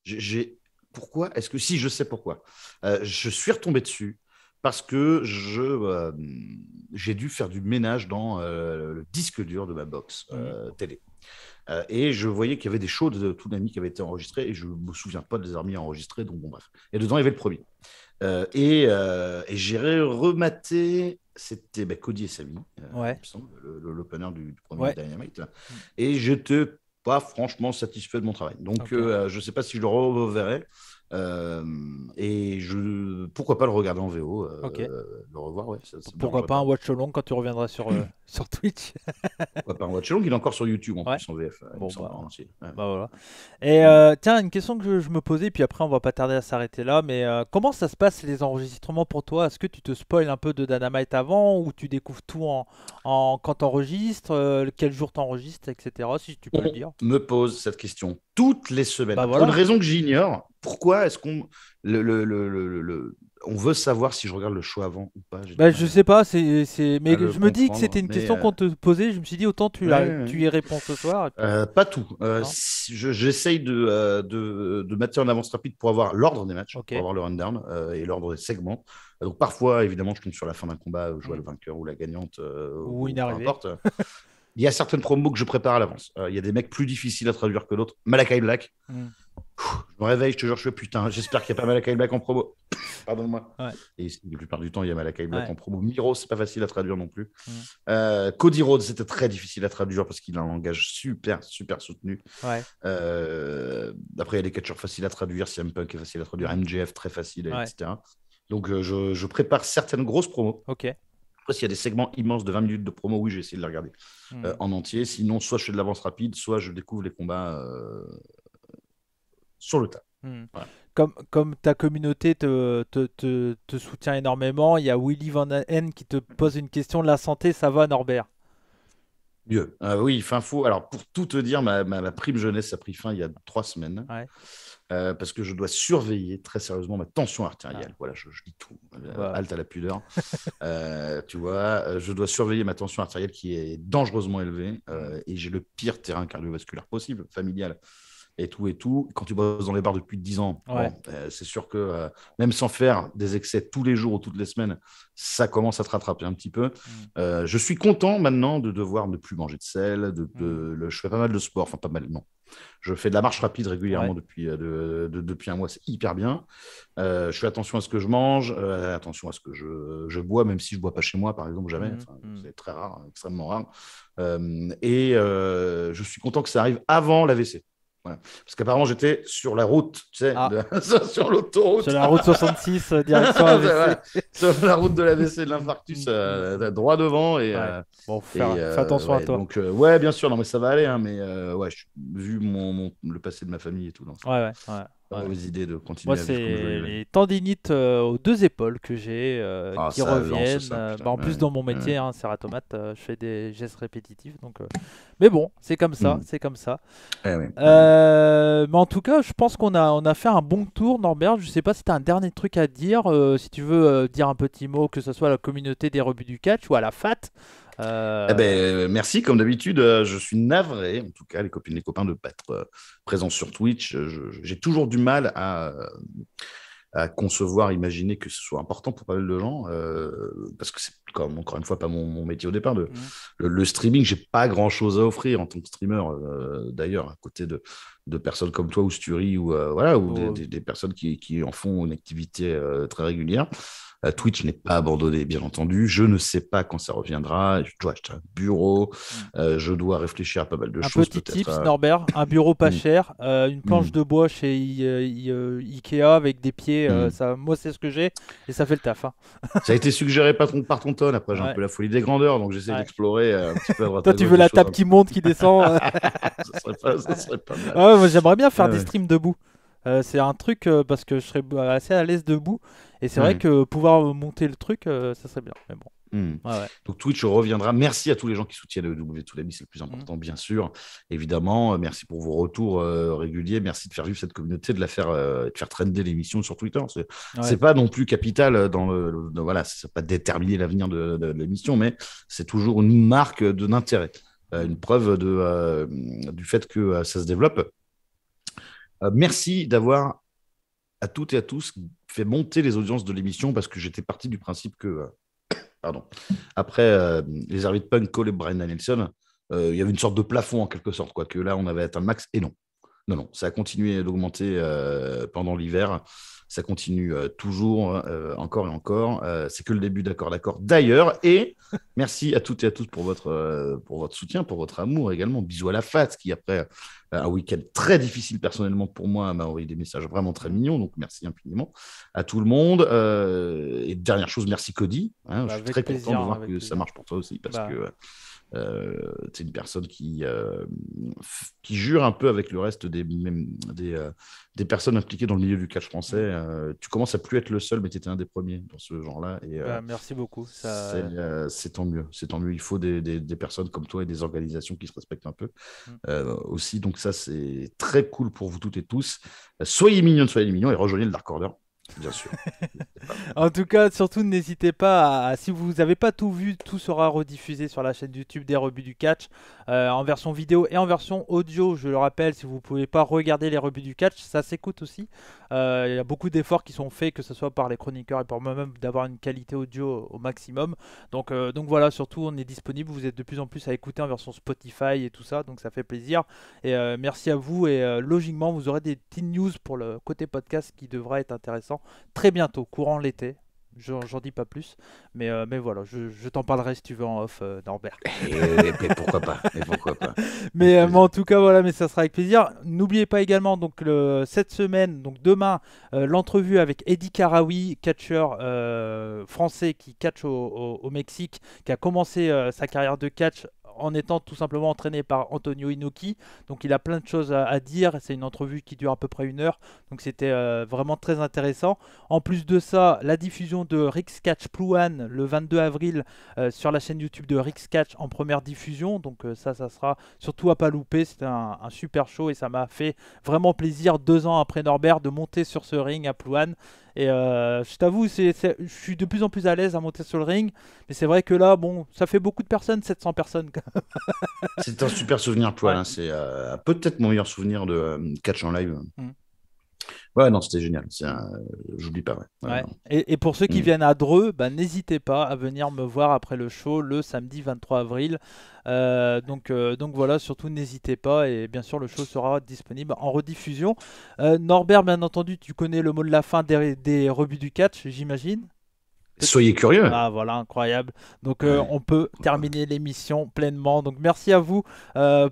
S2: j'ai pourquoi? Est-ce que si je sais pourquoi? Je suis retombé dessus parce que j'ai dû faire du ménage dans le disque dur de ma box télé. Et je voyais qu'il y avait des shows de Toonami qui avaient été enregistrés et je ne me souviens pas de les avoir mis enregistrés, donc bon, bref. Et dedans, il y avait le premier. Et j'ai rematé, c'était Cody et Sami, il me semble, l'opener du premier Dynamite. Et j'étais pas franchement satisfait de mon travail. Donc, je ne sais pas si je le reverrai. Et pourquoi pas le regarder en VO, le revoir, ouais.
S1: Pourquoi pas un watch along quand tu reviendras sur Twitch?
S2: Pourquoi pas un watch along? Il est encore sur YouTube en plus en VF.
S1: Bon, voilà. Et tiens, une question que je me posais, puis après on va pas tarder à s'arrêter là, mais comment ça se passe les enregistrements pour toi? Est-ce que tu te spoil un peu de Dynamite avant ou tu découvres tout quand tu enregistres, quel jour tu enregistres, etc. Si tu peux le dire.
S2: Me pose cette question toutes les semaines.
S1: Bah,
S2: pour une raison que j'ignore. Pourquoi est-ce qu'on on veut savoir si je regarde le show avant ou pas?
S1: Je sais pas, mais je me dis que c'était une question qu'on te posait. Je me suis dit autant tu y réponds ce soir.
S2: Pas tout. J'essaye de mettre en avance rapide pour avoir l'ordre des matchs, pour avoir le rundown et l'ordre des segments. Donc parfois, évidemment, je tombe sur la fin d'un combat, je vois le vainqueur ou la gagnante
S1: ou une arrivée.
S2: Peu importe. Il y a certaines promos que je prépare à l'avance. Il y a des mecs plus difficiles à traduire que d'autres. Malakai Black. Je me réveille, je te jure, je fais putain, j'espère qu'il n'y a pas Malakai Black en promo. Pardonne-moi.
S1: Ouais.
S2: Et la plupart du temps, il y a Malakai Black en promo. Miro, c'est pas facile à traduire non plus. Cody Rhodes, c'était très difficile à traduire parce qu'il a un langage super soutenu.
S1: Ouais.
S2: Après, il y a des catcheurs faciles à traduire. CM Punk est facile à traduire. MJF, très facile, etc. Donc, je prépare certaines grosses promos.
S1: Ok.
S2: Après, s'il y a des segments immenses de 20 minutes de promo, oui, j'ai essayé de les regarder en entier. Sinon, soit je fais de l'avance rapide, soit je découvre les combats sur le tas.
S1: Voilà. Comme ta communauté te soutient énormément, il y a Willy Van N qui te pose une question. La santé, ça va, Norbert?
S2: Mieux. Oui, fin faux. Alors, pour tout te dire, ma prime jeunesse a pris fin il y a 3 semaines.
S1: Ouais.
S2: Parce que je dois surveiller très sérieusement ma tension artérielle. Voilà, je dis tout. Halte à la pudeur. Tu vois, je dois surveiller ma tension artérielle qui est dangereusement élevée et j'ai le pire terrain cardiovasculaire possible, familial. et tout et tout. Quand tu bosses dans les bars depuis 10 ans,
S1: Ouais.
S2: bon, c'est sûr que même sans faire des excès tous les jours ou toutes les semaines, ça commence à te rattraper un petit peu. Je suis content maintenant de devoir ne plus manger de sel. Je fais pas mal de sport, enfin pas mal, non. Je fais de la marche rapide régulièrement depuis un mois, c'est hyper bien. Je fais attention à ce que je mange, attention à ce que je bois, même si je ne bois pas chez moi, par exemple, jamais. Enfin, c'est très rare, extrêmement rare. Je suis content que ça arrive avant l'AVC. Voilà. Parce qu'apparemment, j'étais sur la route, tu sais, sur l'autoroute.
S1: Sur la route 66, direction AVC.
S2: Voilà. Sur la route de l'AVC, de l'infarctus, droit devant. Et,
S1: bon, fais attention à toi.
S2: Donc, ouais, bien sûr, non, mais ça va aller. Hein, mais ouais, vu le passé de ma famille et tout, non,
S1: ouais.
S2: mauvaise idée de continuer.
S1: Moi, c'est les tendinites aux 2 épaules que j'ai qui reviennent. En plus, dans mon métier, cératomate, je fais des gestes répétitifs. Donc, mais bon, c'est comme ça. C'est comme ça. Mais en tout cas, je pense qu'on a fait un bon tour, Norbert. Je sais pas si tu as un dernier truc à dire. Si tu veux dire un petit mot, que ce soit à la communauté des rebuts du catch ou à la FAT.
S2: Merci, comme d'habitude, je suis navré, en tout cas les copines, les copains, de ne pas être présents sur Twitch. J'ai toujours du mal à concevoir, imaginer que ce soit important pour pas mal de gens, parce que c'est comme encore une fois pas mon métier au départ. Le streaming, j'ai pas grand chose à offrir en tant que streamer, d'ailleurs, à côté de personnes comme toi ou Sturi ou des personnes qui en font une activité très régulière. Twitch n'est pas abandonné, bien entendu. Je ne sais pas quand ça reviendra. Je dois acheter un bureau. Je dois réfléchir à pas mal de choses.
S1: Un petit tips, Norbert. Un bureau pas cher. Une planche de bois chez Ikea avec des pieds. Moi, c'est ce que j'ai. Et ça fait le taf. Hein.
S2: Ça a été suggéré par ton tonne. Après, j'ai un peu la folie des grandeurs. Donc, j'essaie d'explorer un petit peu à droite.
S1: Toi, tu veux la table qui monte, qui descend.
S2: Ça serait pas mal.
S1: Moi, j'aimerais bien faire des streams debout. C'est un truc parce que je serais assez à l'aise debout. Et c'est vrai que pouvoir monter le truc, ça serait bien. Mais bon.
S2: Donc Twitch reviendra. Merci à tous les gens qui soutiennent le W2Lami, c'est le plus important, bien sûr. Évidemment, merci pour vos retours réguliers. Merci de faire vivre cette communauté, de faire trender l'émission sur Twitter. C'est pas non plus capital c'est pas déterminer l'avenir de l'émission, mais c'est toujours une marque d'intérêt, une preuve du fait que ça se développe. Merci d'avoir à toutes et à tous fait monter les audiences de l'émission, parce que j'étais parti du principe que après les arbitres Punk, Cole et Brian Danielson, il y avait une sorte de plafond en quelque sorte, que là on avait atteint le max, et non, ça a continué d'augmenter pendant l'hiver. Ça continue toujours, encore et encore. C'est que le début, d'accord. D'ailleurs, et merci à toutes et à tous pour votre soutien, pour votre amour également. Bisous à la FAT, qui après un week-end très difficile personnellement pour moi, m'a envoyé des messages vraiment très mignons. Donc merci infiniment à tout le monde. Et dernière chose, merci Cody. Je suis très content de voir que ça marche pour toi aussi, parce que c'est une personne qui jure un peu avec le reste des personnes impliquées dans le milieu du catch français. Tu commences à plus être le seul, mais tu étais un des premiers dans ce genre-là. Et,
S1: merci beaucoup.
S2: C'est tant mieux. Il faut des personnes comme toi et des organisations qui se respectent un peu aussi. Donc ça, c'est très cool pour vous toutes et tous. Soyez mignons et rejoignez le Dark Order. Bien sûr.
S1: En tout cas, surtout n'hésitez pas si vous n'avez pas tout vu, tout sera rediffusé sur la chaîne YouTube des rebuts du catch en version vidéo et en version audio. Je le rappelle, si vous ne pouvez pas regarder les rebuts du catch, ça s'écoute aussi. Il y a beaucoup d'efforts qui sont faits, que ce soit par les chroniqueurs et par moi-même, d'avoir une qualité audio au maximum. Donc voilà, surtout on est disponible. Vous êtes de plus en plus à écouter en version Spotify et tout ça, donc ça fait plaisir. Et merci à vous. Et logiquement, vous aurez des petites news pour le côté podcast qui devra être intéressant très bientôt, courant l'été. J'en dis pas plus, mais voilà, je t'en parlerai si tu veux en off, Norbert.
S2: Et pourquoi pas,
S1: mais en tout cas, voilà, mais ça sera avec plaisir. N'oubliez pas également, donc cette semaine, donc demain, l'entrevue avec Eddie Karaoui, catcheur français qui catch au Mexique, qui a commencé sa carrière de catch en étant tout simplement entraîné par Antonio Inoki. Donc il a plein de choses à dire. C'est une entrevue qui dure à peu près 1 heure. Donc c'était vraiment très intéressant. En plus de ça, la diffusion de Rick's Catch Plouan le 22 avril sur la chaîne YouTube de Rick's Catch en première diffusion. Donc ça sera surtout à pas louper. C'était un super show et ça m'a fait vraiment plaisir 2 ans après Norbert de monter sur ce ring à Plouan. Et je t'avoue, je suis de plus en plus à l'aise à monter sur le ring. Mais c'est vrai que là, bon, ça fait beaucoup de personnes, 700 personnes.
S2: C'est un super souvenir, Poil.
S1: Ouais.
S2: Hein. C'est peut-être mon meilleur souvenir de catch en live.
S1: Mm.
S2: Ouais, non, c'était génial. J'oublie pas. Ouais.
S1: Ouais. Et pour ceux qui viennent à Dreux, bah, n'hésitez pas à venir me voir après le show le samedi 23 avril. Donc voilà, surtout n'hésitez pas. Et bien sûr, le show sera disponible en rediffusion. Norbert, bien entendu, tu connais le mot de la fin des rebuts du catch, j'imagine.
S2: Soyez curieux.
S1: Ah voilà, incroyable. Donc
S2: Ouais.
S1: on peut terminer l'émission pleinement. Donc merci à vous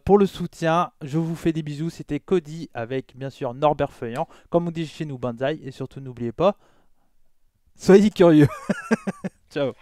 S1: pour le soutien. Je vous fais des bisous. C'était Cody avec bien sûr Norbert Feuillant. Comme on dit chez nous, Banzai. Et surtout n'oubliez pas, soyez curieux. Ciao.